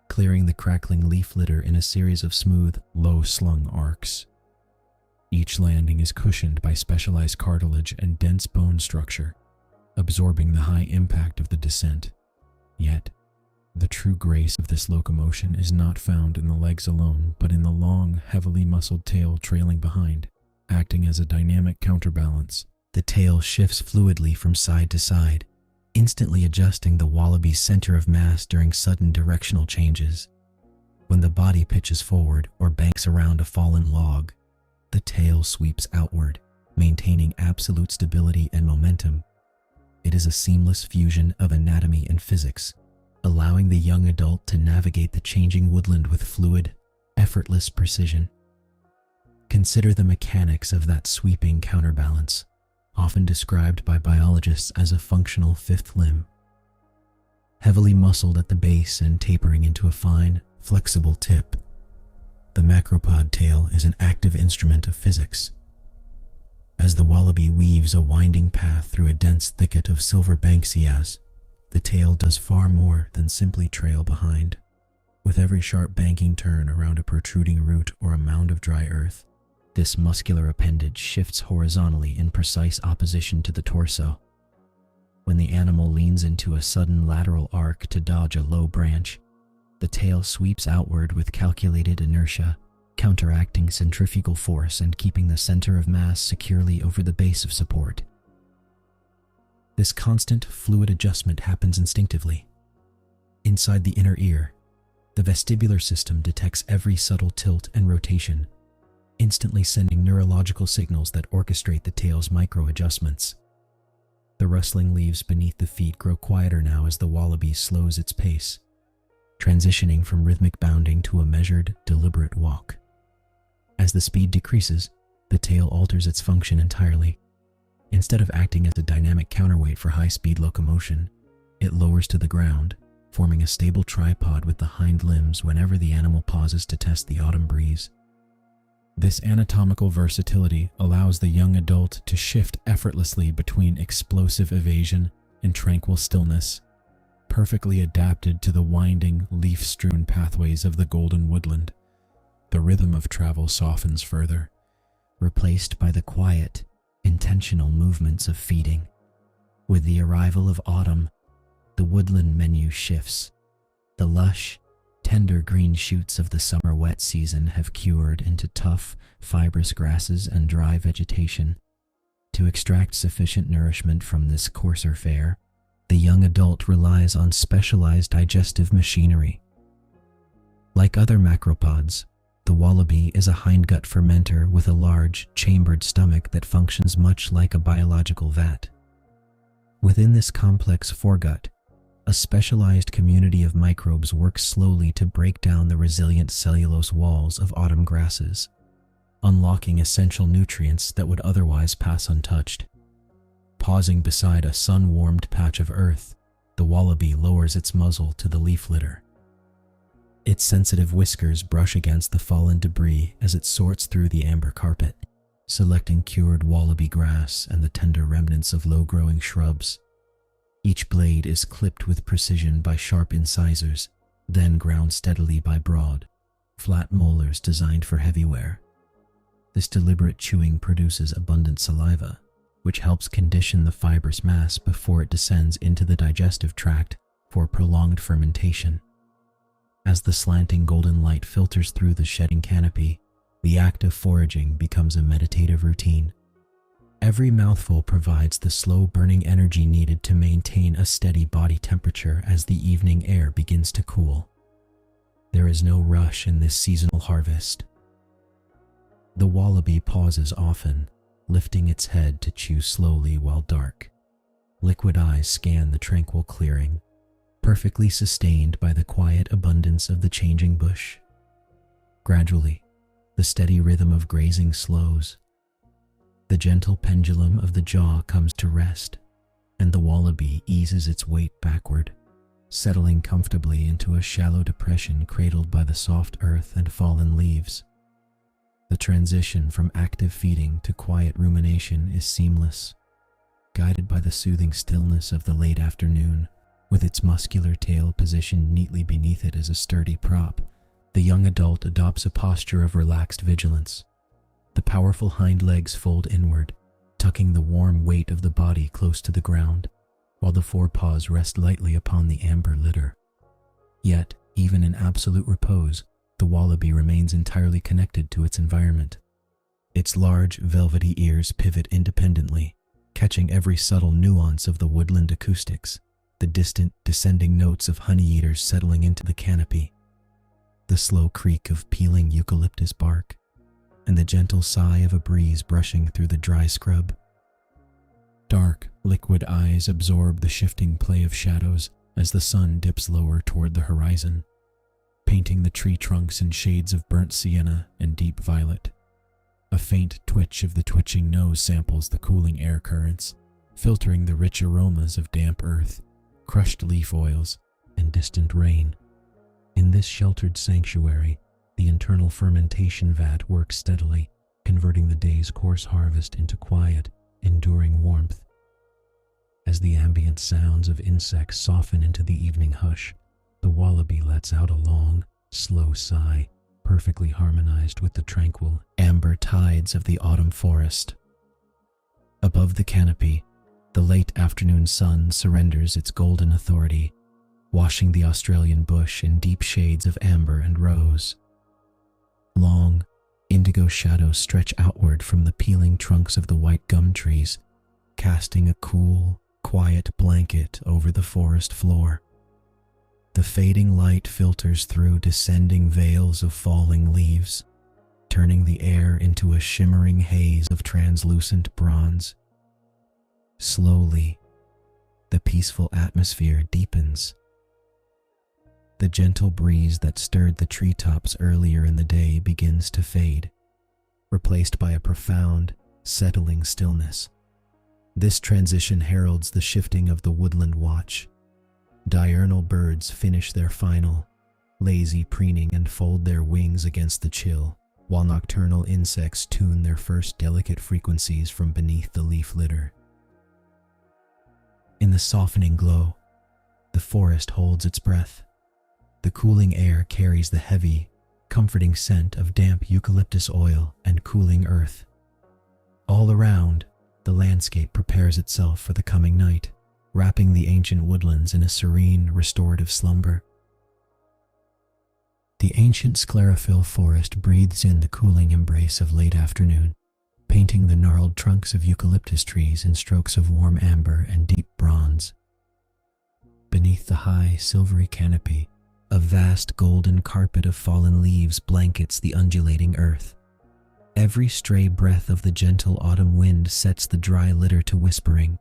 clearing the crackling leaf litter in a series of smooth, low-slung arcs. Each landing is cushioned by specialized cartilage and dense bone structure, absorbing the high impact of the descent. Yet, the true grace of this locomotion is not found in the legs alone, but in the long, heavily muscled tail trailing behind, acting as a dynamic counterbalance. The tail shifts fluidly from side to side, instantly adjusting the wallaby's center of mass during sudden directional changes. When the body pitches forward or banks around a fallen log, the tail sweeps outward, maintaining absolute stability and momentum. It is a seamless fusion of anatomy and physics, allowing the young adult to navigate the changing woodland with fluid, effortless precision. Consider the mechanics of that sweeping counterbalance, often described by biologists as a functional fifth limb. Heavily muscled at the base and tapering into a fine, flexible tip, the macropod tail is an active instrument of physics. As the wallaby weaves a winding path through a dense thicket of silver banksias, the tail does far more than simply trail behind. With every sharp banking turn around a protruding root or a mound of dry earth, this muscular appendage shifts horizontally in precise opposition to the torso. When the animal leans into a sudden lateral arc to dodge a low branch, the tail sweeps outward with calculated inertia, counteracting centrifugal force and keeping the center of mass securely over the base of support. This constant, fluid adjustment happens instinctively. Inside the inner ear, the vestibular system detects every subtle tilt and rotation, instantly sending neurological signals that orchestrate the tail's micro-adjustments. The rustling leaves beneath the feet grow quieter now as the wallaby slows its pace, transitioning from rhythmic bounding to a measured, deliberate walk. As the speed decreases, the tail alters its function entirely. Instead of acting as a dynamic counterweight for high-speed locomotion, it lowers to the ground, forming a stable tripod with the hind limbs whenever the animal pauses to test the autumn breeze. This anatomical versatility allows the young adult to shift effortlessly between explosive evasion and tranquil stillness, perfectly adapted to the winding, leaf-strewn pathways of the golden woodland. The rhythm of travel softens further, replaced by the quiet, intentional movements of feeding. With the arrival of autumn, the woodland menu shifts. The lush, tender green shoots of the summer wet season have cured into tough, fibrous grasses and dry vegetation. To extract sufficient nourishment from this coarser fare, the young adult relies on specialized digestive machinery. Like other macropods, the wallaby is a hindgut fermenter with a large, chambered stomach that functions much like a biological vat. Within this complex foregut, a specialized community of microbes works slowly to break down the resilient cellulose walls of autumn grasses, unlocking essential nutrients that would otherwise pass untouched. Pausing beside a sun-warmed patch of earth, the wallaby lowers its muzzle to the leaf litter. Its sensitive whiskers brush against the fallen debris as it sorts through the amber carpet. selecting cured wallaby grass and the tender remnants of low-growing shrubs. Each blade is clipped with precision by sharp incisors, then ground steadily by broad, flat molars designed for heavy wear. This deliberate chewing produces abundant saliva, which helps condition the fibrous mass before it descends into the digestive tract for prolonged fermentation. As the slanting golden light filters through the shedding canopy, the act of foraging becomes a meditative routine. Every mouthful provides the slow-burning energy needed to maintain a steady body temperature as the evening air begins to cool. There is no rush in this seasonal harvest. The wallaby pauses often, lifting its head to chew slowly while dark. Liquid eyes scan the tranquil clearing, perfectly sustained by the quiet abundance of the changing bush. Gradually, the steady rhythm of grazing slows. The gentle pendulum of the jaw comes to rest, and the wallaby eases its weight backward, settling comfortably into a shallow depression cradled by the soft earth and fallen leaves. The transition from active feeding to quiet rumination is seamless, guided by the soothing stillness of the late afternoon. With its muscular tail positioned neatly beneath it as a sturdy prop, the young adult adopts a posture of relaxed vigilance. The powerful hind legs fold inward, tucking the warm weight of the body close to the ground, while the forepaws rest lightly upon the amber litter. Yet, even in absolute repose, the wallaby remains entirely connected to its environment. Its large, velvety ears pivot independently, catching every subtle nuance of the woodland acoustics, the distant, descending notes of honey-eaters settling into the canopy, the slow creak of peeling eucalyptus bark, and the gentle sigh of a breeze brushing through the dry scrub. Dark, liquid eyes absorb the shifting play of shadows as the sun dips lower toward the horizon, painting the tree trunks in shades of burnt sienna and deep violet. A faint twitch of the twitching nose samples the cooling air currents, filtering the rich aromas of damp earth, crushed leaf oils, and distant rain. In this sheltered sanctuary, the internal fermentation vat works steadily, converting the day's coarse harvest into quiet, enduring warmth. As the ambient sounds of insects soften into the evening hush, the wallaby lets out a long, slow sigh, perfectly harmonized with the tranquil, amber tides of the autumn forest. Above the canopy, the late afternoon sun surrenders its golden authority, washing the Australian bush in deep shades of amber and rose. Long, indigo shadows stretch outward from the peeling trunks of the white gum trees, casting a cool, quiet blanket over the forest floor. The fading light filters through descending veils of falling leaves, turning the air into a shimmering haze of translucent bronze. Slowly, the peaceful atmosphere deepens. The gentle breeze that stirred the treetops earlier in the day begins to fade, replaced by a profound, settling stillness. This transition heralds the shifting of the woodland watch. Diurnal birds finish their final, lazy preening and fold their wings against the chill, while nocturnal insects tune their first delicate frequencies from beneath the leaf litter. In the softening glow, the forest holds its breath. The cooling air carries the heavy, comforting scent of damp eucalyptus oil and cooling earth. All around, the landscape prepares itself for the coming night, wrapping the ancient woodlands in a serene, restorative slumber. The ancient sclerophyll forest breathes in the cooling embrace of late afternoon, painting the gnarled trunks of eucalyptus trees in strokes of warm amber and deep bronze. Beneath the high, silvery canopy, a vast golden carpet of fallen leaves blankets the undulating earth. Every stray breath of the gentle autumn wind sets the dry litter to whispering,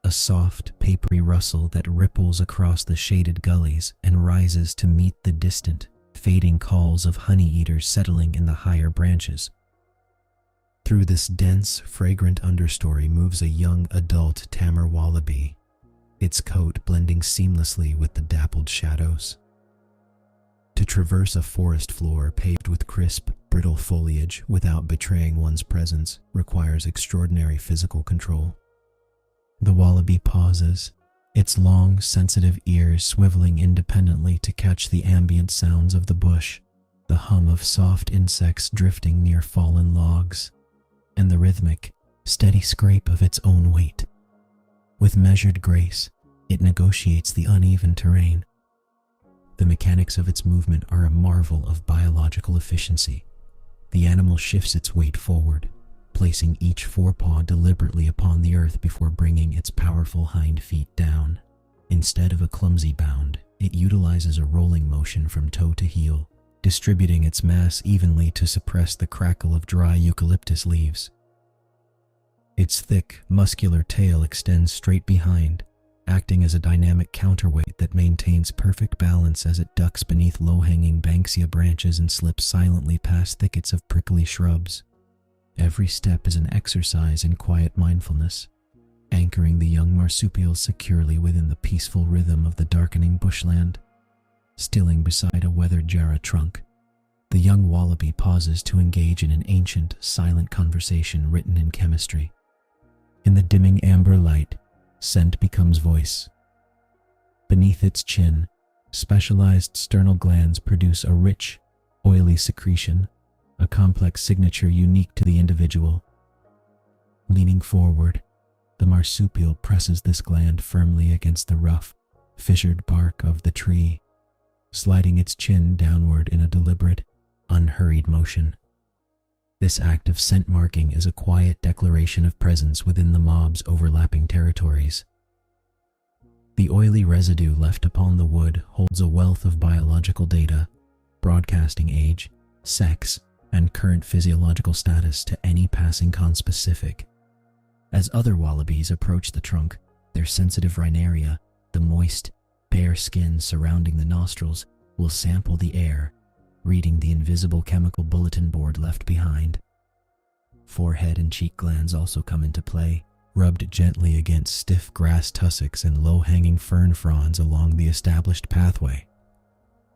a soft, papery rustle that ripples across the shaded gullies and rises to meet the distant, fading calls of honey-eaters settling in the higher branches. Through this dense, fragrant understory moves a young adult tamer wallaby, its coat blending seamlessly with the dappled shadows. To traverse a forest floor paved with crisp, Brittle foliage without betraying one's presence requires extraordinary physical control. The wallaby pauses, its long, sensitive ears swiveling independently to catch the ambient sounds of the bush, the hum of soft insects drifting near fallen logs, and the rhythmic, steady scrape of its own weight. With measured grace, it negotiates the uneven terrain. The mechanics of its movement are a marvel of biological efficiency. The animal shifts its weight forward, placing each forepaw deliberately upon the earth before bringing its powerful hind feet down. Instead of a clumsy bound, it utilizes a rolling motion from toe to heel, distributing its mass evenly to suppress the crackle of dry eucalyptus leaves. Its thick, muscular tail extends straight behind, acting as a dynamic counterweight that maintains perfect balance as it ducks beneath low-hanging banksia branches and slips silently past thickets of prickly shrubs. Every step is an exercise in quiet mindfulness, anchoring the young marsupials securely within the peaceful rhythm of the darkening bushland. Stilling beside a weathered jarrah trunk, the young wallaby pauses to engage in an ancient, silent conversation written in chemistry. In the dimming amber light, scent becomes voice. Beneath its chin, specialized sternal glands produce a rich, oily secretion, a complex signature unique to the individual. Leaning forward, the marsupial presses this gland firmly against the rough, fissured bark of the tree, sliding its chin downward in a deliberate, unhurried motion. This act of scent marking is a quiet declaration of presence within the mob's overlapping territories. The oily residue left upon the wood holds a wealth of biological data, broadcasting age, sex, and current physiological status to any passing conspecific. As other wallabies approach the trunk, their sensitive rhinaria, the moist, bare skin surrounding the nostrils, will sample the air, reading the invisible chemical bulletin board left behind. Forehead and cheek glands also come into play, rubbed gently against stiff grass tussocks and low-hanging fern fronds along the established pathway.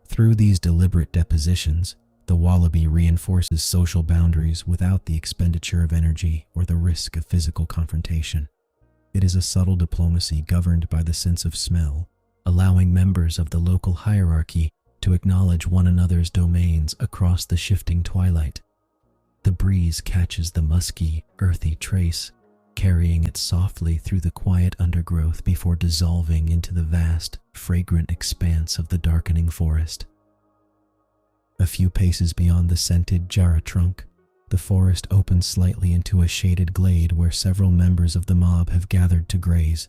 Through these deliberate depositions, the wallaby reinforces social boundaries without the expenditure of energy or the risk of physical confrontation. It is a subtle diplomacy governed by the sense of smell, allowing members of the local hierarchy to acknowledge one another's domains across the shifting twilight. The breeze catches the musky, earthy trace, carrying it softly through the quiet undergrowth before dissolving into the vast, fragrant expanse of the darkening forest. A few paces beyond the scented jarrah trunk, the forest opens slightly into a shaded glade where several members of the mob have gathered to graze.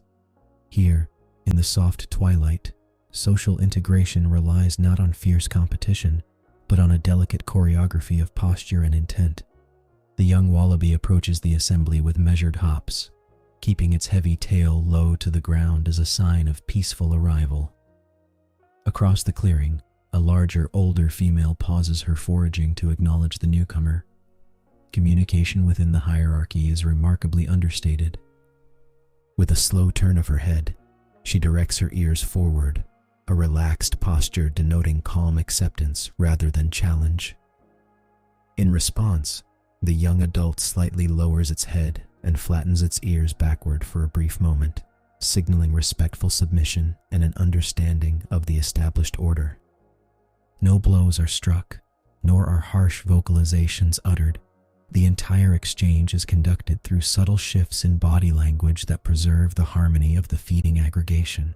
Here, in the soft twilight, social integration relies not on fierce competition, but on a delicate choreography of posture and intent. The young wallaby approaches the assembly with measured hops, keeping its heavy tail low to the ground as a sign of peaceful arrival. Across the clearing, a larger, older female pauses her foraging to acknowledge the newcomer. Communication within the hierarchy is remarkably understated. With a slow turn of her head, she directs her ears forward, a relaxed posture denoting calm acceptance rather than challenge. In response, the young adult slightly lowers its head and flattens its ears backward for a brief moment, signaling respectful submission and an understanding of the established order. No blows are struck, nor are harsh vocalizations uttered. The entire exchange is conducted through subtle shifts in body language that preserve the harmony of the feeding aggregation.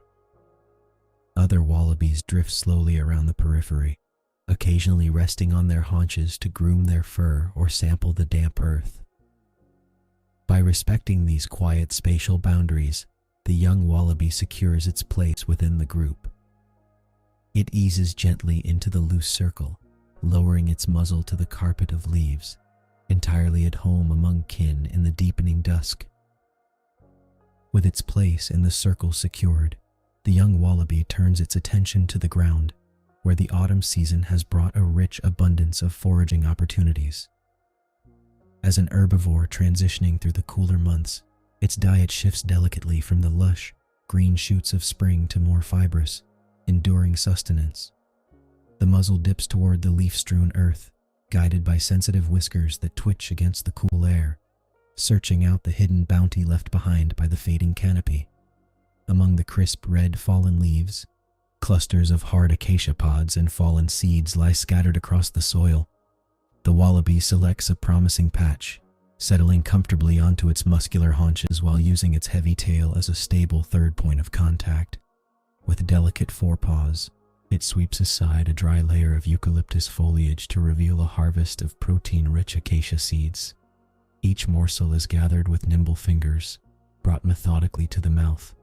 Other wallabies drift slowly around the periphery, occasionally resting on their haunches to groom their fur or sample the damp earth. By respecting these quiet spatial boundaries, the young wallaby secures its place within the group. It eases gently into the loose circle, lowering its muzzle to the carpet of leaves, entirely at home among kin in the deepening dusk. With its place in the circle secured, the young wallaby turns its attention to the ground, where the autumn season has brought a rich abundance of foraging opportunities. As an herbivore transitioning through the cooler months, its diet shifts delicately from the lush, green shoots of spring to more fibrous, enduring sustenance. The muzzle dips toward the leaf-strewn earth, guided by sensitive whiskers that twitch against the cool air, searching out the hidden bounty left behind by the fading canopy. Among the crisp red fallen leaves, clusters of hard acacia pods and fallen seeds lie scattered across the soil. The wallaby selects a promising patch, settling comfortably onto its muscular haunches while using its heavy tail as a stable third point of contact. With delicate forepaws, it sweeps aside a dry layer of eucalyptus foliage to reveal a harvest of protein-rich acacia seeds. Each morsel is gathered with nimble fingers, brought methodically to the mouth,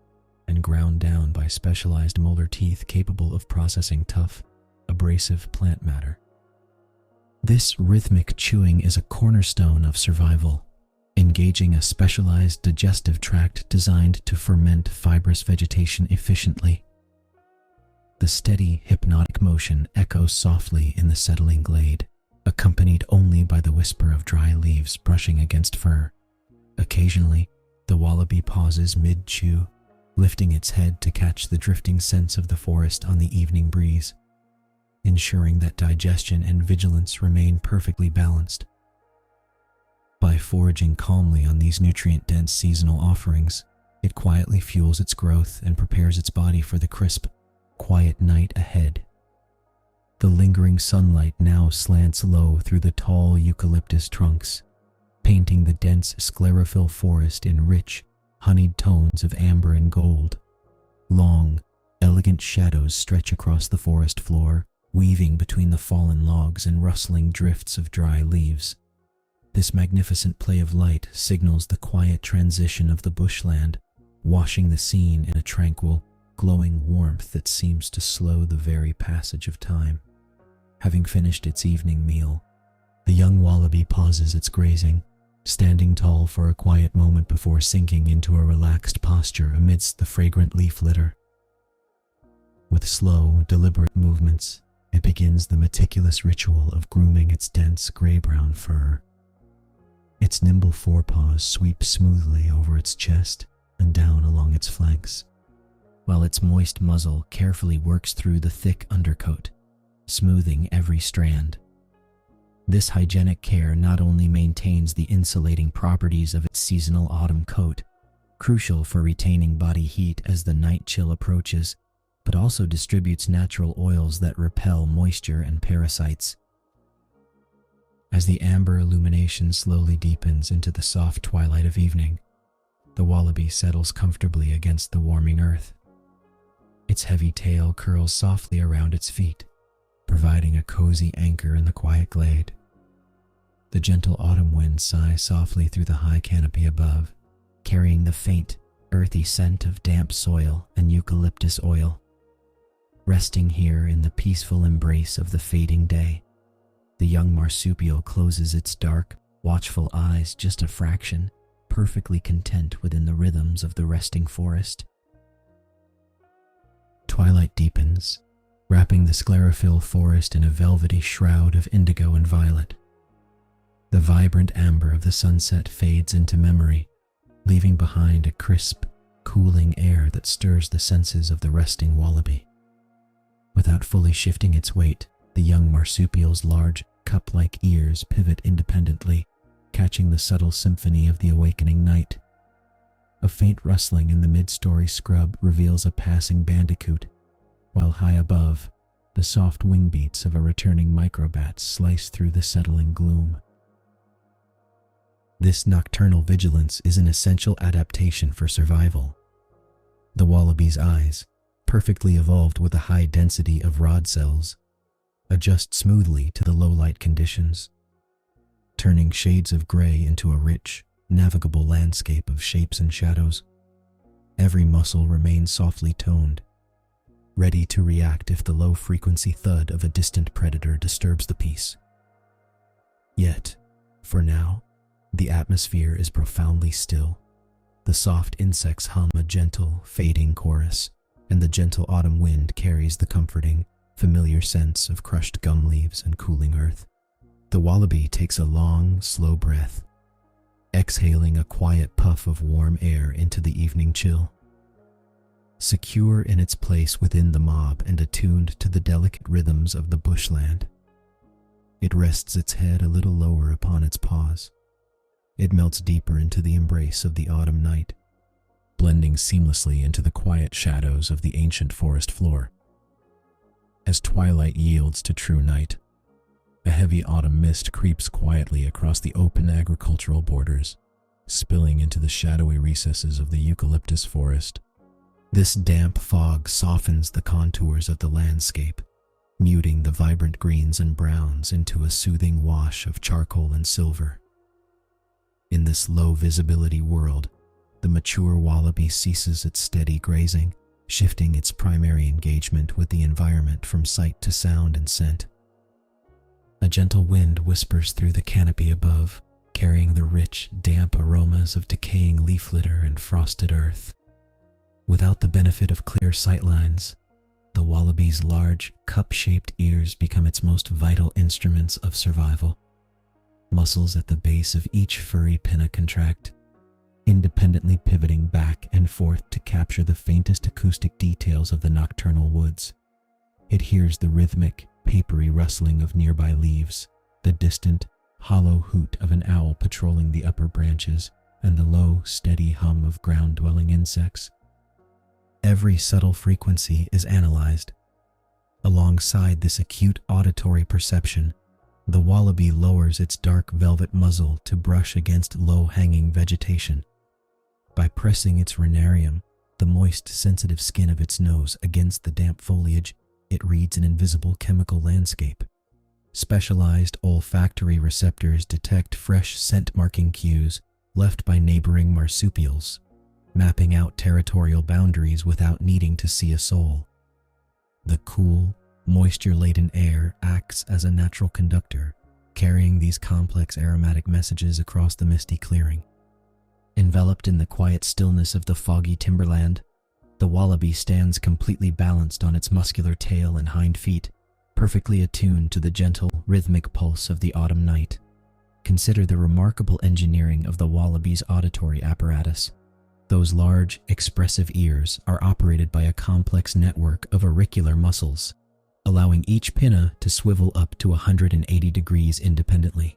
and ground down by specialized molar teeth capable of processing tough, abrasive plant matter. This rhythmic chewing is a cornerstone of survival, engaging a specialized digestive tract designed to ferment fibrous vegetation efficiently. The steady, hypnotic motion echoes softly in the settling glade, accompanied only by the whisper of dry leaves brushing against fur. Occasionally, the wallaby pauses mid-chew, lifting its head to catch the drifting scents of the forest on the evening breeze, ensuring that digestion and vigilance remain perfectly balanced. By foraging calmly on these nutrient-dense seasonal offerings, it quietly fuels its growth and prepares its body for the crisp, quiet night ahead. The lingering sunlight now slants low through the tall eucalyptus trunks, painting the dense sclerophyll forest in rich, honeyed tones of amber and gold. Long, elegant shadows stretch across the forest floor, weaving between the fallen logs and rustling drifts of dry leaves. This magnificent play of light signals the quiet transition of the bushland, washing the scene in a tranquil, glowing warmth that seems to slow the very passage of time. Having finished its evening meal, the young wallaby pauses its grazing, standing tall for a quiet moment before sinking into a relaxed posture amidst the fragrant leaf litter. With slow, deliberate movements, it begins the meticulous ritual of grooming its dense gray-brown fur. Its nimble forepaws sweep smoothly over its chest and down along its flanks, while its moist muzzle carefully works through the thick undercoat, smoothing every strand. This hygienic care not only maintains the insulating properties of its seasonal autumn coat, crucial for retaining body heat as the night chill approaches, but also distributes natural oils that repel moisture and parasites. As the amber illumination slowly deepens into the soft twilight of evening, the wallaby settles comfortably against the warming earth. Its heavy tail curls softly around its feet, providing a cozy anchor in the quiet glade. The gentle autumn winds sigh softly through the high canopy above, carrying the faint, earthy scent of damp soil and eucalyptus oil. Resting here in the peaceful embrace of the fading day, the young marsupial closes its dark, watchful eyes just a fraction, perfectly content within the rhythms of the resting forest. Twilight deepens, wrapping the sclerophyll forest in a velvety shroud of indigo and violet. The vibrant amber of the sunset fades into memory, leaving behind a crisp, cooling air that stirs the senses of the resting wallaby. Without fully shifting its weight, the young marsupial's large, cup-like ears pivot independently, catching the subtle symphony of the awakening night. A faint rustling in the mid-story scrub reveals a passing bandicoot, while high above, the soft wing beats of a returning microbat slice through the settling gloom. This nocturnal vigilance is an essential adaptation for survival. The wallaby's eyes, perfectly evolved with a high density of rod cells, adjust smoothly to the low-light conditions, turning shades of gray into a rich, navigable landscape of shapes and shadows. Every muscle remains softly toned, ready to react if the low-frequency thud of a distant predator disturbs the peace. Yet, for now, the atmosphere is profoundly still. The soft insects hum a gentle, fading chorus, and the gentle autumn wind carries the comforting, familiar sense of crushed gum leaves and cooling earth. The wallaby takes a long, slow breath, exhaling a quiet puff of warm air into the evening chill. Secure in its place within the mob and attuned to the delicate rhythms of the bushland, It rests its head a little lower upon its paws. It melts deeper into the embrace of the autumn night, blending seamlessly into the quiet shadows of the ancient forest floor. As twilight yields to true night, a heavy autumn mist creeps quietly across the open agricultural borders, spilling into the shadowy recesses of the eucalyptus forest. This damp fog softens the contours of the landscape, muting the vibrant greens and browns into a soothing wash of charcoal and silver. In this low-visibility world, the mature wallaby ceases its steady grazing, shifting its primary engagement with the environment from sight to sound and scent. A gentle wind whispers through the canopy above, carrying the rich, damp aromas of decaying leaf litter and frosted earth. Without the benefit of clear sightlines, the wallaby's large, cup-shaped ears become its most vital instruments of survival. Muscles at the base of each furry pinna contract, independently pivoting back and forth to capture the faintest acoustic details of the nocturnal woods. It hears the rhythmic, papery rustling of nearby leaves, the distant, hollow hoot of an owl patrolling the upper branches, and the low, steady hum of ground-dwelling insects. Every subtle frequency is analyzed. Alongside this acute auditory perception, the wallaby lowers its dark velvet muzzle to brush against low-hanging vegetation. By pressing its rhinarium, the moist, sensitive skin of its nose against the damp foliage, it reads an invisible chemical landscape. Specialized olfactory receptors detect fresh scent-marking cues left by neighboring marsupials, mapping out territorial boundaries without needing to see a soul. The cool, moisture-laden air acts as a natural conductor, carrying these complex aromatic messages across the misty clearing. Enveloped in the quiet stillness of the foggy timberland, the wallaby stands completely balanced on its muscular tail and hind feet, perfectly attuned to the gentle, rhythmic pulse of the autumn night. Consider the remarkable engineering of the wallaby's auditory apparatus. Those large, expressive ears are operated by a complex network of auricular muscles, allowing each pinna to swivel up to 180 degrees independently.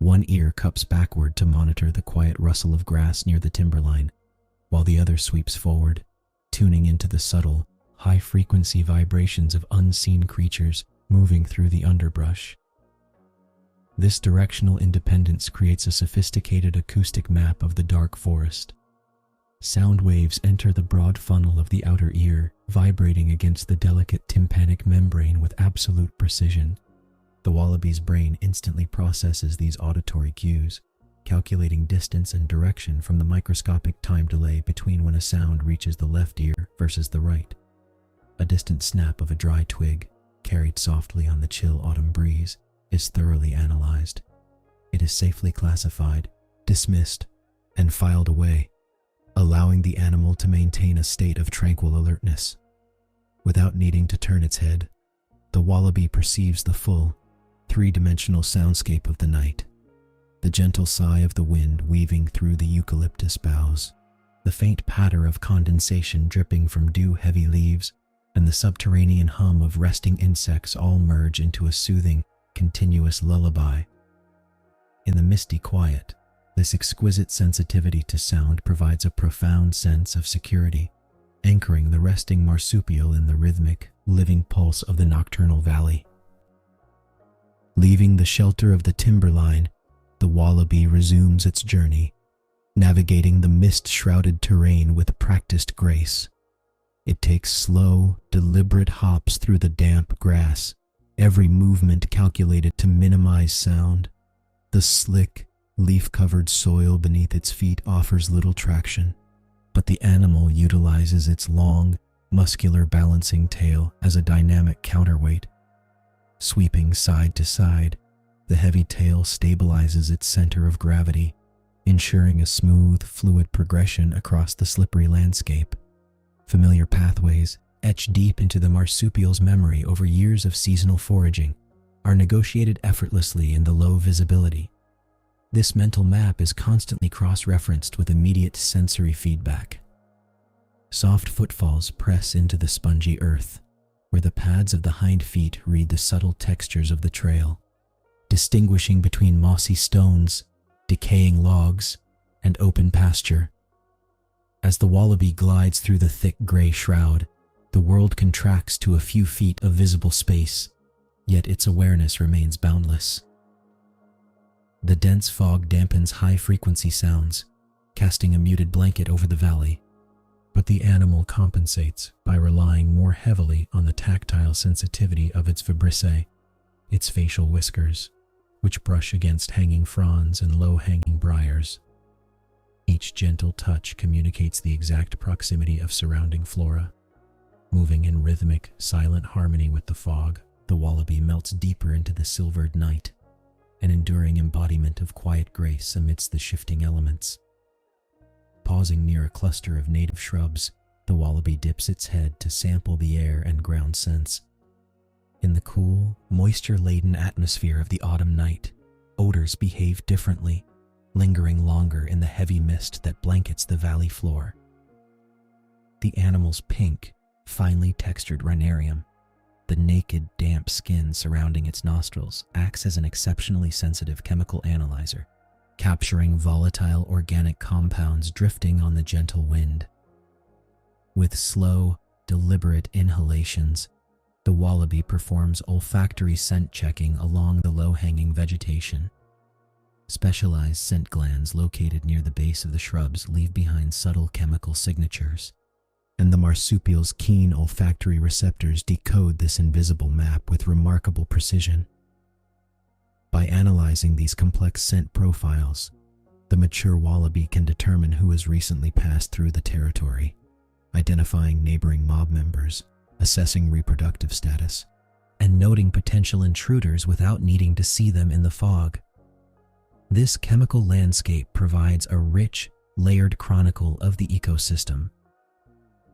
One ear cups backward to monitor the quiet rustle of grass near the timberline, while the other sweeps forward, tuning into the subtle, high-frequency vibrations of unseen creatures moving through the underbrush. This directional independence creates a sophisticated acoustic map of the dark forest. Sound waves enter the broad funnel of the outer ear, vibrating against the delicate tympanic membrane with absolute precision. The wallaby's brain instantly processes these auditory cues, calculating distance and direction from the microscopic time delay between when a sound reaches the left ear versus the right. A distant snap of a dry twig, carried softly on the chill autumn breeze, is thoroughly analyzed. It is safely classified, dismissed, and filed away, allowing the animal to maintain a state of tranquil alertness. Without needing to turn its head, the wallaby perceives the full, three-dimensional soundscape of the night. The gentle sigh of the wind weaving through the eucalyptus boughs, the faint patter of condensation dripping from dew-heavy leaves, and the subterranean hum of resting insects all merge into a soothing, continuous lullaby. In the misty quiet, this exquisite sensitivity to sound provides a profound sense of security, anchoring the resting marsupial in the rhythmic, living pulse of the nocturnal valley. Leaving the shelter of the timberline, the wallaby resumes its journey, navigating the mist-shrouded terrain with practiced grace. It takes slow, deliberate hops through the damp grass, every movement calculated to minimize sound. The slick, leaf-covered soil beneath its feet offers little traction, but the animal utilizes its long, muscular balancing tail as a dynamic counterweight. Sweeping side to side, the heavy tail stabilizes its center of gravity, ensuring a smooth, fluid progression across the slippery landscape. Familiar pathways, etched deep into the marsupial's memory over years of seasonal foraging, are negotiated effortlessly in the low visibility. This mental map is constantly cross-referenced with immediate sensory feedback. Soft footfalls press into the spongy earth, where the pads of the hind feet read the subtle textures of the trail. distinguishing between mossy stones, decaying logs, and open pasture. As the wallaby glides through the thick gray shroud, the world contracts to a few feet of visible space, yet its awareness remains boundless. The dense fog dampens high-frequency sounds, casting a muted blanket over the valley, but the animal compensates by relying more heavily on the tactile sensitivity of its vibrissae, its facial whiskers, which brush against hanging fronds and low-hanging briars. Each gentle touch communicates the exact proximity of surrounding flora. Moving in rhythmic, silent harmony with the fog, the wallaby melts deeper into the silvered night, an enduring embodiment of quiet grace amidst the shifting elements. Pausing near a cluster of native shrubs, the wallaby dips its head to sample the air and ground scents. In the cool, moisture-laden atmosphere of the autumn night, odors behave differently, lingering longer in the heavy mist that blankets the valley floor. The animal's pink, finely textured rhinarium, the naked, damp skin surrounding its nostrils, acts as an exceptionally sensitive chemical analyzer, capturing volatile organic compounds drifting on the gentle wind. With slow, deliberate inhalations, the wallaby performs olfactory scent checking along the low-hanging vegetation. Specialized scent glands located near the base of the shrubs leave behind subtle chemical signatures, and the marsupial's keen olfactory receptors decode this invisible map with remarkable precision. By analyzing these complex scent profiles, the mature wallaby can determine who has recently passed through the territory, identifying neighboring mob members, assessing reproductive status, and noting potential intruders without needing to see them in the fog. This chemical landscape provides a rich, layered chronicle of the ecosystem.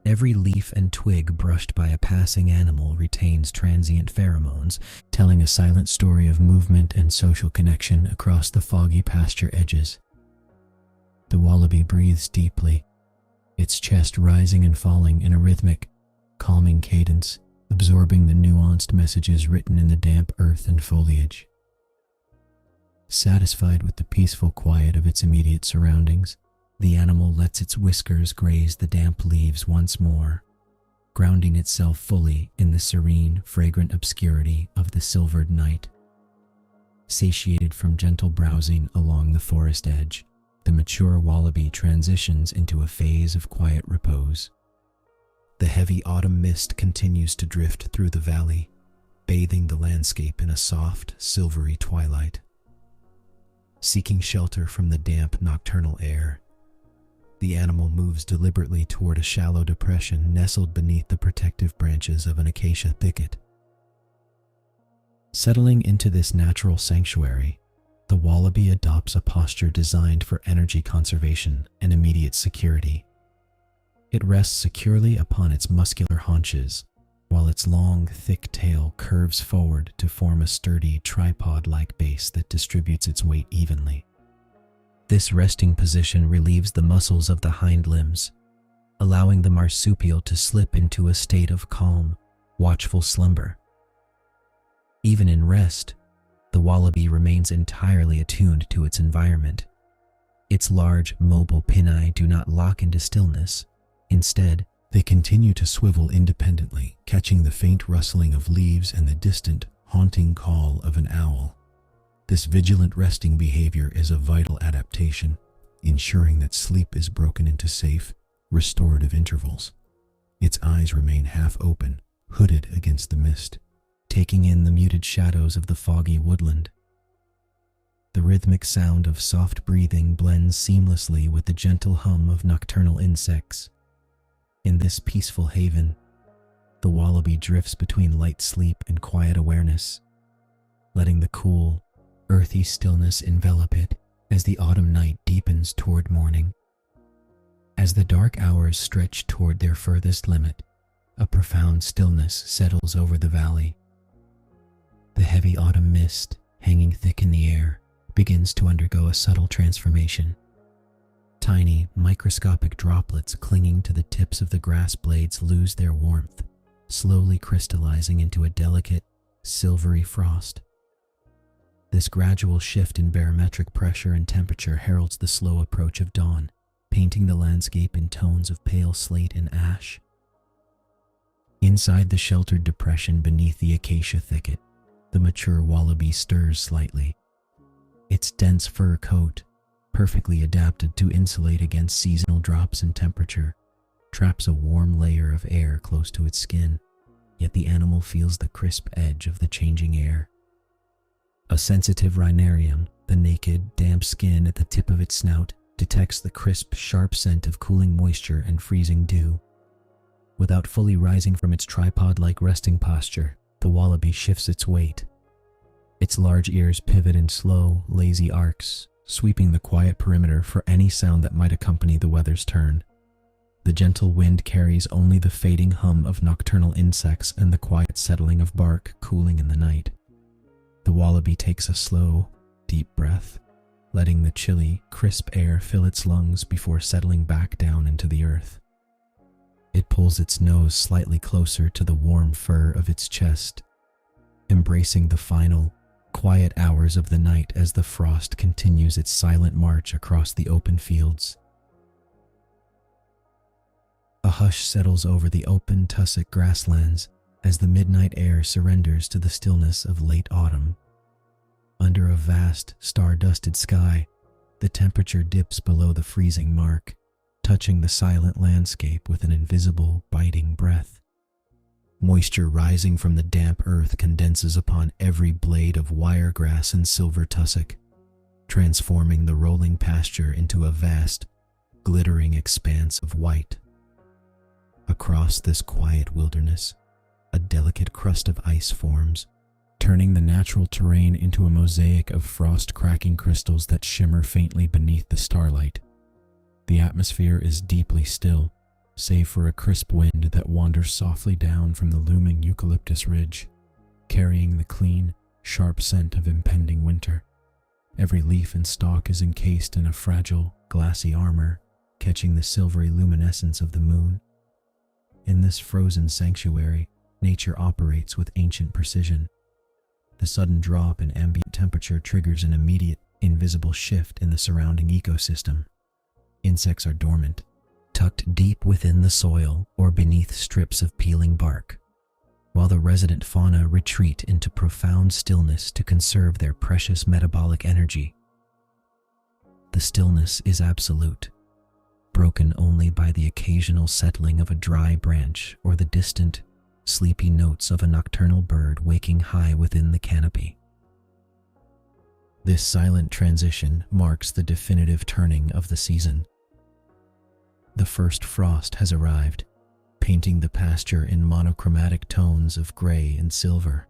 Every leaf and twig brushed by a passing animal retains transient pheromones, telling a silent story of movement and social connection across the foggy pasture edges. The wallaby breathes deeply, its chest rising and falling in a rhythmic, calming cadence, absorbing the nuanced messages written in the damp earth and foliage. Satisfied with the peaceful quiet of its immediate surroundings, the animal lets its whiskers graze the damp leaves once more, grounding itself fully in the serene, fragrant obscurity of the silvered night. Satiated from gentle browsing along the forest edge, the mature wallaby transitions into a phase of quiet repose. The heavy autumn mist continues to drift through the valley, bathing the landscape in a soft, silvery twilight. Seeking shelter from the damp nocturnal air, the animal moves deliberately toward a shallow depression nestled beneath the protective branches of an acacia thicket. Settling into this natural sanctuary, the wallaby adopts a posture designed for energy conservation and immediate security. It rests securely upon its muscular haunches, while its long, thick tail curves forward to form a sturdy, tripod-like base that distributes its weight evenly. This resting position relieves the muscles of the hind limbs, allowing the marsupial to slip into a state of calm, watchful slumber. Even in rest, the wallaby remains entirely attuned to its environment. Its large, mobile pinnae do not lock into stillness. Instead, they continue to swivel independently, catching the faint rustling of leaves and the distant, haunting call of an owl. This vigilant resting behavior is a vital adaptation, ensuring that sleep is broken into safe, restorative intervals. Its eyes remain half open, hooded against the mist, taking in the muted shadows of the foggy woodland. The rhythmic sound of soft breathing blends seamlessly with the gentle hum of nocturnal insects. In this peaceful haven, the wallaby drifts between light sleep and quiet awareness, letting the cool, earthy stillness envelop it as the autumn night deepens toward morning. As the dark hours stretch toward their furthest limit, a profound stillness settles over the valley. The heavy autumn mist, hanging thick in the air, begins to undergo a subtle transformation. Tiny, microscopic droplets clinging to the tips of the grass blades lose their warmth, slowly crystallizing into a delicate, silvery frost. This gradual shift in barometric pressure and temperature heralds the slow approach of dawn, painting the landscape in tones of pale slate and ash. Inside the sheltered depression beneath the acacia thicket, the mature wallaby stirs slightly. Its dense fur coat, perfectly adapted to insulate against seasonal drops in temperature, traps a warm layer of air close to its skin, yet the animal feels the crisp edge of the changing air. A sensitive rhinarium, the naked, damp skin at the tip of its snout, detects the crisp, sharp scent of cooling moisture and freezing dew. Without fully rising from its tripod-like resting posture, the wallaby shifts its weight. Its large ears pivot in slow, lazy arcs, sweeping the quiet perimeter for any sound that might accompany the weather's turn. The gentle wind carries only the fading hum of nocturnal insects and the quiet settling of bark cooling in the night. The wallaby takes a slow, deep breath, letting the chilly, crisp air fill its lungs before settling back down into the earth. It pulls its nose slightly closer to the warm fur of its chest, embracing the final, quiet hours of the night as the frost continues its silent march across the open fields. A hush settles over the open, tussock grasslands as the midnight air surrenders to the stillness of late autumn. Under a vast, star-dusted sky, the temperature dips below the freezing mark, touching the silent landscape with an invisible, biting breath. Moisture rising from the damp earth condenses upon every blade of wiregrass and silver tussock, transforming the rolling pasture into a vast, glittering expanse of white. Across this quiet wilderness, a delicate crust of ice forms, turning the natural terrain into a mosaic of frost-cracking crystals that shimmer faintly beneath the starlight. The atmosphere is deeply still, save for a crisp wind that wanders softly down from the looming eucalyptus ridge, carrying the clean, sharp scent of impending winter. Every leaf and stalk is encased in a fragile, glassy armor, catching the silvery luminescence of the moon. In this frozen sanctuary, nature operates with ancient precision. The sudden drop in ambient temperature triggers an immediate, invisible shift in the surrounding ecosystem. Insects are dormant, tucked deep within the soil or beneath strips of peeling bark, while the resident fauna retreat into profound stillness to conserve their precious metabolic energy. The stillness is absolute, broken only by the occasional settling of a dry branch or the distant, sleepy notes of a nocturnal bird waking high within the canopy. This silent transition marks the definitive turning of the season. The first frost has arrived, painting the pasture in monochromatic tones of gray and silver,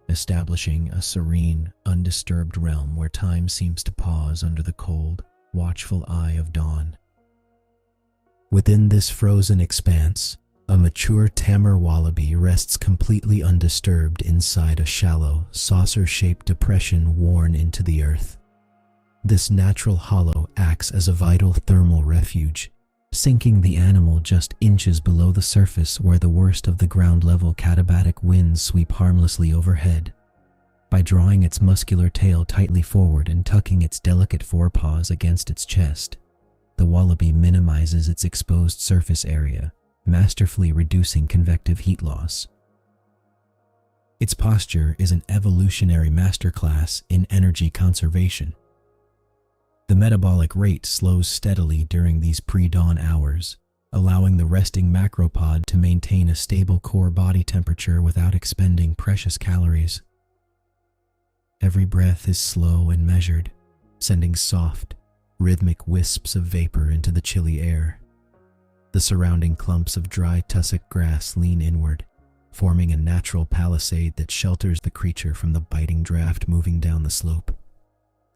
establishing a serene, undisturbed realm where time seems to pause under the cold, watchful eye of dawn. Within this frozen expanse, a mature tamer wallaby rests completely undisturbed inside a shallow, saucer-shaped depression worn into the earth. This natural hollow acts as a vital thermal refuge, sinking the animal just inches below the surface where the worst of the ground-level katabatic winds sweep harmlessly overhead. By drawing its muscular tail tightly forward and tucking its delicate forepaws against its chest, the wallaby minimizes its exposed surface area, masterfully reducing convective heat loss. Its posture is an evolutionary masterclass in energy conservation. The metabolic rate slows steadily during these pre-dawn hours, allowing the resting macropod to maintain a stable core body temperature without expending precious calories. Every breath is slow and measured, sending soft, rhythmic wisps of vapor into the chilly air. The surrounding clumps of dry tussock grass lean inward, forming a natural palisade that shelters the creature from the biting draft moving down the slope.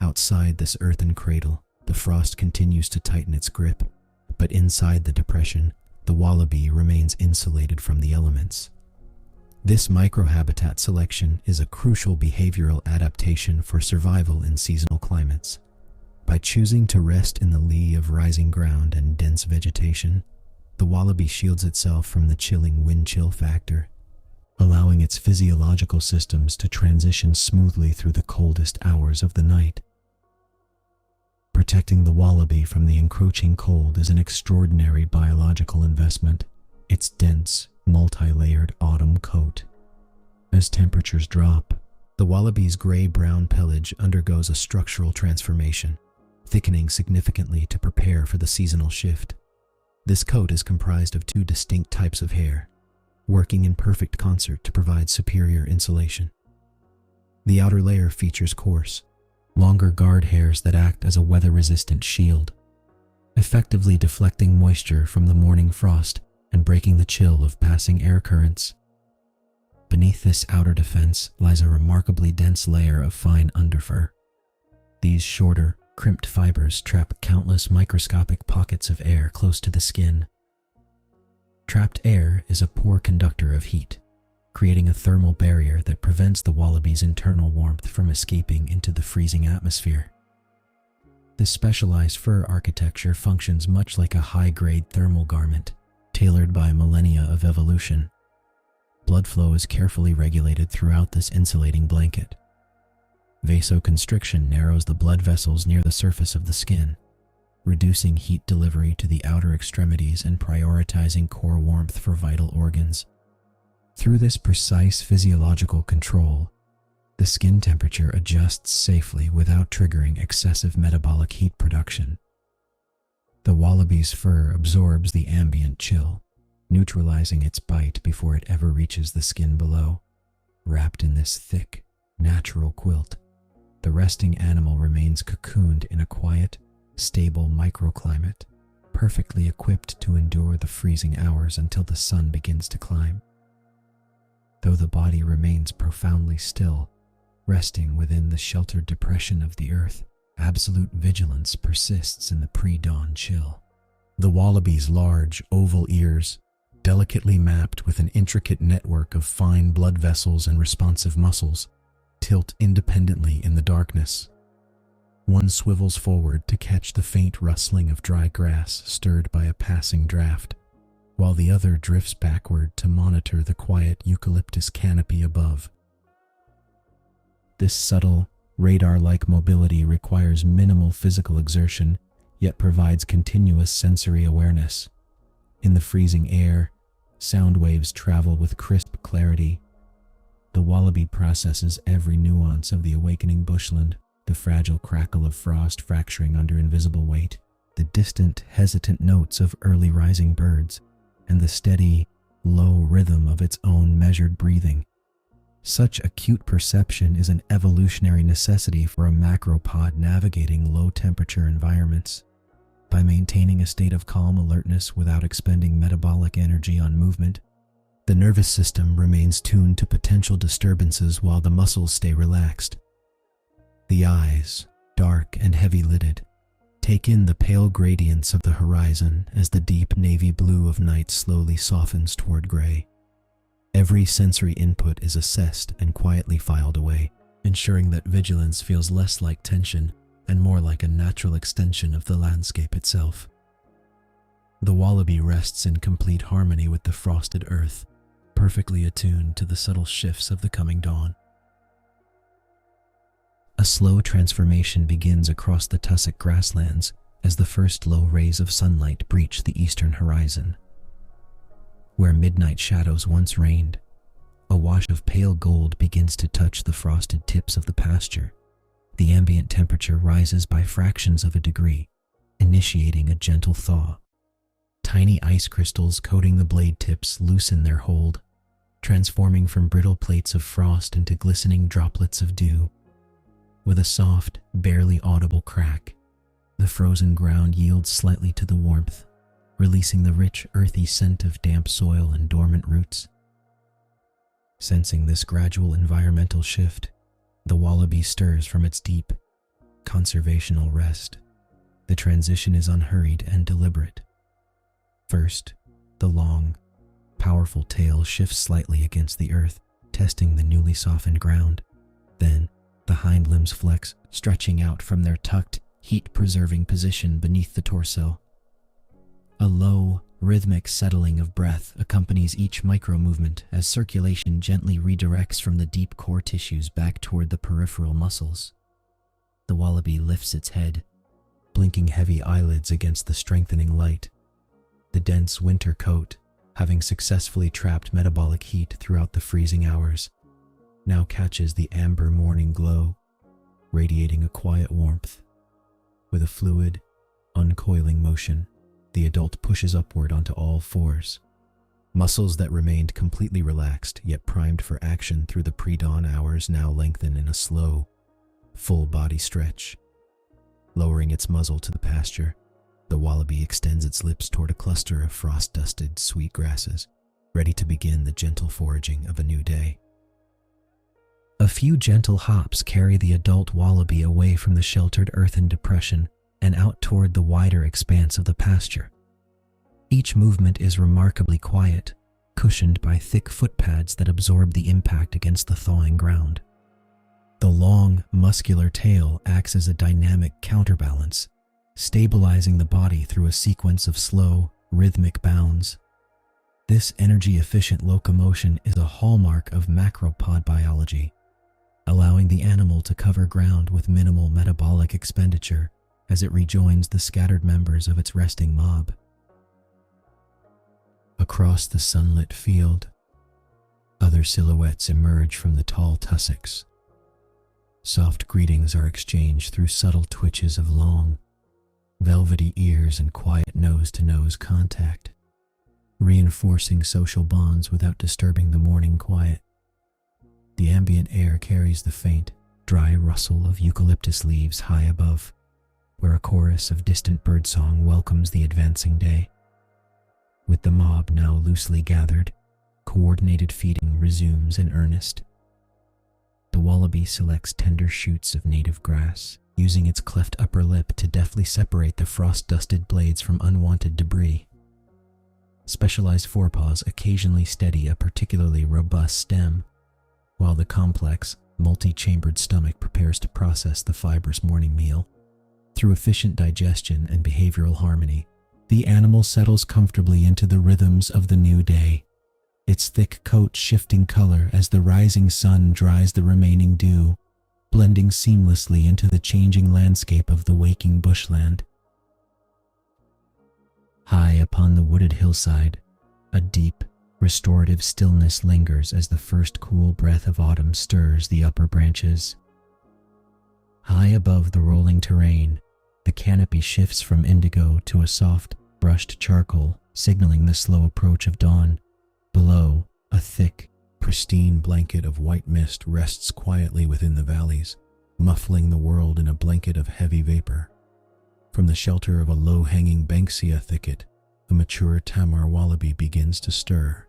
Outside this earthen cradle, the frost continues to tighten its grip, but inside the depression, the wallaby remains insulated from the elements. This microhabitat selection is a crucial behavioral adaptation for survival in seasonal climates. By choosing to rest in the lee of rising ground and dense vegetation, the wallaby shields itself from the chilling wind chill factor, allowing its physiological systems to transition smoothly through the coldest hours of the night. Protecting the wallaby from the encroaching cold is an extraordinary biological investment, its dense, multi-layered autumn coat. As temperatures drop, the wallaby's gray-brown pelage undergoes a structural transformation, thickening significantly to prepare for the seasonal shift. This coat is comprised of two distinct types of hair, working in perfect concert to provide superior insulation. The outer layer features coarse, longer guard hairs that act as a weather-resistant shield, effectively deflecting moisture from the morning frost and breaking the chill of passing air currents. Beneath this outer defense lies a remarkably dense layer of fine underfur. These shorter, crimped fibers trap countless microscopic pockets of air close to the skin. Trapped air is a poor conductor of heat, creating a thermal barrier that prevents the wallaby's internal warmth from escaping into the freezing atmosphere. This specialized fur architecture functions much like a high-grade thermal garment, tailored by millennia of evolution. Blood flow is carefully regulated throughout this insulating blanket. Vasoconstriction narrows the blood vessels near the surface of the skin, reducing heat delivery to the outer extremities and prioritizing core warmth for vital organs. Through this precise physiological control, the skin temperature adjusts safely without triggering excessive metabolic heat production. The wallaby's fur absorbs the ambient chill, neutralizing its bite before it ever reaches the skin below. Wrapped in this thick, natural quilt, the resting animal remains cocooned in a quiet, stable microclimate, perfectly equipped to endure the freezing hours until the sun begins to climb. Though the body remains profoundly still, resting within the sheltered depression of the earth, absolute vigilance persists in the pre-dawn chill. The wallaby's large, oval ears, delicately mapped with an intricate network of fine blood vessels and responsive muscles, tilt independently in the darkness. One swivels forward to catch the faint rustling of dry grass stirred by a passing draft, while the other drifts backward to monitor the quiet eucalyptus canopy above. This subtle, radar-like mobility requires minimal physical exertion, yet provides continuous sensory awareness. In the freezing air, sound waves travel with crisp clarity. The wallaby processes every nuance of the awakening bushland, the fragile crackle of frost fracturing under invisible weight, the distant, hesitant notes of early rising birds, and the steady, low rhythm of its own measured breathing. Such acute perception is an evolutionary necessity for a macropod navigating low-temperature environments. By maintaining a state of calm alertness without expending metabolic energy on movement, the nervous system remains tuned to potential disturbances while the muscles stay relaxed. The eyes, dark and heavy-lidded, take in the pale gradients of the horizon as the deep navy blue of night slowly softens toward gray. Every sensory input is assessed and quietly filed away, ensuring that vigilance feels less like tension and more like a natural extension of the landscape itself. The wallaby rests in complete harmony with the frosted earth, perfectly attuned to the subtle shifts of the coming dawn. A slow transformation begins across the tussock grasslands as the first low rays of sunlight breach the eastern horizon. Where midnight shadows once reigned, a wash of pale gold begins to touch the frosted tips of the pasture. The ambient temperature rises by fractions of a degree, initiating a gentle thaw. Tiny ice crystals coating the blade tips loosen their hold, transforming from brittle plates of frost into glistening droplets of dew. With a soft, barely audible crack, the frozen ground yields slightly to the warmth, releasing the rich, earthy scent of damp soil and dormant roots. Sensing this gradual environmental shift, the wallaby stirs from its deep, conservational rest. The transition is unhurried and deliberate. First, the long, powerful tail shifts slightly against the earth, testing the newly softened ground. Then, the hind limbs flex, stretching out from their tucked, heat-preserving position beneath the torso. A low, Rhythmic settling of breath accompanies each micro-movement as circulation gently redirects from the deep core tissues back toward the peripheral muscles. The wallaby lifts its head, blinking heavy eyelids against the strengthening light. The dense winter coat, having successfully trapped metabolic heat throughout the freezing hours, now catches the amber morning glow, radiating a quiet warmth. With a fluid, uncoiling motion, the adult pushes upward onto all fours. Muscles that remained completely relaxed yet primed for action through the pre-dawn hours now lengthen in a slow, full-body stretch. Lowering its muzzle to the pasture, the wallaby extends its lips toward a cluster of frost-dusted sweet grasses, ready to begin the gentle foraging of a new day. A few gentle hops carry the adult wallaby away from the sheltered earthen depression and out toward the wider expanse of the pasture. Each movement is remarkably quiet, cushioned by thick footpads that absorb the impact against the thawing ground. The long, muscular tail acts as a dynamic counterbalance, stabilizing the body through a sequence of slow, rhythmic bounds. This energy-efficient locomotion is a hallmark of macropod biology, allowing the animal to cover ground with minimal metabolic expenditure as it rejoins the scattered members of its resting mob. Across the sunlit field, other silhouettes emerge from the tall tussocks. Soft greetings are exchanged through subtle twitches of long, velvety ears and quiet nose-to-nose contact, reinforcing social bonds without disturbing the morning quiet. The ambient air carries the faint, dry rustle of eucalyptus leaves high above, where a chorus of distant birdsong welcomes the advancing day. With the mob now loosely gathered, coordinated feeding resumes in earnest. The wallaby selects tender shoots of native grass, using its cleft upper lip to deftly separate the frost-dusted blades from unwanted debris. Specialized forepaws occasionally steady a particularly robust stem, while the complex, multi-chambered stomach prepares to process the fibrous morning meal. Through efficient digestion and behavioral harmony, the animal settles comfortably into the rhythms of the new day, its thick coat shifting color as the rising sun dries the remaining dew, blending seamlessly into the changing landscape of the waking bushland. High upon the wooded hillside, a deep, restorative stillness lingers as the first cool breath of autumn stirs the upper branches. High above the rolling terrain, the canopy shifts from indigo to a soft, brushed charcoal, signaling the slow approach of dawn. Below, a thick, pristine blanket of white mist rests quietly within the valleys, muffling the world in a blanket of heavy vapor. From the shelter of a low-hanging banksia thicket, a mature tamar wallaby begins to stir.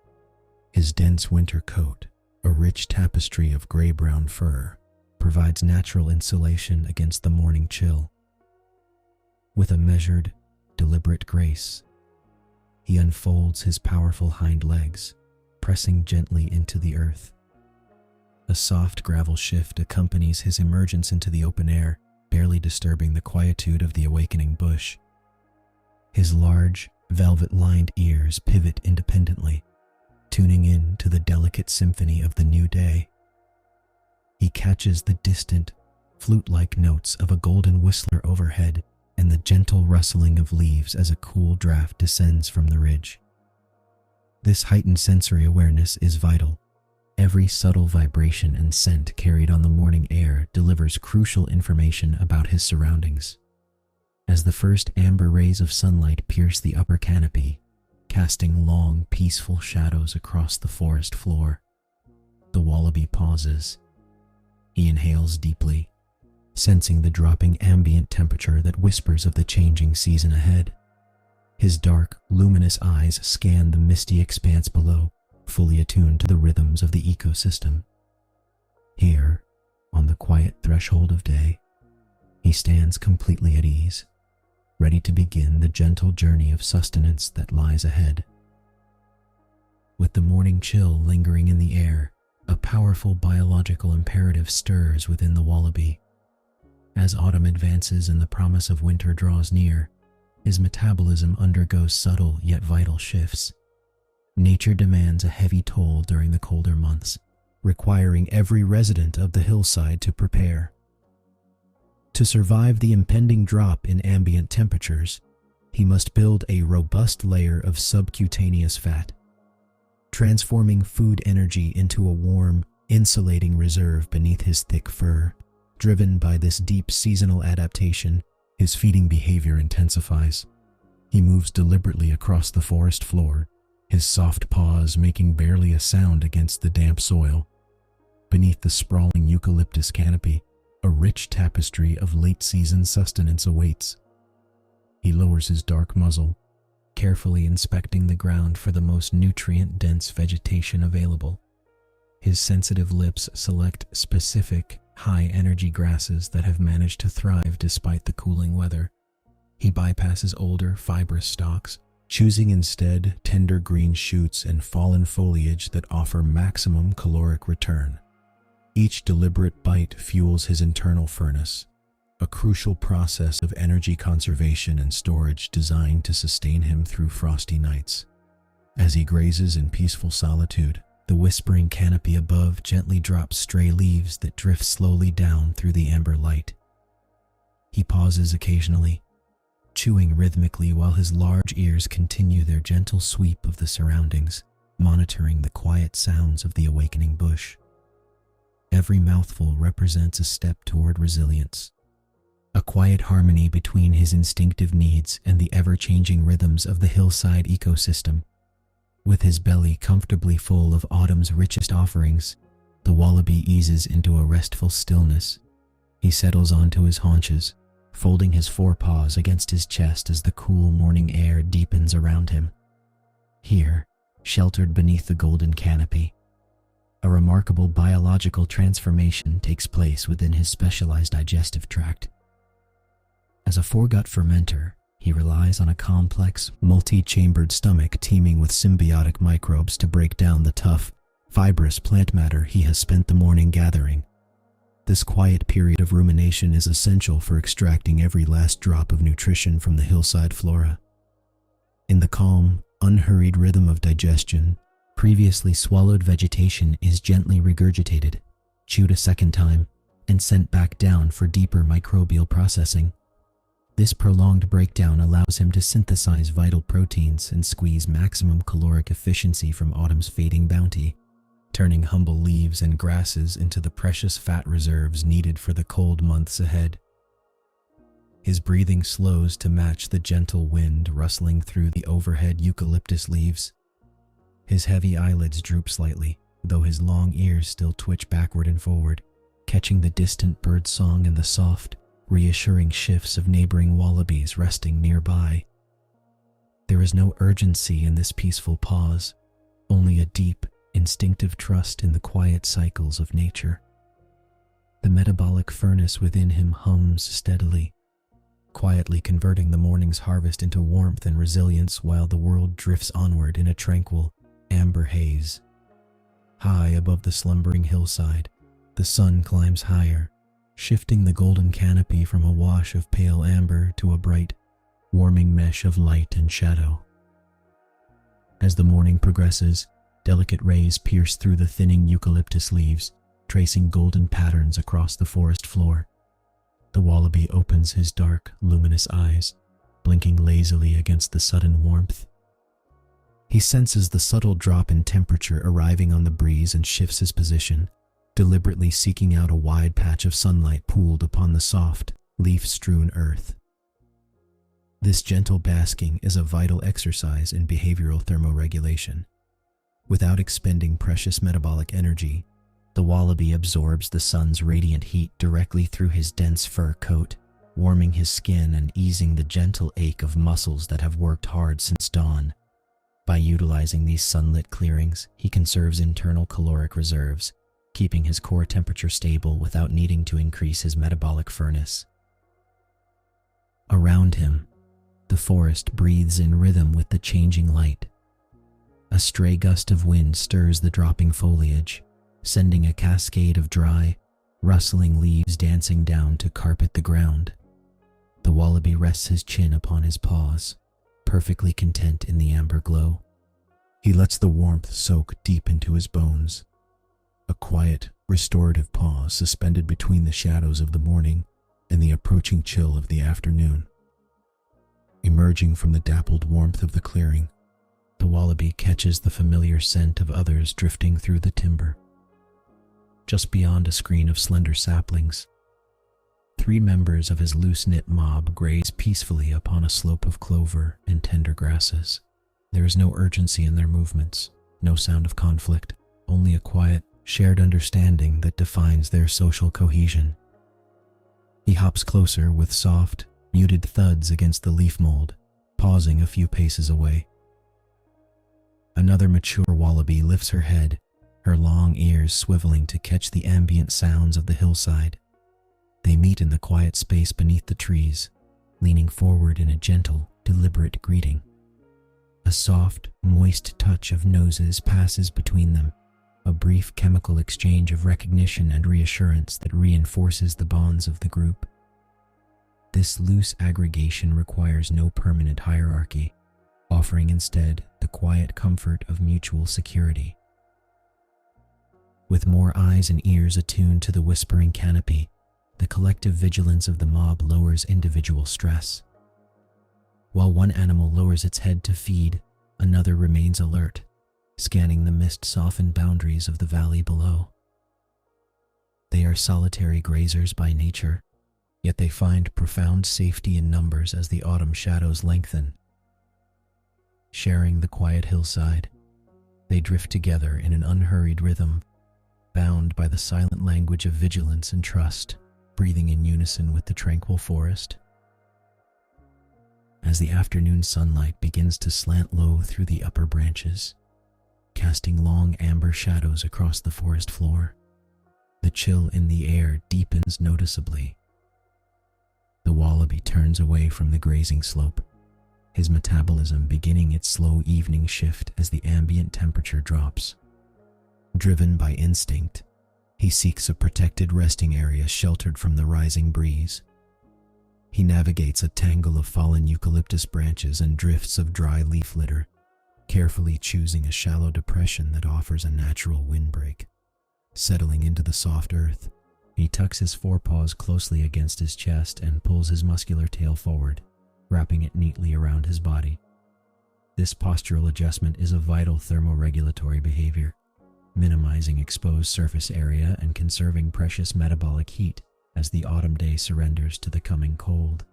His dense winter coat, a rich tapestry of gray-brown fur, provides natural insulation against the morning chill. With a measured, deliberate grace, he unfolds his powerful hind legs, pressing gently into the earth. A soft gravel shift accompanies his emergence into the open air, barely disturbing the quietude of the awakening bush. His large, velvet-lined ears pivot independently, tuning in to the delicate symphony of the new day. He catches the distant, flute-like notes of a golden whistler overhead and the gentle rustling of leaves as a cool draft descends from the ridge. This heightened sensory awareness is vital. Every subtle vibration and scent carried on the morning air delivers crucial information about his surroundings. As the first amber rays of sunlight pierce the upper canopy, casting long, peaceful shadows across the forest floor, the wallaby pauses. He inhales deeply, sensing the dropping ambient temperature that whispers of the changing season ahead. His dark, luminous eyes scan the misty expanse below, fully attuned to the rhythms of the ecosystem. Here, on the quiet threshold of day, he stands completely at ease, ready to begin the gentle journey of sustenance that lies ahead. With the morning chill lingering in the air, a powerful biological imperative stirs within the wallaby. As autumn advances and the promise of winter draws near, his metabolism undergoes subtle yet vital shifts. Nature demands a heavy toll during the colder months, requiring every resident of the hillside to prepare. To survive the impending drop in ambient temperatures, he must build a robust layer of subcutaneous fat, transforming food energy into a warm, insulating reserve beneath his thick fur. Driven by this deep seasonal adaptation, his feeding behavior intensifies. He moves deliberately across the forest floor, his soft paws making barely a sound against the damp soil. Beneath the sprawling eucalyptus canopy, a rich tapestry of late-season sustenance awaits. He lowers his dark muzzle, carefully inspecting the ground for the most nutrient-dense vegetation available. His sensitive lips select specific, high-energy grasses that have managed to thrive despite the cooling weather. He bypasses older, fibrous stalks, choosing instead tender green shoots and fallen foliage that offer maximum caloric return. Each deliberate bite fuels his internal furnace, a crucial process of energy conservation and storage designed to sustain him through frosty nights. As he grazes in peaceful solitude, the whispering canopy above gently drops stray leaves that drift slowly down through the amber light. He pauses occasionally, chewing rhythmically while his large ears continue their gentle sweep of the surroundings, monitoring the quiet sounds of the awakening bush. Every mouthful represents a step toward resilience, a quiet harmony between his instinctive needs and the ever-changing rhythms of the hillside ecosystem. With his belly comfortably full of autumn's richest offerings, the wallaby eases into a restful stillness. He settles onto his haunches, folding his forepaws against his chest as the cool morning air deepens around him. Here, sheltered beneath the golden canopy, a remarkable biological transformation takes place within his specialized digestive tract. As a foregut fermenter, he relies on a complex, multi-chambered stomach teeming with symbiotic microbes to break down the tough, fibrous plant matter he has spent the morning gathering. This quiet period of rumination is essential for extracting every last drop of nutrition from the hillside flora. In the calm, unhurried rhythm of digestion, previously swallowed vegetation is gently regurgitated, chewed a second time, and sent back down for deeper microbial processing. This prolonged breakdown allows him to synthesize vital proteins and squeeze maximum caloric efficiency from autumn's fading bounty, turning humble leaves and grasses into the precious fat reserves needed for the cold months ahead. His breathing slows to match the gentle wind rustling through the overhead eucalyptus leaves. His heavy eyelids droop slightly, though his long ears still twitch backward and forward, catching the distant bird song and the soft, reassuring shifts of neighboring wallabies resting nearby. There is no urgency in this peaceful pause, only a deep, instinctive trust in the quiet cycles of nature. The metabolic furnace within him hums steadily, quietly converting the morning's harvest into warmth and resilience while the world drifts onward in a tranquil, amber haze. High above the slumbering hillside, the sun climbs higher, shifting the golden canopy from a wash of pale amber to a bright, warming mesh of light and shadow. As the morning progresses, delicate rays pierce through the thinning eucalyptus leaves, tracing golden patterns across the forest floor. The wallaby opens his dark, luminous eyes, blinking lazily against the sudden warmth. He senses the subtle drop in temperature arriving on the breeze and shifts his position, deliberately seeking out a wide patch of sunlight pooled upon the soft, leaf-strewn earth. This gentle basking is a vital exercise in behavioral thermoregulation. Without expending precious metabolic energy, the wallaby absorbs the sun's radiant heat directly through his dense fur coat, warming his skin and easing the gentle ache of muscles that have worked hard since dawn. By utilizing these sunlit clearings, he conserves internal caloric reserves, keeping his core temperature stable without needing to increase his metabolic furnace. Around him, the forest breathes in rhythm with the changing light. A stray gust of wind stirs the dropping foliage, sending a cascade of dry, rustling leaves dancing down to carpet the ground. The wallaby rests his chin upon his paws, perfectly content in the amber glow. He lets the warmth soak deep into his bones. A quiet, restorative pause suspended between the shadows of the morning and the approaching chill of the afternoon. Emerging from the dappled warmth of the clearing, the wallaby catches the familiar scent of others drifting through the timber. Just beyond a screen of slender saplings, 3 members of his loose-knit mob graze peacefully upon a slope of clover and tender grasses. There is no urgency in their movements, no sound of conflict, only a quiet, shared understanding that defines their social cohesion. He hops closer with soft, muted thuds against the leaf mold, pausing a few paces away. Another mature wallaby lifts her head, her long ears swiveling to catch the ambient sounds of the hillside. They meet in the quiet space beneath the trees, leaning forward in a gentle, deliberate greeting. A soft, moist touch of noses passes between them, a brief chemical exchange of recognition and reassurance that reinforces the bonds of the group. This loose aggregation requires no permanent hierarchy, offering instead the quiet comfort of mutual security. With more eyes and ears attuned to the whispering canopy, the collective vigilance of the mob lowers individual stress. While one animal lowers its head to feed, another remains alert, scanning the mist-softened boundaries of the valley below. They are solitary grazers by nature, yet they find profound safety in numbers as the autumn shadows lengthen. Sharing the quiet hillside, they drift together in an unhurried rhythm, bound by the silent language of vigilance and trust, breathing in unison with the tranquil forest. As the afternoon sunlight begins to slant low through the upper branches, casting long amber shadows across the forest floor, the chill in the air deepens noticeably. The wallaby turns away from the grazing slope, his metabolism beginning its slow evening shift as the ambient temperature drops. Driven by instinct, he seeks a protected resting area sheltered from the rising breeze. He navigates a tangle of fallen eucalyptus branches and drifts of dry leaf litter, carefully choosing a shallow depression that offers a natural windbreak. Settling into the soft earth, he tucks his forepaws closely against his chest and pulls his muscular tail forward, wrapping it neatly around his body. This postural adjustment is a vital thermoregulatory behavior, minimizing exposed surface area and conserving precious metabolic heat as the autumn day surrenders to the coming cold.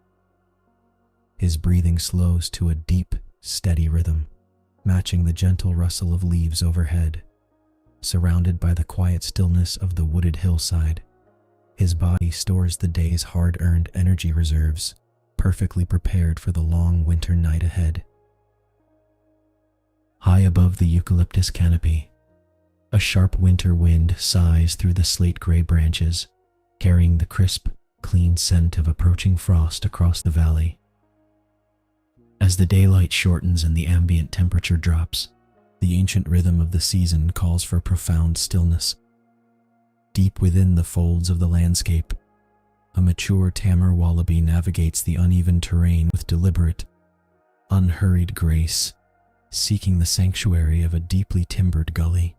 His breathing slows to a deep, steady rhythm, matching the gentle rustle of leaves overhead. Surrounded by the quiet stillness of the wooded hillside, his body stores the day's hard-earned energy reserves, perfectly prepared for the long winter night ahead. High above the eucalyptus canopy, a sharp winter wind sighs through the slate-gray branches, carrying the crisp, clean scent of approaching frost across the valley. As the daylight shortens and the ambient temperature drops, the ancient rhythm of the season calls for profound stillness. Deep within the folds of the landscape, a mature tamer wallaby navigates the uneven terrain with deliberate, unhurried grace, seeking the sanctuary of a deeply timbered gully.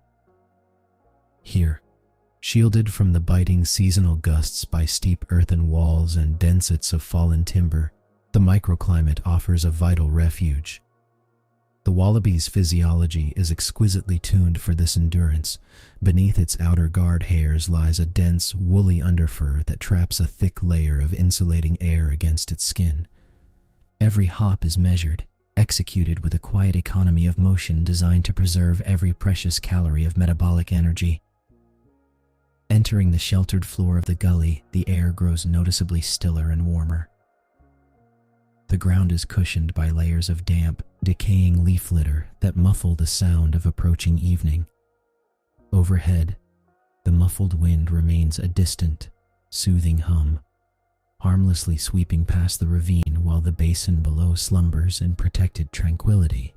Here, shielded from the biting seasonal gusts by steep earthen walls and densets of fallen timber, the microclimate offers a vital refuge. The wallaby's physiology is exquisitely tuned for this endurance. Beneath its outer guard hairs lies a dense, woolly underfur that traps a thick layer of insulating air against its skin. Every hop is measured, executed with a quiet economy of motion designed to preserve every precious calorie of metabolic energy. Entering the sheltered floor of the gully, the air grows noticeably stiller and warmer. The ground is cushioned by layers of damp, decaying leaf litter that muffle the sound of approaching evening. Overhead, the muffled wind remains a distant, soothing hum, harmlessly sweeping past the ravine while the basin below slumbers in protected tranquility.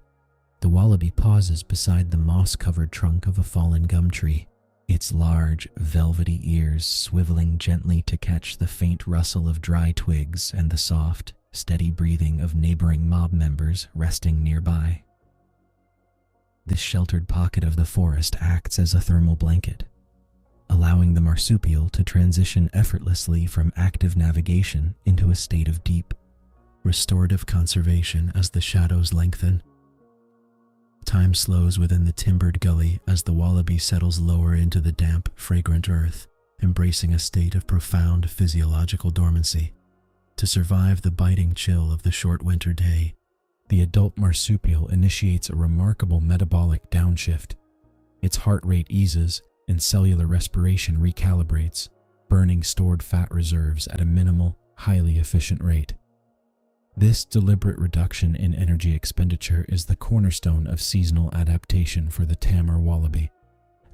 The wallaby pauses beside the moss-covered trunk of a fallen gum tree, its large, velvety ears swiveling gently to catch the faint rustle of dry twigs and the soft, steady breathing of neighboring mob members resting nearby. This sheltered pocket of the forest acts as a thermal blanket, allowing the marsupial to transition effortlessly from active navigation into a state of deep, restorative conservation as the shadows lengthen. Time slows within the timbered gully as the wallaby settles lower into the damp, fragrant earth, embracing a state of profound physiological dormancy. To survive the biting chill of the short winter day, the adult marsupial initiates a remarkable metabolic downshift. Its heart rate eases and cellular respiration recalibrates, burning stored fat reserves at a minimal, highly efficient rate. This deliberate reduction in energy expenditure is the cornerstone of seasonal adaptation for the tamer wallaby,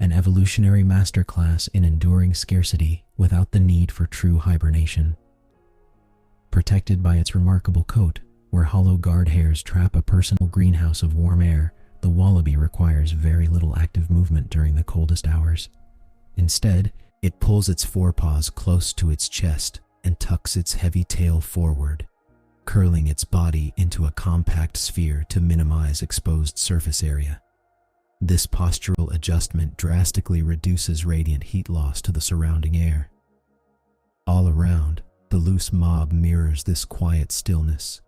an evolutionary masterclass in enduring scarcity without the need for true hibernation. Protected by its remarkable coat, where hollow guard hairs trap a personal greenhouse of warm air, the wallaby requires very little active movement during the coldest hours. Instead, it pulls its forepaws close to its chest and tucks its heavy tail forward, curling its body into a compact sphere to minimize exposed surface area. This postural adjustment drastically reduces radiant heat loss to the surrounding air. All around, the loose mob mirrors this quiet stillness.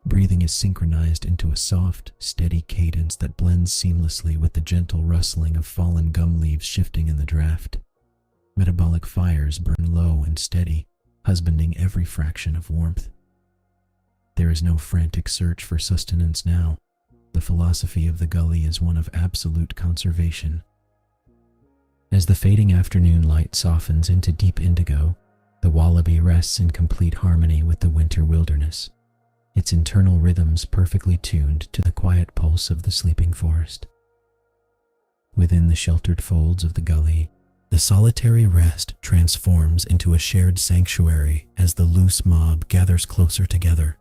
Breathing is synchronized into a soft, steady cadence that blends seamlessly with the gentle rustling of fallen gum leaves shifting in the draft. Metabolic fires burn low and steady, husbanding every fraction of warmth. There is no frantic search for sustenance now. The philosophy of the gully is one of absolute conservation. As the fading afternoon light softens into deep indigo, the wallaby rests in complete harmony with the winter wilderness, its internal rhythms perfectly tuned to the quiet pulse of the sleeping forest. Within the sheltered folds of the gully, the solitary rest transforms into a shared sanctuary as the loose mob gathers closer together.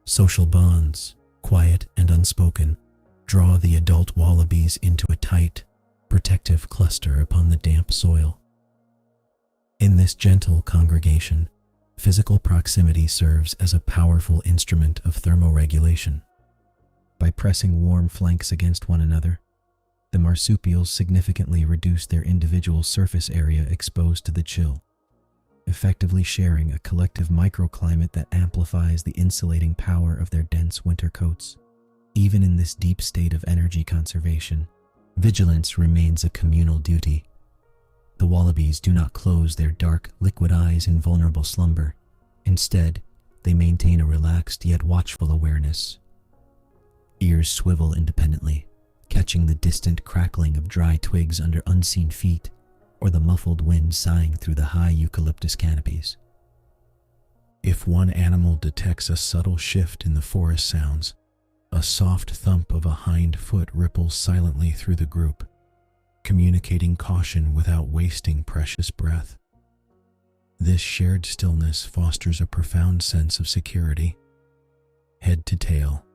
Social bonds, quiet and unspoken, draw the adult wallabies into a tight, protective cluster upon the damp soil. In this gentle congregation, physical proximity serves as a powerful instrument of thermoregulation. By pressing warm flanks against one another, the marsupials significantly reduce their individual surface area exposed to the chill, effectively sharing a collective microclimate that amplifies the insulating power of their dense winter coats. Even in this deep state of energy conservation, vigilance remains a communal duty. The wallabies do not close their dark, liquid eyes in vulnerable slumber. Instead, they maintain a relaxed yet watchful awareness. Ears swivel independently, catching the distant crackling of dry twigs under unseen feet, or the muffled wind sighing through the high eucalyptus canopies. If one animal detects a subtle shift in the forest sounds, a soft thump of a hind foot ripples silently through the group, communicating caution without wasting precious breath. This shared stillness fosters a profound sense of security. Head to tail,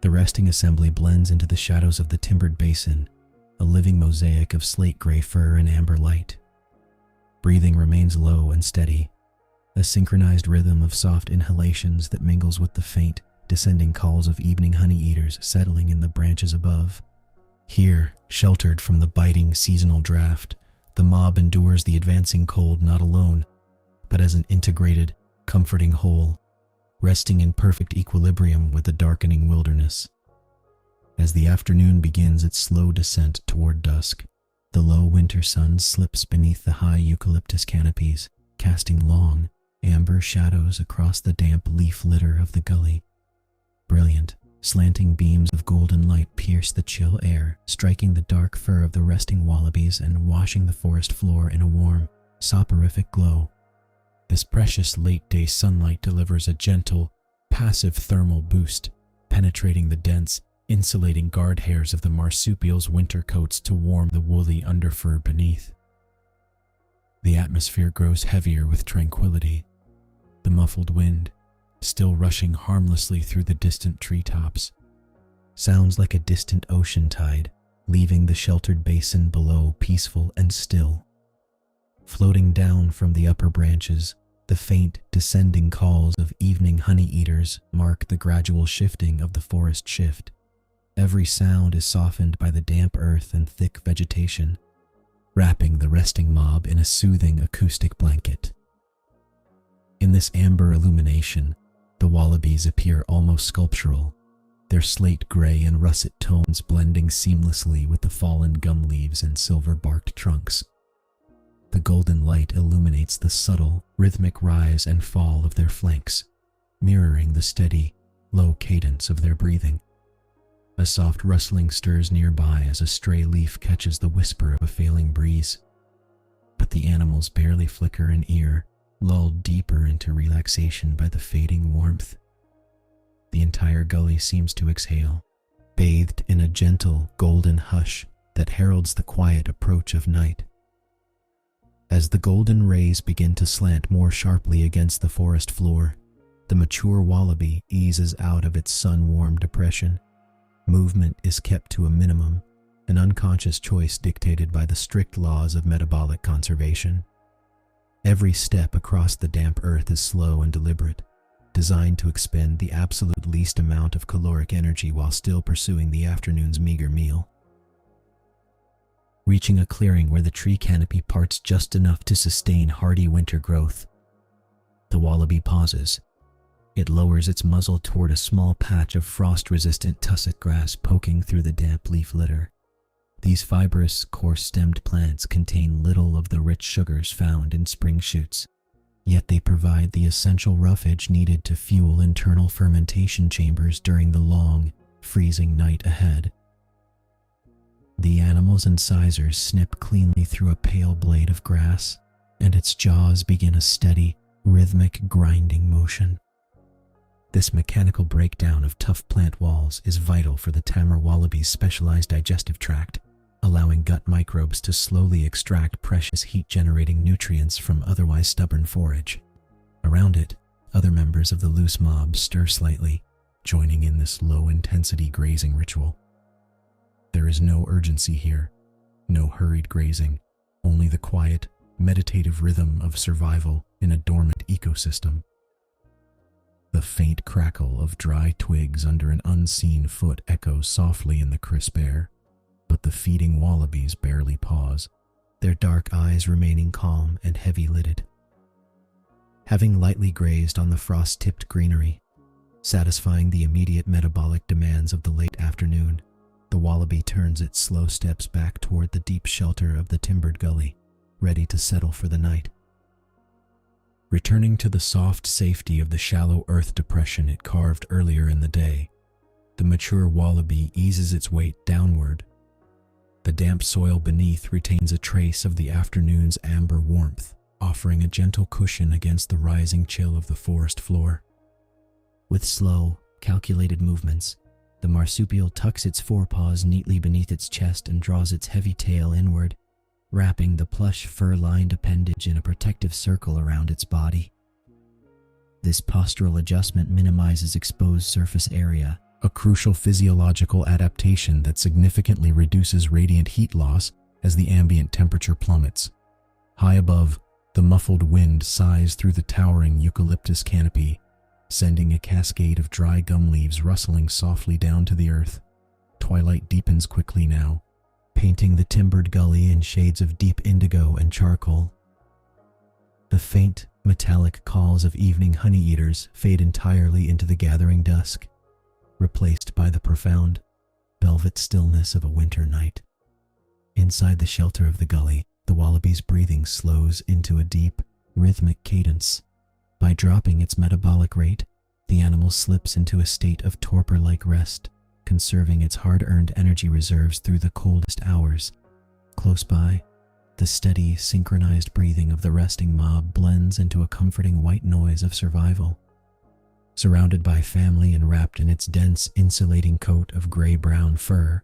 the resting assembly blends into the shadows of the timbered basin, a living mosaic of slate-gray fur and amber light. Breathing remains low and steady, a synchronized rhythm of soft inhalations that mingles with the faint, descending calls of evening honey-eaters settling in the branches above. Here, sheltered from the biting seasonal draft, the mob endures the advancing cold not alone, but as an integrated, comforting whole, resting in perfect equilibrium with the darkening wilderness. As the afternoon begins its slow descent toward dusk, the low winter sun slips beneath the high eucalyptus canopies, casting long, amber shadows across the damp leaf litter of the gully. Brilliant, slanting beams of golden light pierce the chill air, striking the dark fur of the resting wallabies and washing the forest floor in a warm, soporific glow. This precious late-day sunlight delivers a gentle, passive thermal boost, penetrating the dense, insulating guard hairs of the marsupial's winter coats to warm the woolly underfur beneath. The atmosphere grows heavier with tranquility. The muffled wind, still rushing harmlessly through the distant treetops, sounds like a distant ocean tide, leaving the sheltered basin below peaceful and still. Floating down from the upper branches, the faint descending calls of evening honey-eaters mark the gradual shifting of the forest shift. Every sound is softened by the damp earth and thick vegetation, wrapping the resting mob in a soothing acoustic blanket. In this amber illumination, the wallabies appear almost sculptural, their slate gray and russet tones blending seamlessly with the fallen gum leaves and silver-barked trunks. The golden light illuminates the subtle, rhythmic rise and fall of their flanks, mirroring the steady, low cadence of their breathing. A soft rustling stirs nearby as a stray leaf catches the whisper of a failing breeze. But the animals barely flicker an ear, lulled deeper into relaxation by the fading warmth. The entire gully seems to exhale, bathed in a gentle, golden hush that heralds the quiet approach of night. As the golden rays begin to slant more sharply against the forest floor, the mature wallaby eases out of its sun-warmed depression. Movement is kept to a minimum, an unconscious choice dictated by the strict laws of metabolic conservation. Every step across the damp earth is slow and deliberate, designed to expend the absolute least amount of caloric energy while still pursuing the afternoon's meager meal. Reaching a clearing where the tree canopy parts just enough to sustain hardy winter growth, the wallaby pauses. It lowers its muzzle toward a small patch of frost-resistant tussock grass poking through the damp leaf litter. These fibrous, coarse-stemmed plants contain little of the rich sugars found in spring shoots, yet they provide the essential roughage needed to fuel internal fermentation chambers during the long, freezing night ahead. The animal's incisors snip cleanly through a pale blade of grass, and its jaws begin a steady, rhythmic grinding motion. This mechanical breakdown of tough plant walls is vital for the tamer wallaby's specialized digestive tract, allowing gut microbes to slowly extract precious heat-generating nutrients from otherwise stubborn forage. Around it, other members of the loose mob stir slightly, joining in this low-intensity grazing ritual. There is no urgency here, no hurried grazing, only the quiet, meditative rhythm of survival in a dormant ecosystem. The faint crackle of dry twigs under an unseen foot echoes softly in the crisp air, but the feeding wallabies barely pause, their dark eyes remaining calm and heavy-lidded. Having lightly grazed on the frost-tipped greenery, satisfying the immediate metabolic demands of the late afternoon, the wallaby turns its slow steps back toward the deep shelter of the timbered gully, ready to settle for the night. Returning to the soft safety of the shallow earth depression it carved earlier in the day, the mature wallaby eases its weight downward. The damp soil beneath retains a trace of the afternoon's amber warmth, offering a gentle cushion against the rising chill of the forest floor. With slow, calculated movements, the marsupial tucks its forepaws neatly beneath its chest and draws its heavy tail inward, wrapping the plush fur-lined appendage in a protective circle around its body. This postural adjustment minimizes exposed surface area, a crucial physiological adaptation that significantly reduces radiant heat loss as the ambient temperature plummets. High above, the muffled wind sighs through the towering eucalyptus canopy, sending a cascade of dry gum leaves rustling softly down to the earth. Twilight deepens quickly now, painting the timbered gully in shades of deep indigo and charcoal. The faint, metallic calls of evening honey-eaters fade entirely into the gathering dusk, replaced by the profound, velvet stillness of a winter night. Inside the shelter of the gully, the wallaby's breathing slows into a deep, rhythmic cadence. By dropping its metabolic rate, the animal slips into a state of torpor-like rest, conserving its hard-earned energy reserves through the coldest hours. Close by, the steady, synchronized breathing of the resting mob blends into a comforting white noise of survival. Surrounded by family and wrapped in its dense, insulating coat of gray-brown fur,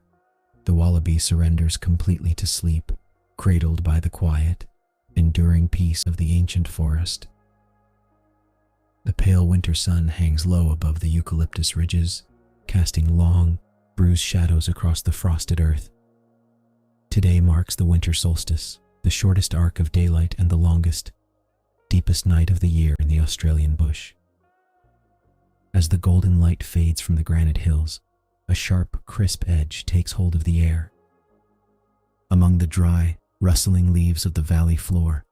the wallaby surrenders completely to sleep, cradled by the quiet, enduring peace of the ancient forest. The pale winter sun hangs low above the eucalyptus ridges, casting long, bruised shadows across the frosted earth. Today marks the winter solstice, the shortest arc of daylight and the longest, deepest night of the year in the Australian bush. As the golden light fades from the granite hills, a sharp, crisp edge takes hold of the air. Among the dry, rustling leaves of the valley floor,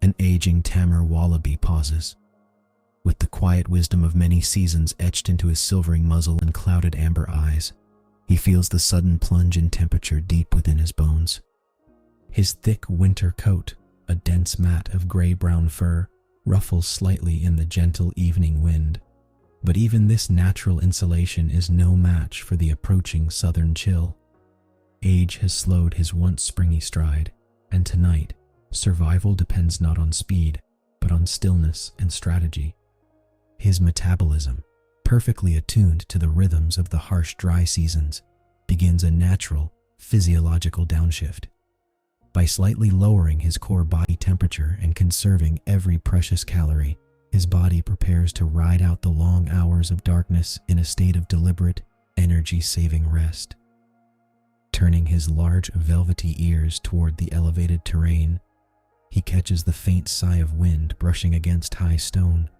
an aging tamer wallaby pauses. With the quiet wisdom of many seasons etched into his silvering muzzle and clouded amber eyes, he feels the sudden plunge in temperature deep within his bones. His thick winter coat, a dense mat of gray-brown fur, ruffles slightly in the gentle evening wind. But even this natural insulation is no match for the approaching southern chill. Age has slowed his once springy stride, and tonight, survival depends not on speed, but on stillness and strategy. His metabolism, perfectly attuned to the rhythms of the harsh dry seasons, begins a natural, physiological downshift. By slightly lowering his core body temperature and conserving every precious calorie, his body prepares to ride out the long hours of darkness in a state of deliberate, energy-saving rest. Turning his large, velvety ears toward the elevated terrain, he catches the faint sigh of wind brushing against high stone.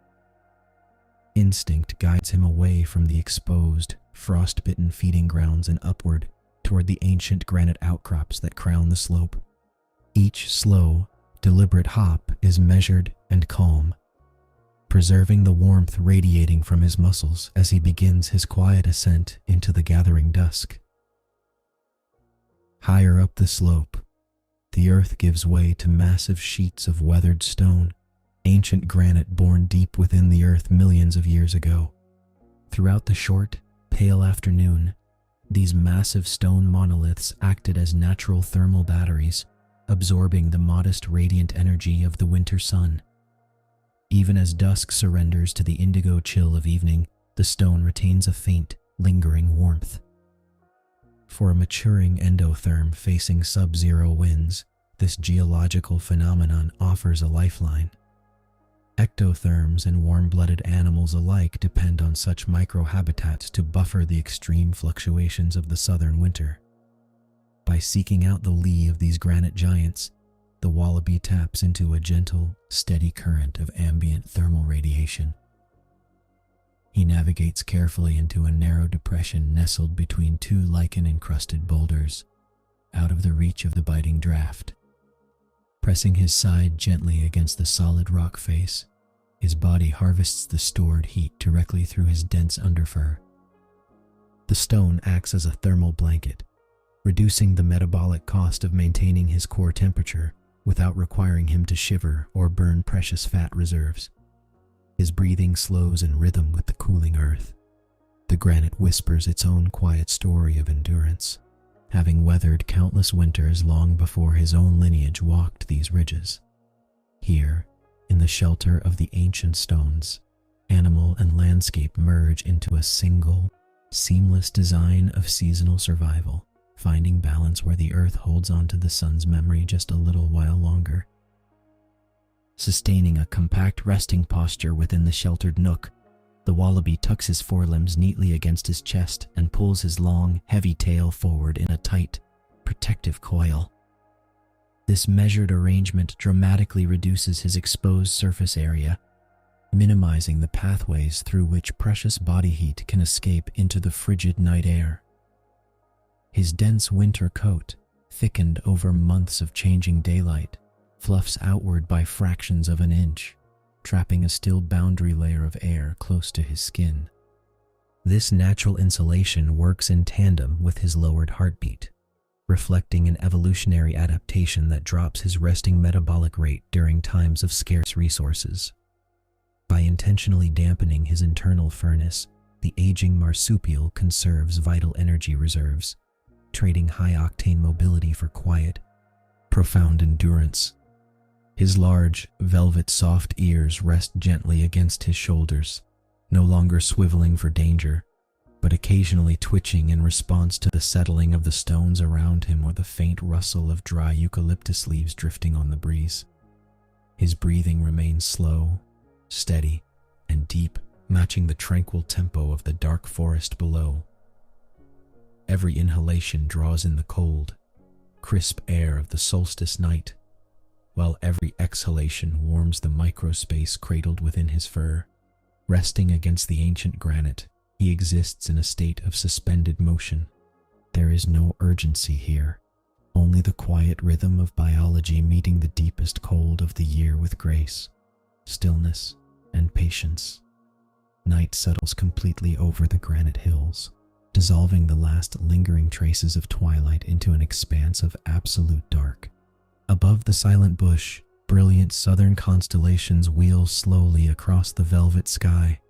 Instinct guides him away from the exposed, frost-bitten feeding grounds and upward toward the ancient granite outcrops that crown the slope. Each slow, deliberate hop is measured and calm, preserving the warmth radiating from his muscles as he begins his quiet ascent into the gathering dusk. Higher up the slope, the earth gives way to massive sheets of weathered stone, ancient granite born deep within the earth millions of years ago. Throughout the short, pale afternoon, these massive stone monoliths acted as natural thermal batteries, absorbing the modest radiant energy of the winter sun. Even as dusk surrenders to the indigo chill of evening, the stone retains a faint, lingering warmth. For a maturing endotherm facing sub-zero winds, this geological phenomenon offers a lifeline. Ectotherms and warm-blooded animals alike depend on such microhabitats to buffer the extreme fluctuations of the southern winter. By seeking out the lee of these granite giants, the wallaby taps into a gentle, steady current of ambient thermal radiation. He navigates carefully into a narrow depression nestled between two lichen-encrusted boulders, out of the reach of the biting draft. Pressing his side gently against the solid rock face, his body harvests the stored heat directly through his dense underfur. The stone acts as a thermal blanket, reducing the metabolic cost of maintaining his core temperature without requiring him to shiver or burn precious fat reserves. His breathing slows in rhythm with the cooling earth. The granite whispers its own quiet story of endurance, having weathered countless winters long before his own lineage walked these ridges. Here, in the shelter of the ancient stones, animal and landscape merge into a single, seamless design of seasonal survival, finding balance where the earth holds on to the sun's memory just a little while longer. Sustaining a compact resting posture within the sheltered nook, the wallaby tucks his forelimbs neatly against his chest and pulls his long, heavy tail forward in a tight, protective coil. This measured arrangement dramatically reduces his exposed surface area, minimizing the pathways through which precious body heat can escape into the frigid night air. His dense winter coat, thickened over months of changing daylight, fluffs outward by fractions of an inch, trapping a still boundary layer of air close to his skin. This natural insulation works in tandem with his lowered heartbeat, reflecting an evolutionary adaptation that drops his resting metabolic rate during times of scarce resources. By intentionally dampening his internal furnace, the aging marsupial conserves vital energy reserves, trading high-octane mobility for quiet, profound endurance. His large, velvet-soft ears rest gently against his shoulders, no longer swiveling for danger, but occasionally twitching in response to the settling of the stones around him or the faint rustle of dry eucalyptus leaves drifting on the breeze. His breathing remains slow, steady, and deep, matching the tranquil tempo of the dark forest below. Every inhalation draws in the cold, crisp air of the solstice night, while every exhalation warms the microspace cradled within his fur. Resting against the ancient granite, he exists in a state of suspended motion. There is no urgency here, only the quiet rhythm of biology meeting the deepest cold of the year with grace, stillness, and patience. Night settles completely over the granite hills, dissolving the last lingering traces of twilight into an expanse of absolute dark. Above the silent bush, brilliant southern constellations wheel slowly across the velvet sky.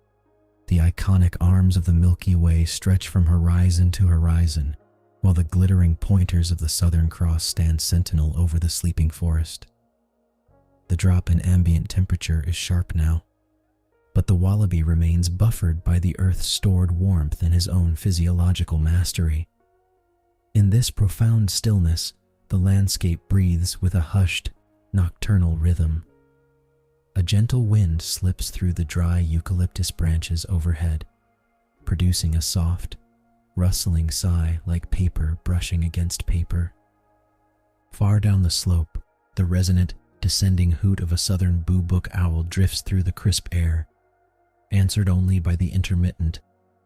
The iconic arms of the Milky Way stretch from horizon to horizon, while the glittering pointers of the Southern Cross stand sentinel over the sleeping forest. The drop in ambient temperature is sharp now, but the Wallaby remains buffered by the Earth's stored warmth and his own physiological mastery. In this profound stillness, the landscape breathes with a hushed, nocturnal rhythm. A gentle wind slips through the dry eucalyptus branches overhead, producing a soft, rustling sigh like paper brushing against paper. Far down the slope, the resonant, descending hoot of a southern boo-book owl drifts through the crisp air, answered only by the intermittent,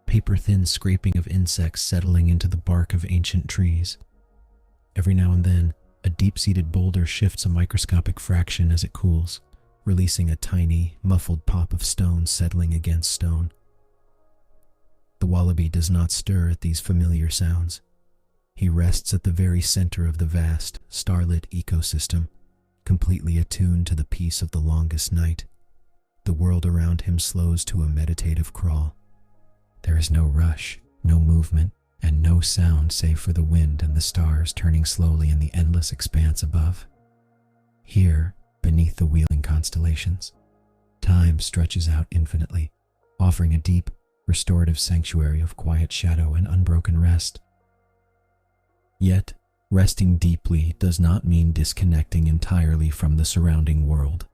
paper-thin scraping of insects settling into the bark of ancient trees. Every now and then, a deep-seated boulder shifts a microscopic fraction as it cools, releasing a tiny, muffled pop of stone settling against stone. The Wallaby does not stir at these familiar sounds. He rests at the very center of the vast, starlit ecosystem, completely attuned to the peace of the longest night. The world around him slows to a meditative crawl. There is no rush, no movement, and no sound save for the wind and the stars turning slowly in the endless expanse above. Here, beneath the wheeling constellations, time stretches out infinitely, offering a deep, restorative sanctuary of quiet shadow and unbroken rest. Yet, resting deeply does not mean disconnecting entirely from the surrounding world.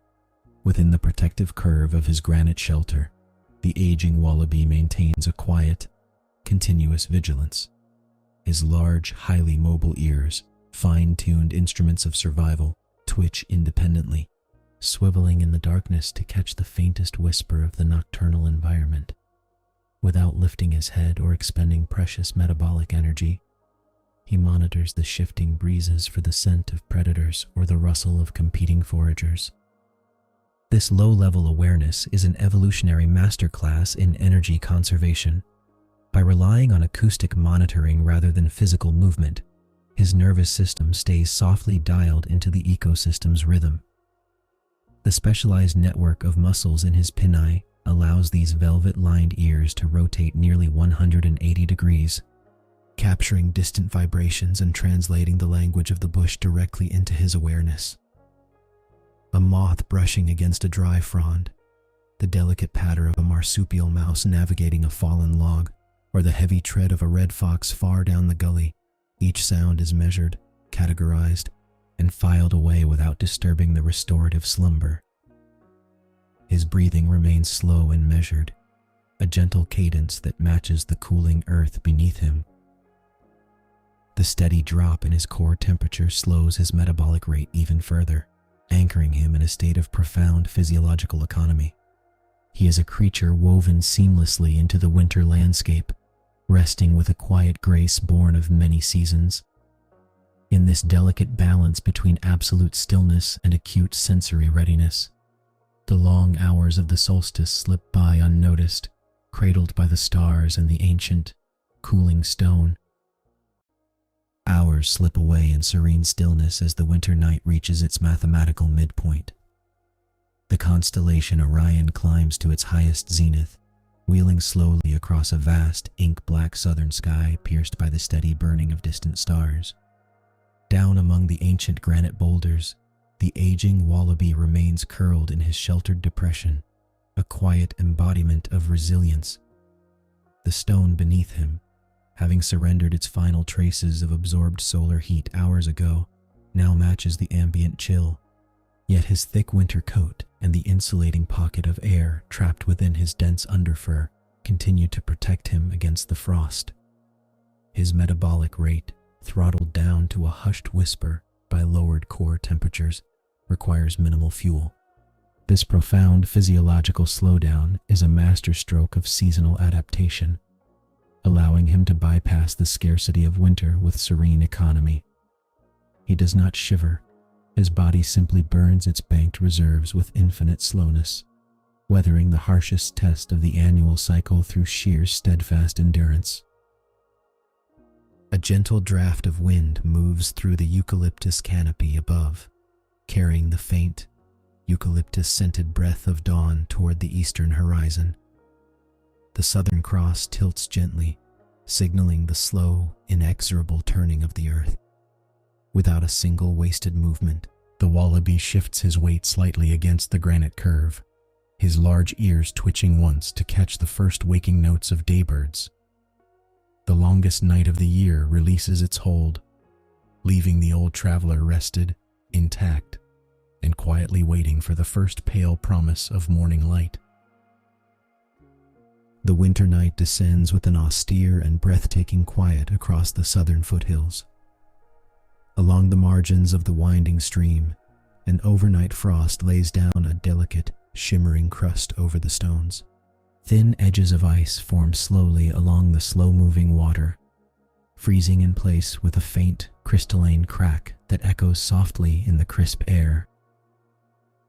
Within the protective curve of his granite shelter, the aging Wallaby maintains a quiet, continuous vigilance. His large, highly mobile ears, fine-tuned instruments of survival, twitch independently, swiveling in the darkness to catch the faintest whisper of the nocturnal environment. Without lifting his head or expending precious metabolic energy, he monitors the shifting breezes for the scent of predators or the rustle of competing foragers. This low-level awareness is an evolutionary masterclass in energy conservation. By relying on acoustic monitoring rather than physical movement, his nervous system stays softly dialed into the ecosystem's rhythm. The specialized network of muscles in his pinnae allows these velvet-lined ears to rotate nearly 180 degrees, capturing distant vibrations and translating the language of the bush directly into his awareness. A moth brushing against a dry frond, the delicate patter of a marsupial mouse navigating a fallen log, or the heavy tread of a red fox far down the gully, each sound is measured, categorized, and filed away without disturbing the restorative slumber. His breathing remains slow and measured, a gentle cadence that matches the cooling earth beneath him. The steady drop in his core temperature slows his metabolic rate even further, anchoring him in a state of profound physiological economy. He is a creature woven seamlessly into the winter landscape, resting with a quiet grace born of many seasons. In this delicate balance between absolute stillness and acute sensory readiness, the long hours of the solstice slip by unnoticed, cradled by the stars and the ancient, cooling stone. Hours slip away in serene stillness as the winter night reaches its mathematical midpoint. The constellation Orion climbs to its highest zenith, wheeling slowly across a vast, ink-black southern sky pierced by the steady burning of distant stars. Down among the ancient granite boulders, the aging Wallaby remains curled in his sheltered depression, a quiet embodiment of resilience. The stone beneath him, having surrendered its final traces of absorbed solar heat hours ago, now matches the ambient chill. Yet his thick winter coat and the insulating pocket of air trapped within his dense underfur continue to protect him against the frost. His metabolic rate, throttled down to a hushed whisper by lowered core temperatures, requires minimal fuel. This profound physiological slowdown is a masterstroke of seasonal adaptation, allowing him to bypass the scarcity of winter with serene economy. He does not shiver. His body simply burns its banked reserves with infinite slowness, weathering the harshest test of the annual cycle through sheer steadfast endurance. A gentle draft of wind moves through the eucalyptus canopy above, carrying the faint, eucalyptus-scented breath of dawn toward the eastern horizon. The Southern Cross tilts gently, signaling the slow, inexorable turning of the earth. Without a single wasted movement, the Wallaby shifts his weight slightly against the granite curve, his large ears twitching once to catch the first waking notes of daybirds. The longest night of the year releases its hold, leaving the old traveler rested, intact, and quietly waiting for the first pale promise of morning light. The winter night descends with an austere and breathtaking quiet across the southern foothills. Along the margins of the winding stream, an overnight frost lays down a delicate, shimmering crust over the stones. Thin edges of ice form slowly along the slow-moving water, freezing in place with a faint, crystalline crack that echoes softly in the crisp air.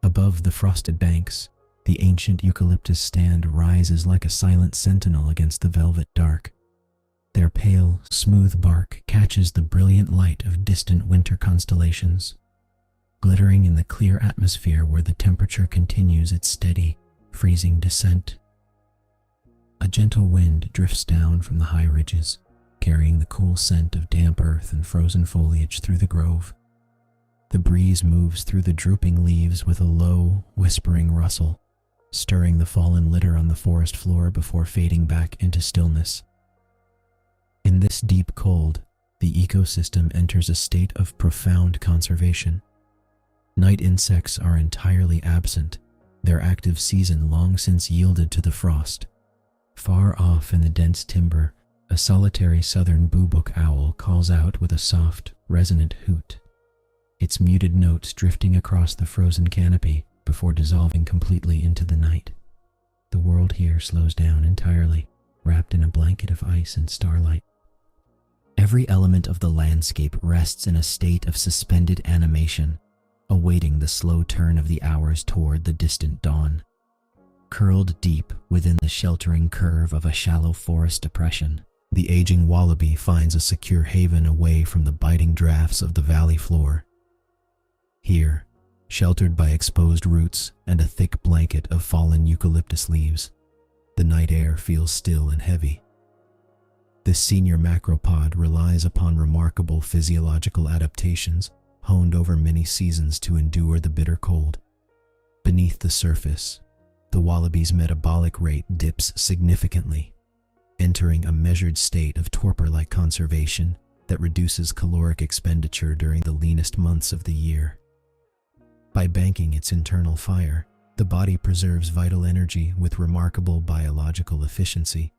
Above the frosted banks, the ancient eucalyptus stand rises like a silent sentinel against the velvet dark. Their pale, smooth bark catches the brilliant light of distant winter constellations, glittering in the clear atmosphere where the temperature continues its steady, freezing descent. A gentle wind drifts down from the high ridges, carrying the cool scent of damp earth and frozen foliage through the grove. The breeze moves through the drooping leaves with a low, whispering rustle, stirring the fallen litter on the forest floor before fading back into stillness. In this deep cold, the ecosystem enters a state of profound conservation. Night insects are entirely absent, their active season long since yielded to the frost. Far off in the dense timber, a solitary southern boobook owl calls out with a soft, resonant hoot, its muted notes drifting across the frozen canopy before dissolving completely into the night. The world here slows down entirely, wrapped in a blanket of ice and starlight. Every element of the landscape rests in a state of suspended animation, awaiting the slow turn of the hours toward the distant dawn. Curled deep within the sheltering curve of a shallow forest depression, the aging wallaby finds a secure haven away from the biting drafts of the valley floor. Here, sheltered by exposed roots and a thick blanket of fallen eucalyptus leaves, the night air feels still and heavy. This senior macropod relies upon remarkable physiological adaptations honed over many seasons to endure the bitter cold. Beneath the surface, the wallaby's metabolic rate dips significantly, entering a measured state of torpor-like conservation that reduces caloric expenditure during the leanest months of the year. By banking its internal fire, the body preserves vital energy with remarkable biological efficiency.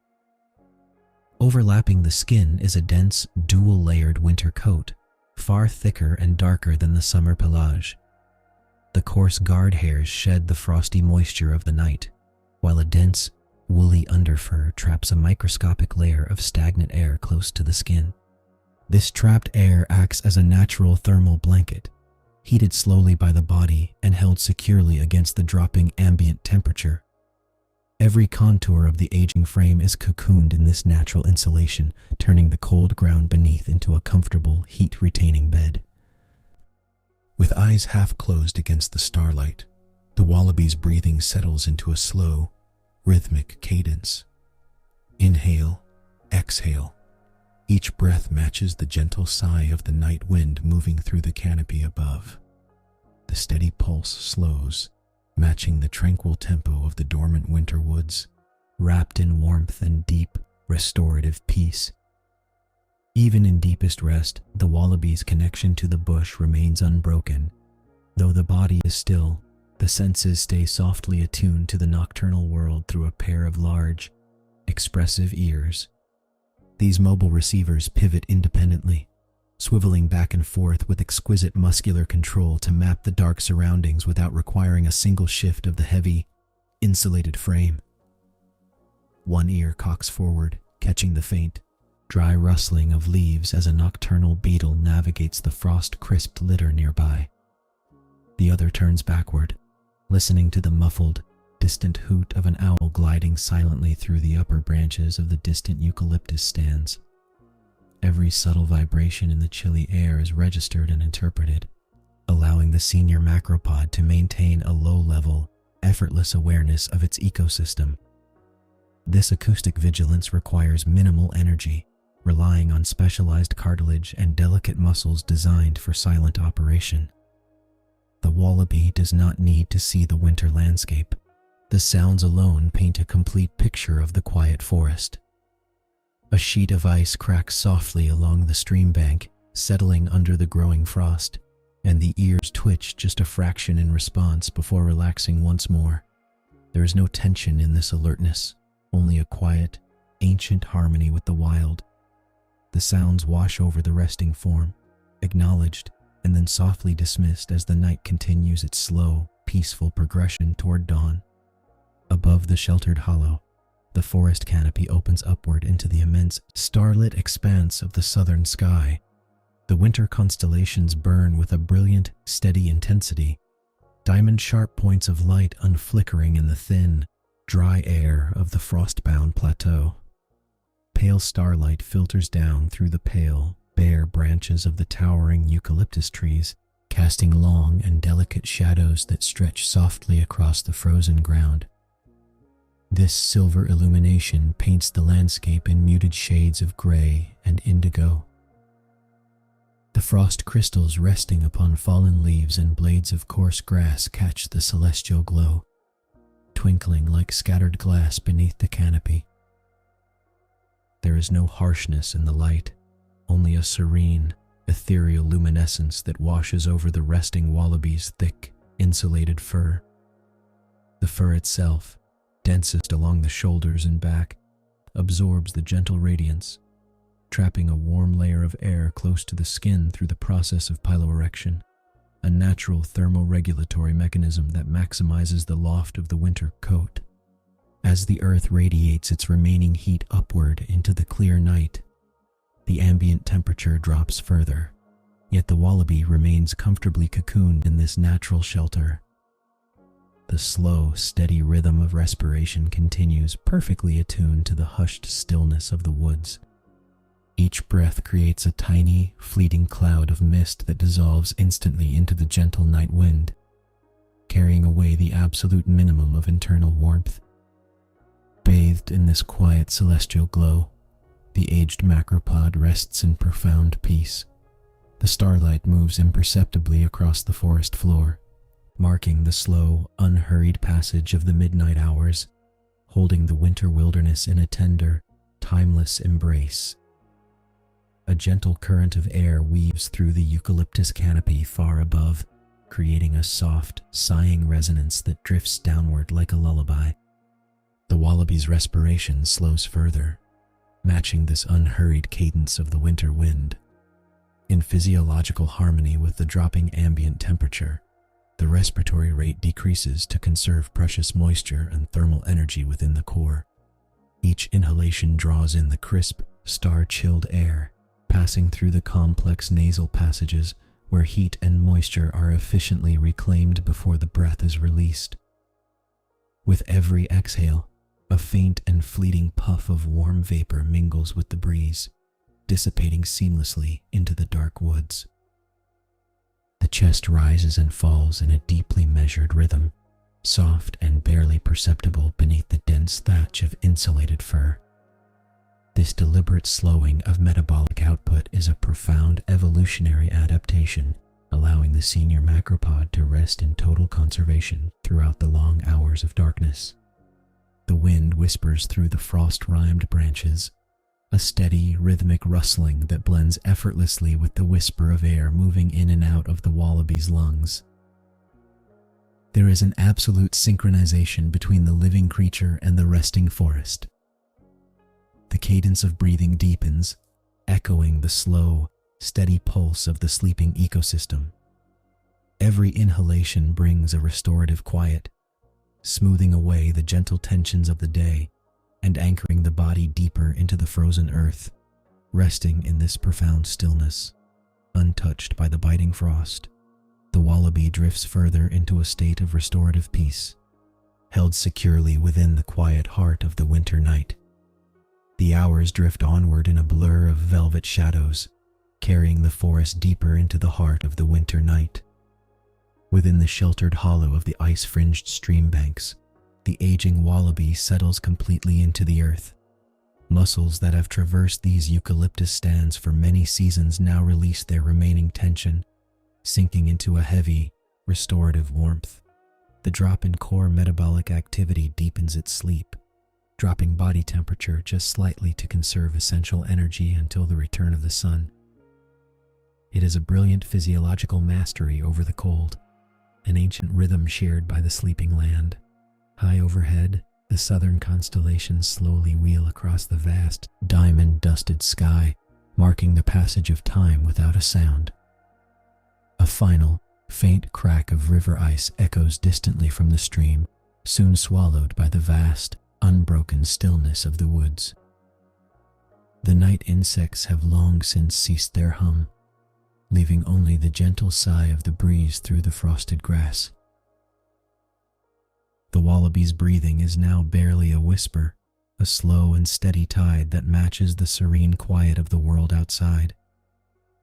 Overlapping the skin is a dense, dual-layered winter coat, far thicker and darker than the summer pelage. The coarse guard hairs shed the frosty moisture of the night, while a dense, woolly underfur traps a microscopic layer of stagnant air close to the skin. This trapped air acts as a natural thermal blanket, heated slowly by the body and held securely against the dropping ambient temperature. Every contour of the aging frame is cocooned in this natural insulation, turning the cold ground beneath into a comfortable, heat-retaining bed. With eyes half closed against the starlight, the wallaby's breathing settles into a slow, rhythmic cadence. Inhale, exhale. Each breath matches the gentle sigh of the night wind moving through the canopy above. The steady pulse slows, matching the tranquil tempo of the dormant winter woods, wrapped in warmth and deep, restorative peace. Even in deepest rest, the wallaby's connection to the bush remains unbroken. Though the body is still, the senses stay softly attuned to the nocturnal world through a pair of large, expressive ears. These mobile receivers pivot independently, swiveling back and forth with exquisite muscular control to map the dark surroundings without requiring a single shift of the heavy, insulated frame. One ear cocks forward, catching the faint, dry rustling of leaves as a nocturnal beetle navigates the frost-crisped litter nearby. The other turns backward, listening to the muffled, distant hoot of an owl gliding silently through the upper branches of the distant eucalyptus stands. Every subtle vibration in the chilly air is registered and interpreted, allowing the senior macropod to maintain a low-level, effortless awareness of its ecosystem. This acoustic vigilance requires minimal energy, relying on specialized cartilage and delicate muscles designed for silent operation. The Wallaby does not need to see the winter landscape. The sounds alone paint a complete picture of the quiet forest. A sheet of ice cracks softly along the stream bank, settling under the growing frost, and the ears twitch just a fraction in response before relaxing once more. There is no tension in this alertness, only a quiet, ancient harmony with the wild. The sounds wash over the resting form, acknowledged and then softly dismissed as the night continues its slow, peaceful progression toward dawn. Above the sheltered hollow, the forest canopy opens upward into the immense, starlit expanse of the southern sky. The winter constellations burn with a brilliant, steady intensity, diamond-sharp points of light unflickering in the thin, dry air of the frost-bound plateau. Pale starlight filters down through the pale, bare branches of the towering eucalyptus trees, casting long and delicate shadows that stretch softly across the frozen ground. This silver illumination paints the landscape in muted shades of gray and indigo. The frost crystals resting upon fallen leaves and blades of coarse grass catch the celestial glow, twinkling like scattered glass beneath the canopy. There is no harshness in the light, only a serene, ethereal luminescence that washes over the resting wallaby's thick, insulated fur. The fur itself, densest along the shoulders and back, absorbs the gentle radiance, trapping a warm layer of air close to the skin through the process of piloerection, a natural thermoregulatory mechanism that maximizes the loft of the winter coat. As the earth radiates its remaining heat upward into the clear night, the ambient temperature drops further, yet the wallaby remains comfortably cocooned in this natural shelter. The slow, steady rhythm of respiration continues, perfectly attuned to the hushed stillness of the woods. Each breath creates a tiny, fleeting cloud of mist that dissolves instantly into the gentle night wind, carrying away the absolute minimum of internal warmth. Bathed in this quiet celestial glow, the aged macropod rests in profound peace. The starlight moves imperceptibly across the forest floor, marking the slow, unhurried passage of the midnight hours, holding the winter wilderness in a tender, timeless embrace. A gentle current of air weaves through the eucalyptus canopy far above, creating a soft, sighing resonance that drifts downward like a lullaby. The wallaby's respiration slows further, matching this unhurried cadence of the winter wind. In physiological harmony with the dropping ambient temperature, the respiratory rate decreases to conserve precious moisture and thermal energy within the core. Each inhalation draws in the crisp, star-chilled air, passing through the complex nasal passages where heat and moisture are efficiently reclaimed before the breath is released. With every exhale, a faint and fleeting puff of warm vapor mingles with the breeze, dissipating seamlessly into the dark woods. The chest rises and falls in a deeply measured rhythm, soft and barely perceptible beneath the dense thatch of insulated fur. This deliberate slowing of metabolic output is a profound evolutionary adaptation, allowing the senior macropod to rest in total conservation throughout the long hours of darkness. The wind whispers through the frost-rimed branches, a steady, rhythmic rustling that blends effortlessly with the whisper of air moving in and out of the wallaby's lungs. There is an absolute synchronization between the living creature and the resting forest. The cadence of breathing deepens, echoing the slow, steady pulse of the sleeping ecosystem. Every inhalation brings a restorative quiet, smoothing away the gentle tensions of the day and anchoring the body deeper into the frozen earth, resting in this profound stillness, untouched by the biting frost. The wallaby drifts further into a state of restorative peace, held securely within the quiet heart of the winter night. The hours drift onward in a blur of velvet shadows, carrying the forest deeper into the heart of the winter night. Within the sheltered hollow of the ice-fringed stream banks, the aging wallaby settles completely into the earth. Muscles that have traversed these eucalyptus stands for many seasons now release their remaining tension, sinking into a heavy, restorative warmth. The drop in core metabolic activity deepens its sleep, dropping body temperature just slightly to conserve essential energy until the return of the sun. It is a brilliant physiological mastery over the cold, an ancient rhythm shared by the sleeping land. High overhead, the southern constellations slowly wheel across the vast, diamond-dusted sky, marking the passage of time without a sound. A final, faint crack of river ice echoes distantly from the stream, soon swallowed by the vast, unbroken stillness of the woods. The night insects have long since ceased their hum, leaving only the gentle sigh of the breeze through the frosted grass. The wallaby's breathing is now barely a whisper, a slow and steady tide that matches the serene quiet of the world outside.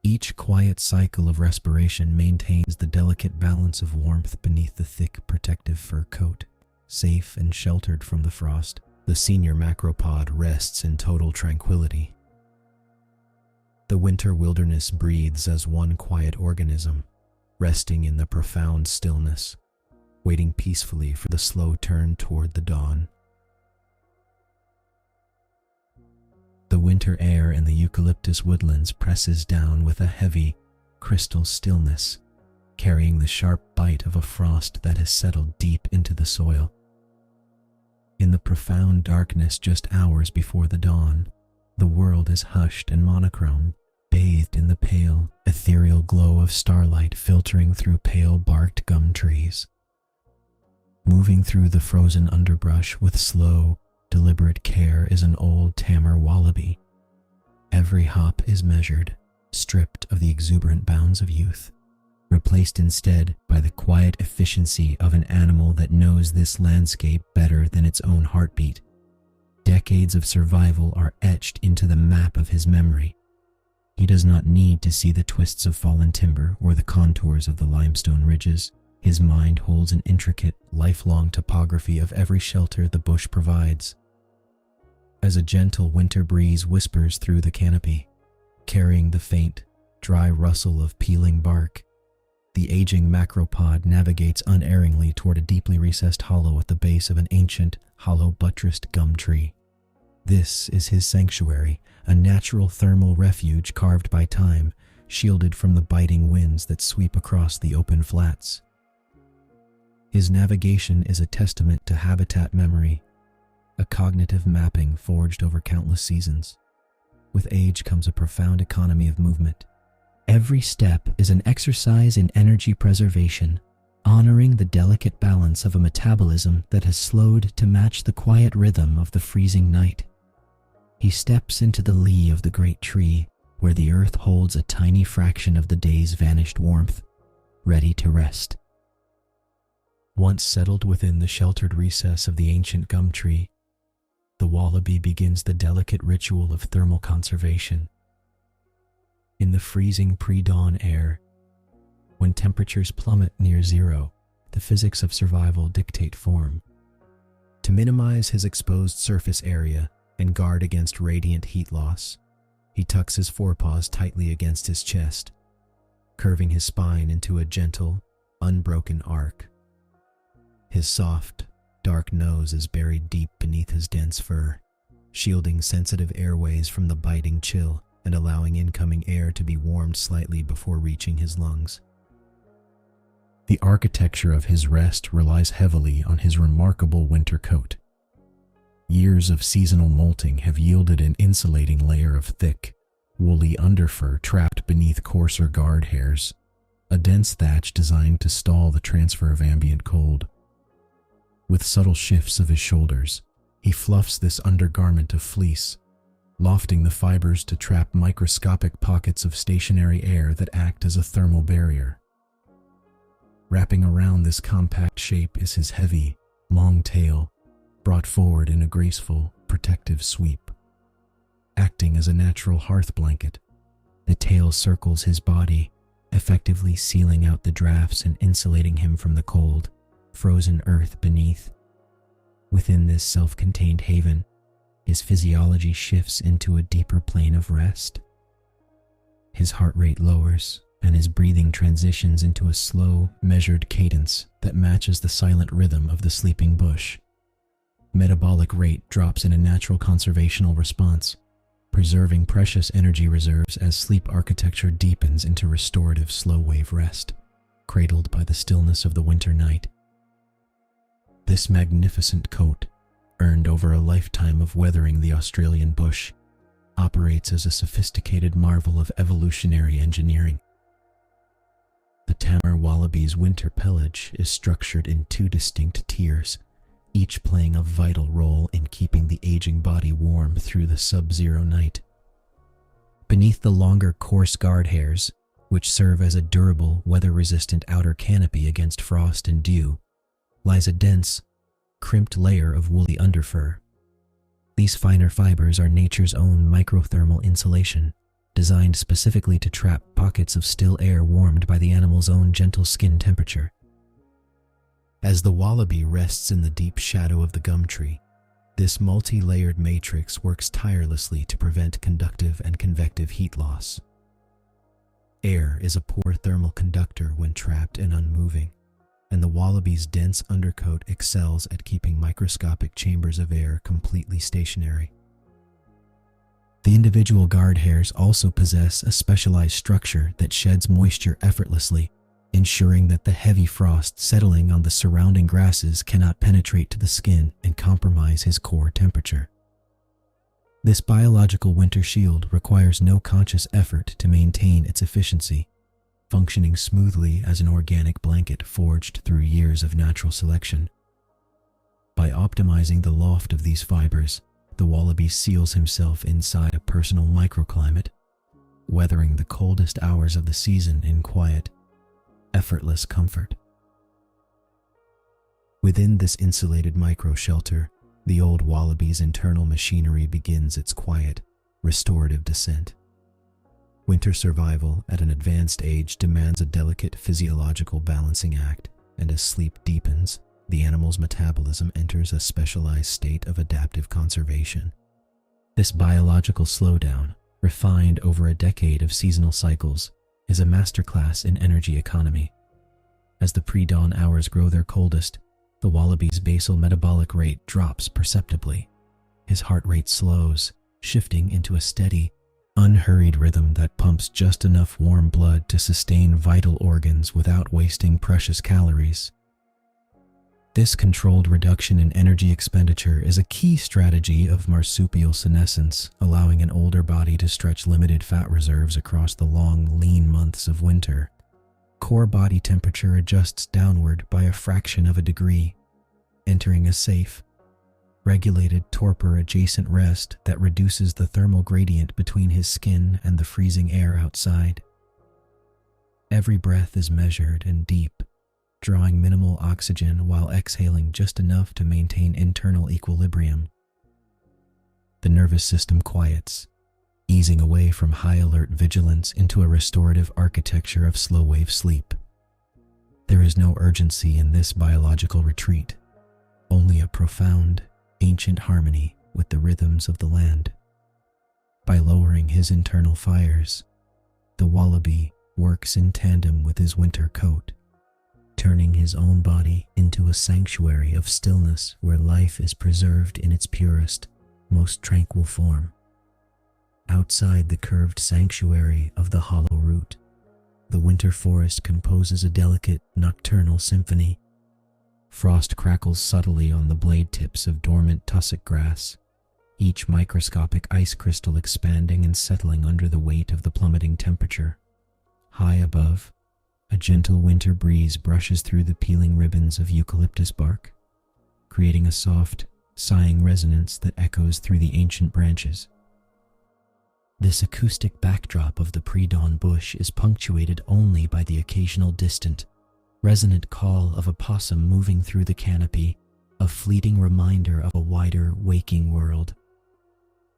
Each quiet cycle of respiration maintains the delicate balance of warmth beneath the thick protective fur coat. Safe and sheltered from the frost, the senior macropod rests in total tranquility. The winter wilderness breathes as one quiet organism, resting in the profound stillness, waiting peacefully for the slow turn toward the dawn. The winter air in the eucalyptus woodlands presses down with a heavy, crystal stillness, carrying the sharp bite of a frost that has settled deep into the soil. In the profound darkness just hours before the dawn, the world is hushed and monochrome, bathed in the pale, ethereal glow of starlight filtering through pale-barked gum trees. Moving through the frozen underbrush with slow, deliberate care is an old tamer wallaby. Every hop is measured, stripped of the exuberant bounds of youth, replaced instead by the quiet efficiency of an animal that knows this landscape better than its own heartbeat. Decades of survival are etched into the map of his memory. He does not need to see the twists of fallen timber or the contours of the limestone ridges. His mind holds an intricate, lifelong topography of every shelter the bush provides. As a gentle winter breeze whispers through the canopy, carrying the faint, dry rustle of peeling bark, the aging macropod navigates unerringly toward a deeply recessed hollow at the base of an ancient, hollow-buttressed gum tree. This is his sanctuary, a natural thermal refuge carved by time, shielded from the biting winds that sweep across the open flats. His navigation is a testament to habitat memory, a cognitive mapping forged over countless seasons. With age comes a profound economy of movement. Every step is an exercise in energy preservation, honoring the delicate balance of a metabolism that has slowed to match the quiet rhythm of the freezing night. He steps into the lee of the great tree, where the earth holds a tiny fraction of the day's vanished warmth, ready to rest. Once settled within the sheltered recess of the ancient gum tree, the wallaby begins the delicate ritual of thermal conservation. In the freezing pre-dawn air, when temperatures plummet near zero, the physics of survival dictate form. To minimize his exposed surface area and guard against radiant heat loss, he tucks his forepaws tightly against his chest, curving his spine into a gentle, unbroken arc. His soft, dark nose is buried deep beneath his dense fur, shielding sensitive airways from the biting chill and allowing incoming air to be warmed slightly before reaching his lungs. The architecture of his rest relies heavily on his remarkable winter coat. Years of seasonal molting have yielded an insulating layer of thick, woolly underfur trapped beneath coarser guard hairs, a dense thatch designed to stall the transfer of ambient cold. With subtle shifts of his shoulders, he fluffs this undergarment of fleece, lofting the fibers to trap microscopic pockets of stationary air that act as a thermal barrier. Wrapping around this compact shape is his heavy, long tail, brought forward in a graceful, protective sweep. Acting as a natural hearth blanket, the tail circles his body, effectively sealing out the drafts and insulating him from the cold, frozen earth beneath. Within this self-contained haven, his physiology shifts into a deeper plane of rest. His heart rate lowers, and his breathing transitions into a slow, measured cadence that matches the silent rhythm of the sleeping bush. Metabolic rate drops in a natural conservational response, preserving precious energy reserves as sleep architecture deepens into restorative slow-wave rest, cradled by the stillness of the winter night. This magnificent coat, earned over a lifetime of weathering the Australian bush, operates as a sophisticated marvel of evolutionary engineering. The tamer wallaby's winter pelage is structured in two distinct tiers, each playing a vital role in keeping the aging body warm through the sub-zero night. Beneath the longer, coarse guard hairs, which serve as a durable, weather-resistant outer canopy against frost and dew, lies a dense, crimped layer of woolly underfur. These finer fibers are nature's own microthermal insulation, designed specifically to trap pockets of still air warmed by the animal's own gentle skin temperature. As the wallaby rests in the deep shadow of the gum tree, this multi-layered matrix works tirelessly to prevent conductive and convective heat loss. Air is a poor thermal conductor when trapped and unmoving, and the wallaby's dense undercoat excels at keeping microscopic chambers of air completely stationary. The individual guard hairs also possess a specialized structure that sheds moisture effortlessly, ensuring that the heavy frost settling on the surrounding grasses cannot penetrate to the skin and compromise his core temperature. This biological winter shield requires no conscious effort to maintain its efficiency, functioning smoothly as an organic blanket forged through years of natural selection. By optimizing the loft of these fibers, the wallaby seals himself inside a personal microclimate, weathering the coldest hours of the season in quiet, effortless comfort. Within this insulated micro-shelter, the old wallaby's internal machinery begins its quiet, restorative descent. Winter survival at an advanced age demands a delicate physiological balancing act, and as sleep deepens, the animal's metabolism enters a specialized state of adaptive conservation. This biological slowdown, refined over a decade of seasonal cycles, is a masterclass in energy economy. As the pre-dawn hours grow their coldest, the wallaby's basal metabolic rate drops perceptibly. His heart rate slows, shifting into a steady, unhurried rhythm that pumps just enough warm blood to sustain vital organs without wasting precious calories. This controlled reduction in energy expenditure is a key strategy of marsupial senescence, allowing an older body to stretch limited fat reserves across the long, lean months of winter. Core body temperature adjusts downward by a fraction of a degree, entering a safe, regulated torpor-adjacent rest that reduces the thermal gradient between his skin and the freezing air outside. Every breath is measured and deep, drawing minimal oxygen while exhaling just enough to maintain internal equilibrium. The nervous system quiets, easing away from high-alert vigilance into a restorative architecture of slow-wave sleep. There is no urgency in this biological retreat, only a profound, ancient harmony with the rhythms of the land. By lowering his internal fires, the wallaby works in tandem with his winter coat, turning his own body into a sanctuary of stillness where life is preserved in its purest, most tranquil form. Outside the curved sanctuary of the hollow root, the winter forest composes a delicate nocturnal symphony. Frost crackles subtly on the blade tips of dormant tussock grass, each microscopic ice crystal expanding and settling under the weight of the plummeting temperature. High above, a gentle winter breeze brushes through the peeling ribbons of eucalyptus bark, creating a soft, sighing resonance that echoes through the ancient branches. This acoustic backdrop of the pre-dawn bush is punctuated only by the occasional distant, resonant call of a possum moving through the canopy, a fleeting reminder of a wider, waking world.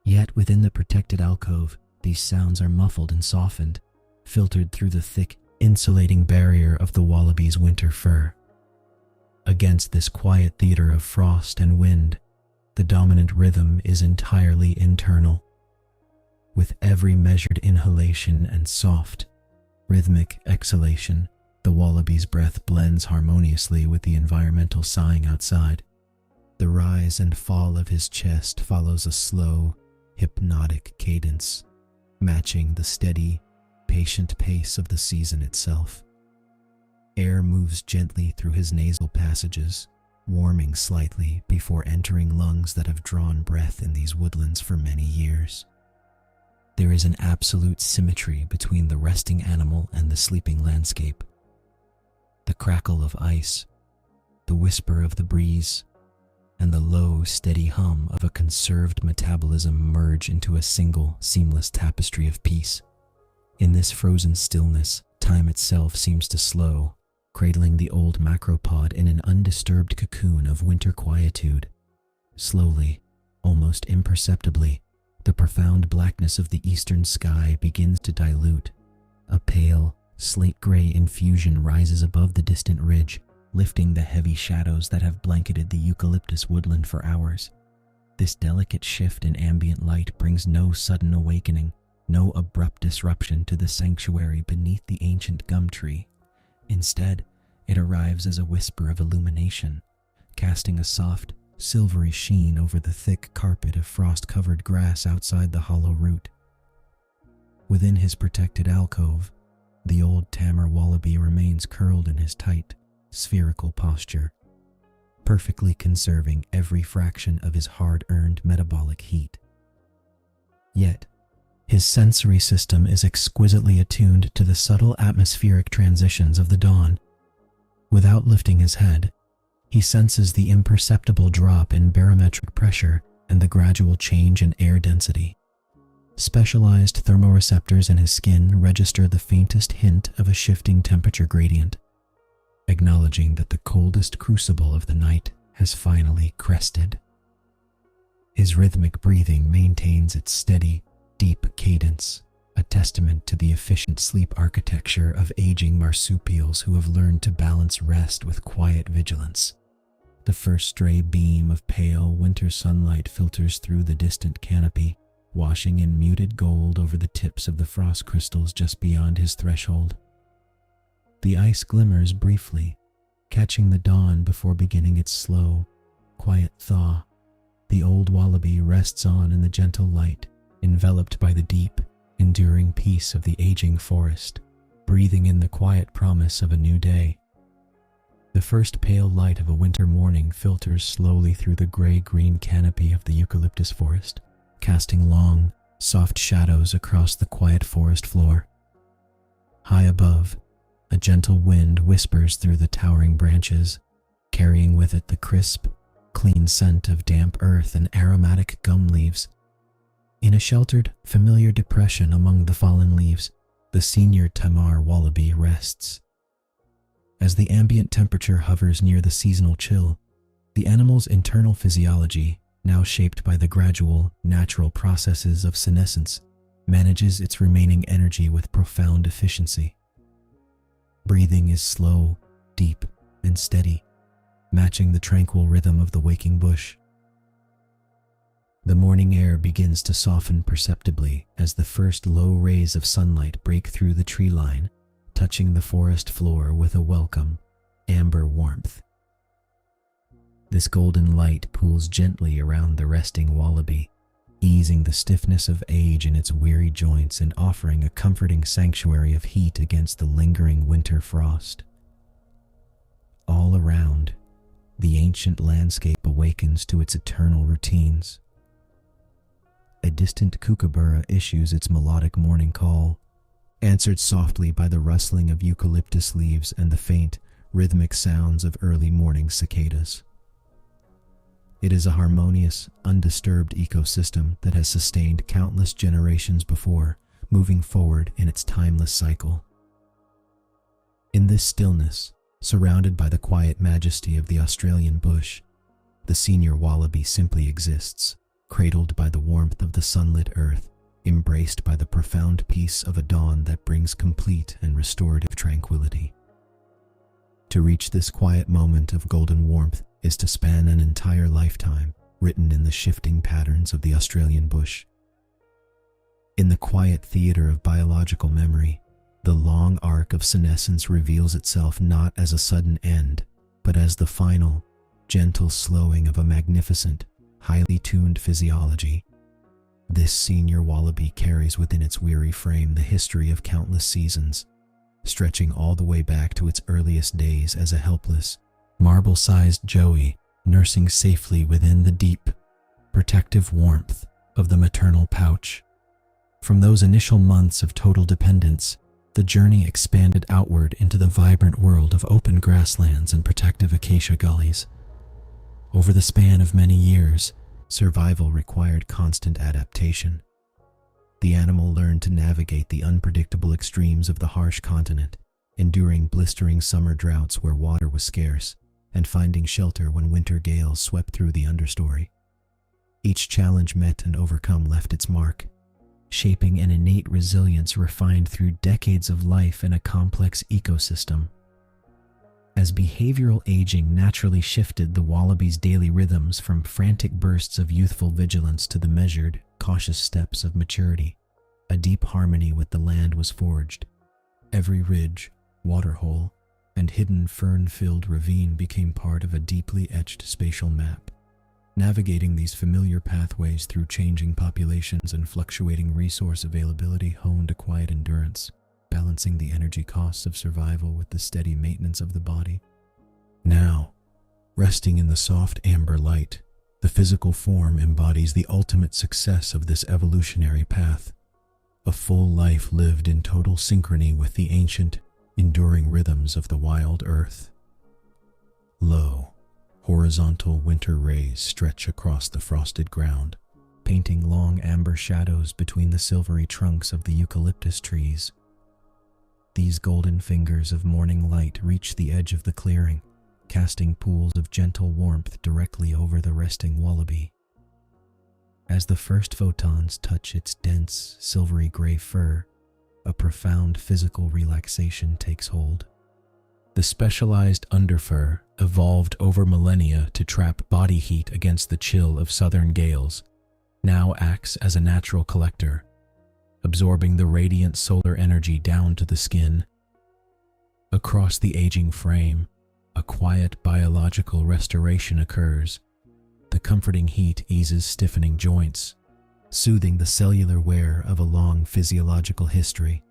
Yet within the protected alcove, these sounds are muffled and softened, filtered through the thick, insulating barrier of the wallaby's winter fur. Against this quiet theater of frost and wind, the dominant rhythm is entirely internal. With every measured inhalation and soft, rhythmic exhalation, the wallaby's breath blends harmoniously with the environmental sighing outside. The rise and fall of his chest follows a slow, hypnotic cadence, matching the steady, patient pace of the season itself. Air moves gently through his nasal passages, warming slightly before entering lungs that have drawn breath in these woodlands for many years. There is an absolute symmetry between the resting animal and the sleeping landscape. The crackle of ice, the whisper of the breeze, and the low, steady hum of a conserved metabolism merge into a single, seamless tapestry of peace. In this frozen stillness, time itself seems to slow, cradling the old macropod in an undisturbed cocoon of winter quietude. Slowly, almost imperceptibly, the profound blackness of the eastern sky begins to dilute. A pale, slate-gray infusion rises above the distant ridge, lifting the heavy shadows that have blanketed the eucalyptus woodland for hours. This delicate shift in ambient light brings no sudden awakening, no abrupt disruption to the sanctuary beneath the ancient gum tree. Instead, it arrives as a whisper of illumination, casting a soft, silvery sheen over the thick carpet of frost-covered grass outside the hollow root. Within his protected alcove, the old tamer wallaby remains curled in his tight, spherical posture, perfectly conserving every fraction of his hard-earned metabolic heat. Yet, his sensory system is exquisitely attuned to the subtle atmospheric transitions of the dawn. Without lifting his head, he senses the imperceptible drop in barometric pressure and the gradual change in air density. Specialized thermoreceptors in his skin register the faintest hint of a shifting temperature gradient, acknowledging that the coldest crucible of the night has finally crested. His rhythmic breathing maintains its steady, deep cadence, a testament to the efficient sleep architecture of aging marsupials who have learned to balance rest with quiet vigilance. The first stray beam of pale winter sunlight filters through the distant canopy, washing in muted gold over the tips of the frost crystals just beyond his threshold. The ice glimmers briefly, catching the dawn before beginning its slow, quiet thaw. The old wallaby rests on in the gentle light, enveloped by the deep, enduring peace of the aging forest, breathing in the quiet promise of a new day. The first pale light of a winter morning filters slowly through the gray-green canopy of the eucalyptus forest, casting long, soft shadows across the quiet forest floor. High above, a gentle wind whispers through the towering branches, carrying with it the crisp, clean scent of damp earth and aromatic gum leaves. In a sheltered, familiar depression among the fallen leaves, the senior tamer wallaby rests. As the ambient temperature hovers near the seasonal chill, the animal's internal physiology, now shaped by the gradual, natural processes of senescence, manages its remaining energy with profound efficiency. Breathing is slow, deep, and steady, matching the tranquil rhythm of the waking bush. The morning air begins to soften perceptibly as the first low rays of sunlight break through the tree line, touching the forest floor with a welcome, amber warmth. This golden light pools gently around the resting wallaby, easing the stiffness of age in its weary joints and offering a comforting sanctuary of heat against the lingering winter frost. All around, the ancient landscape awakens to its eternal routines. A distant kookaburra issues its melodic morning call, answered softly by the rustling of eucalyptus leaves and the faint, rhythmic sounds of early morning cicadas. It is a harmonious, undisturbed ecosystem that has sustained countless generations before, moving forward in its timeless cycle. In this stillness, surrounded by the quiet majesty of the Australian bush, the senior wallaby simply exists, cradled by the warmth of the sunlit earth, embraced by the profound peace of a dawn that brings complete and restorative tranquility. To reach this quiet moment of golden warmth is to span an entire lifetime, written in the shifting patterns of the Australian bush. In the quiet theater of biological memory, the long arc of senescence reveals itself not as a sudden end, but as the final, gentle slowing of a magnificent, highly tuned physiology. This senior wallaby carries within its weary frame the history of countless seasons, stretching all the way back to its earliest days as a helpless, marble-sized joey, nursing safely within the deep, protective warmth of the maternal pouch. From those initial months of total dependence, the journey expanded outward into the vibrant world of open grasslands and protective acacia gullies. Over the span of many years, survival required constant adaptation. The animal learned to navigate the unpredictable extremes of the harsh continent, enduring blistering summer droughts where water was scarce, and finding shelter when winter gales swept through the understory. Each challenge met and overcome left its mark, shaping an innate resilience refined through decades of life in a complex ecosystem. As behavioral aging naturally shifted the wallaby's daily rhythms from frantic bursts of youthful vigilance to the measured, cautious steps of maturity, a deep harmony with the land was forged. Every ridge, waterhole, and hidden fern-filled ravine became part of a deeply etched spatial map. Navigating these familiar pathways through changing populations and fluctuating resource availability honed a quiet endurance, balancing the energy costs of survival with the steady maintenance of the body. Now, resting in the soft amber light, the physical form embodies the ultimate success of this evolutionary path, a full life lived in total synchrony with the ancient, enduring rhythms of the wild earth. Lo, horizontal winter rays stretch across the frosted ground, painting long amber shadows between the silvery trunks of the eucalyptus trees. These golden fingers of morning light reach the edge of the clearing, casting pools of gentle warmth directly over the resting wallaby. As the first photons touch its dense, silvery gray fur, a profound physical relaxation takes hold. The specialized underfur, evolved over millennia to trap body heat against the chill of southern gales, now acts as a natural collector, absorbing the radiant solar energy down to the skin. Across the aging frame, a quiet biological restoration occurs. The comforting heat eases stiffening joints, soothing the cellular wear of a long physiological history.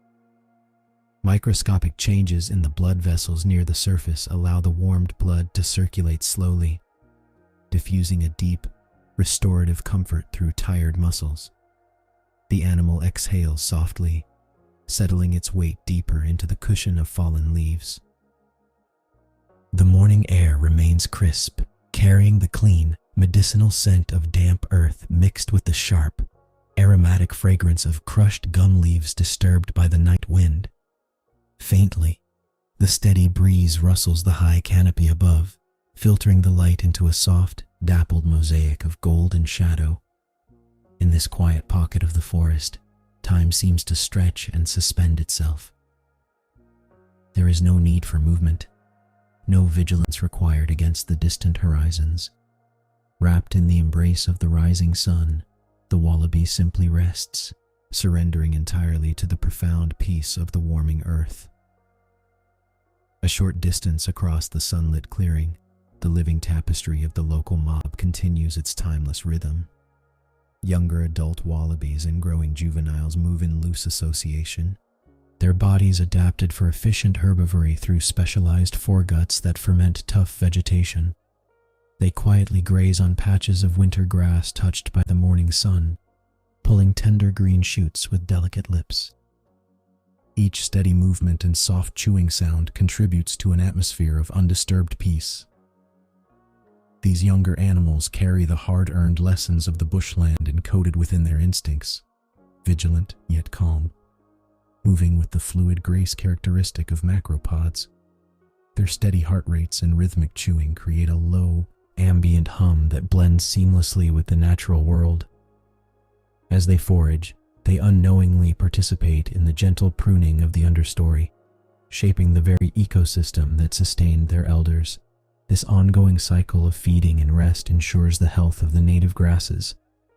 Microscopic changes in the blood vessels near the surface allow the warmed blood to circulate slowly, diffusing a deep, restorative comfort through tired muscles. The animal exhales softly, settling its weight deeper into the cushion of fallen leaves. The morning air remains crisp, carrying the clean, medicinal scent of damp earth mixed with the sharp, aromatic fragrance of crushed gum leaves disturbed by the night wind. Faintly, the steady breeze rustles the high canopy above, filtering the light into a soft, dappled mosaic of gold and shadow. In this quiet pocket of the forest, time seems to stretch and suspend itself. There is no need for movement, no vigilance required against the distant horizons. Wrapped in the embrace of the rising sun, the wallaby simply rests, surrendering entirely to the profound peace of the warming earth. A short distance across the sunlit clearing, the living tapestry of the local mob continues its timeless rhythm. Younger adult wallabies and growing juveniles move in loose association, their bodies adapted for efficient herbivory through specialized foreguts that ferment tough vegetation. They quietly graze on patches of winter grass touched by the morning sun, pulling tender green shoots with delicate lips. Each steady movement and soft chewing sound contributes to an atmosphere of undisturbed peace. These younger animals carry the hard-earned lessons of the bushland encoded within their instincts, vigilant yet calm, moving with the fluid grace characteristic of macropods. Their steady heart rates and rhythmic chewing create a low, ambient hum that blends seamlessly with the natural world. As they forage, they unknowingly participate in the gentle pruning of the understory, shaping the very ecosystem that sustained their elders. This ongoing cycle of feeding and rest ensures the health of the native grasses,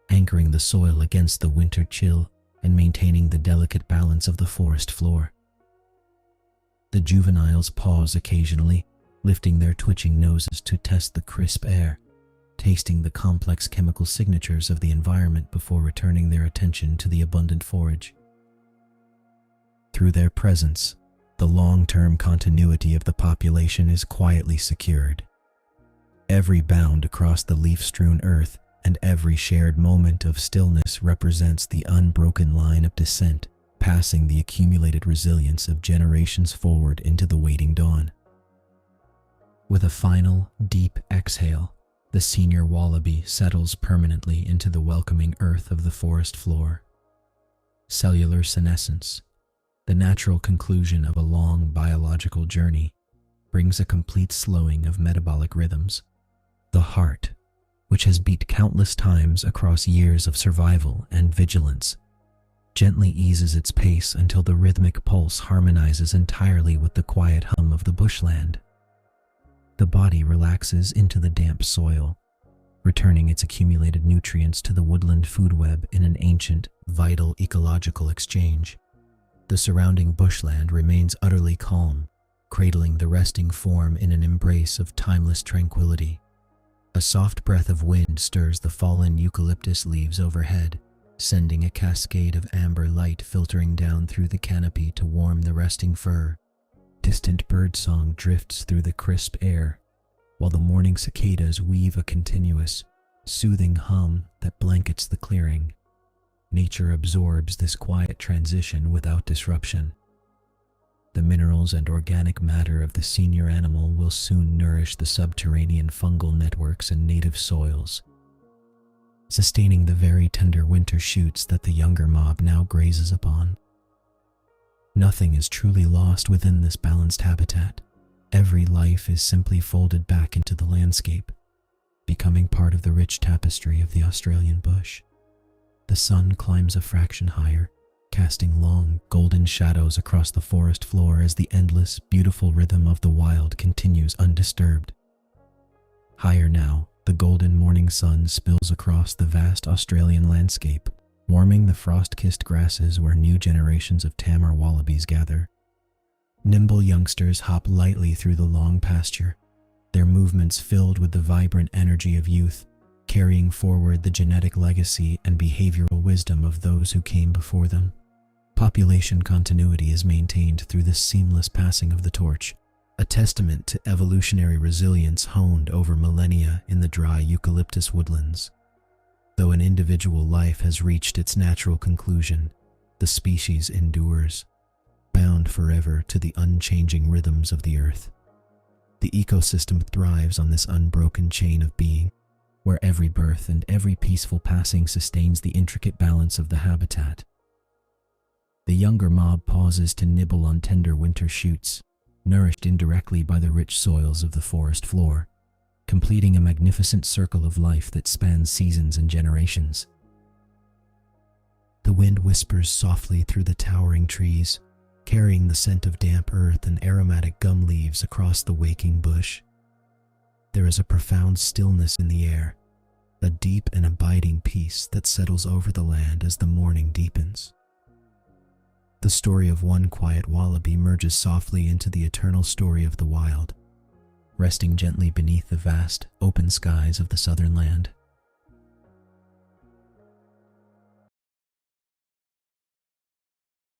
anchoring the soil against the winter chill and maintaining the delicate balance of the forest floor. The juveniles pause occasionally, lifting their twitching noses to test the crisp air, tasting the complex chemical signatures of the environment before returning their attention to the abundant forage. Through their presence, the long-term continuity of the population is quietly secured. Every bound across the leaf-strewn earth and every shared moment of stillness represents the unbroken line of descent, passing the accumulated resilience of generations forward into the waiting dawn. With a final, deep exhale, the senior wallaby settles permanently into the welcoming earth of the forest floor. Cellular senescence, the natural conclusion of a long biological journey, brings a complete slowing of metabolic rhythms. The heart, which has beat countless times across years of survival and vigilance, gently eases its pace until the rhythmic pulse harmonizes entirely with the quiet hum of the bushland. The body relaxes into the damp soil, returning its accumulated nutrients to the woodland food web in an ancient, vital ecological exchange. The surrounding bushland remains utterly calm, cradling the resting form in an embrace of timeless tranquility. A soft breath of wind stirs the fallen eucalyptus leaves overhead, sending a cascade of amber light filtering down through the canopy to warm the resting fur. Distant birdsong drifts through the crisp air, while the morning cicadas weave a continuous, soothing hum that blankets the clearing. Nature absorbs this quiet transition without disruption. The minerals and organic matter of the senior animal will soon nourish the subterranean fungal networks and native soils, sustaining the very tender winter shoots that the younger mob now grazes upon. Nothing is truly lost within this balanced habitat. Every life is simply folded back into the landscape, becoming part of the rich tapestry of the Australian bush. The sun climbs a fraction higher, casting long, golden shadows across the forest floor as the endless, beautiful rhythm of the wild continues undisturbed. Higher now, the golden morning sun spills across the vast Australian landscape, warming the frost-kissed grasses where new generations of tamer wallabies gather. Nimble youngsters hop lightly through the long pasture, their movements filled with the vibrant energy of youth, carrying forward the genetic legacy and behavioral wisdom of those who came before them. Population continuity is maintained through the seamless passing of the torch, a testament to evolutionary resilience honed over millennia in the dry eucalyptus woodlands. Though an individual life has reached its natural conclusion, the species endures, bound forever to the unchanging rhythms of the earth. The ecosystem thrives on this unbroken chain of being, where every birth and every peaceful passing sustains the intricate balance of the habitat. The younger mob pauses to nibble on tender winter shoots, nourished indirectly by the rich soils of the forest floor, completing a magnificent circle of life that spans seasons and generations. The wind whispers softly through the towering trees, carrying the scent of damp earth and aromatic gum leaves across the waking bush. There is a profound stillness in the air, a deep and abiding peace that settles over the land as the morning deepens. The story of one quiet wallaby merges softly into the eternal story of the wild, resting gently beneath the vast, open skies of the southern land.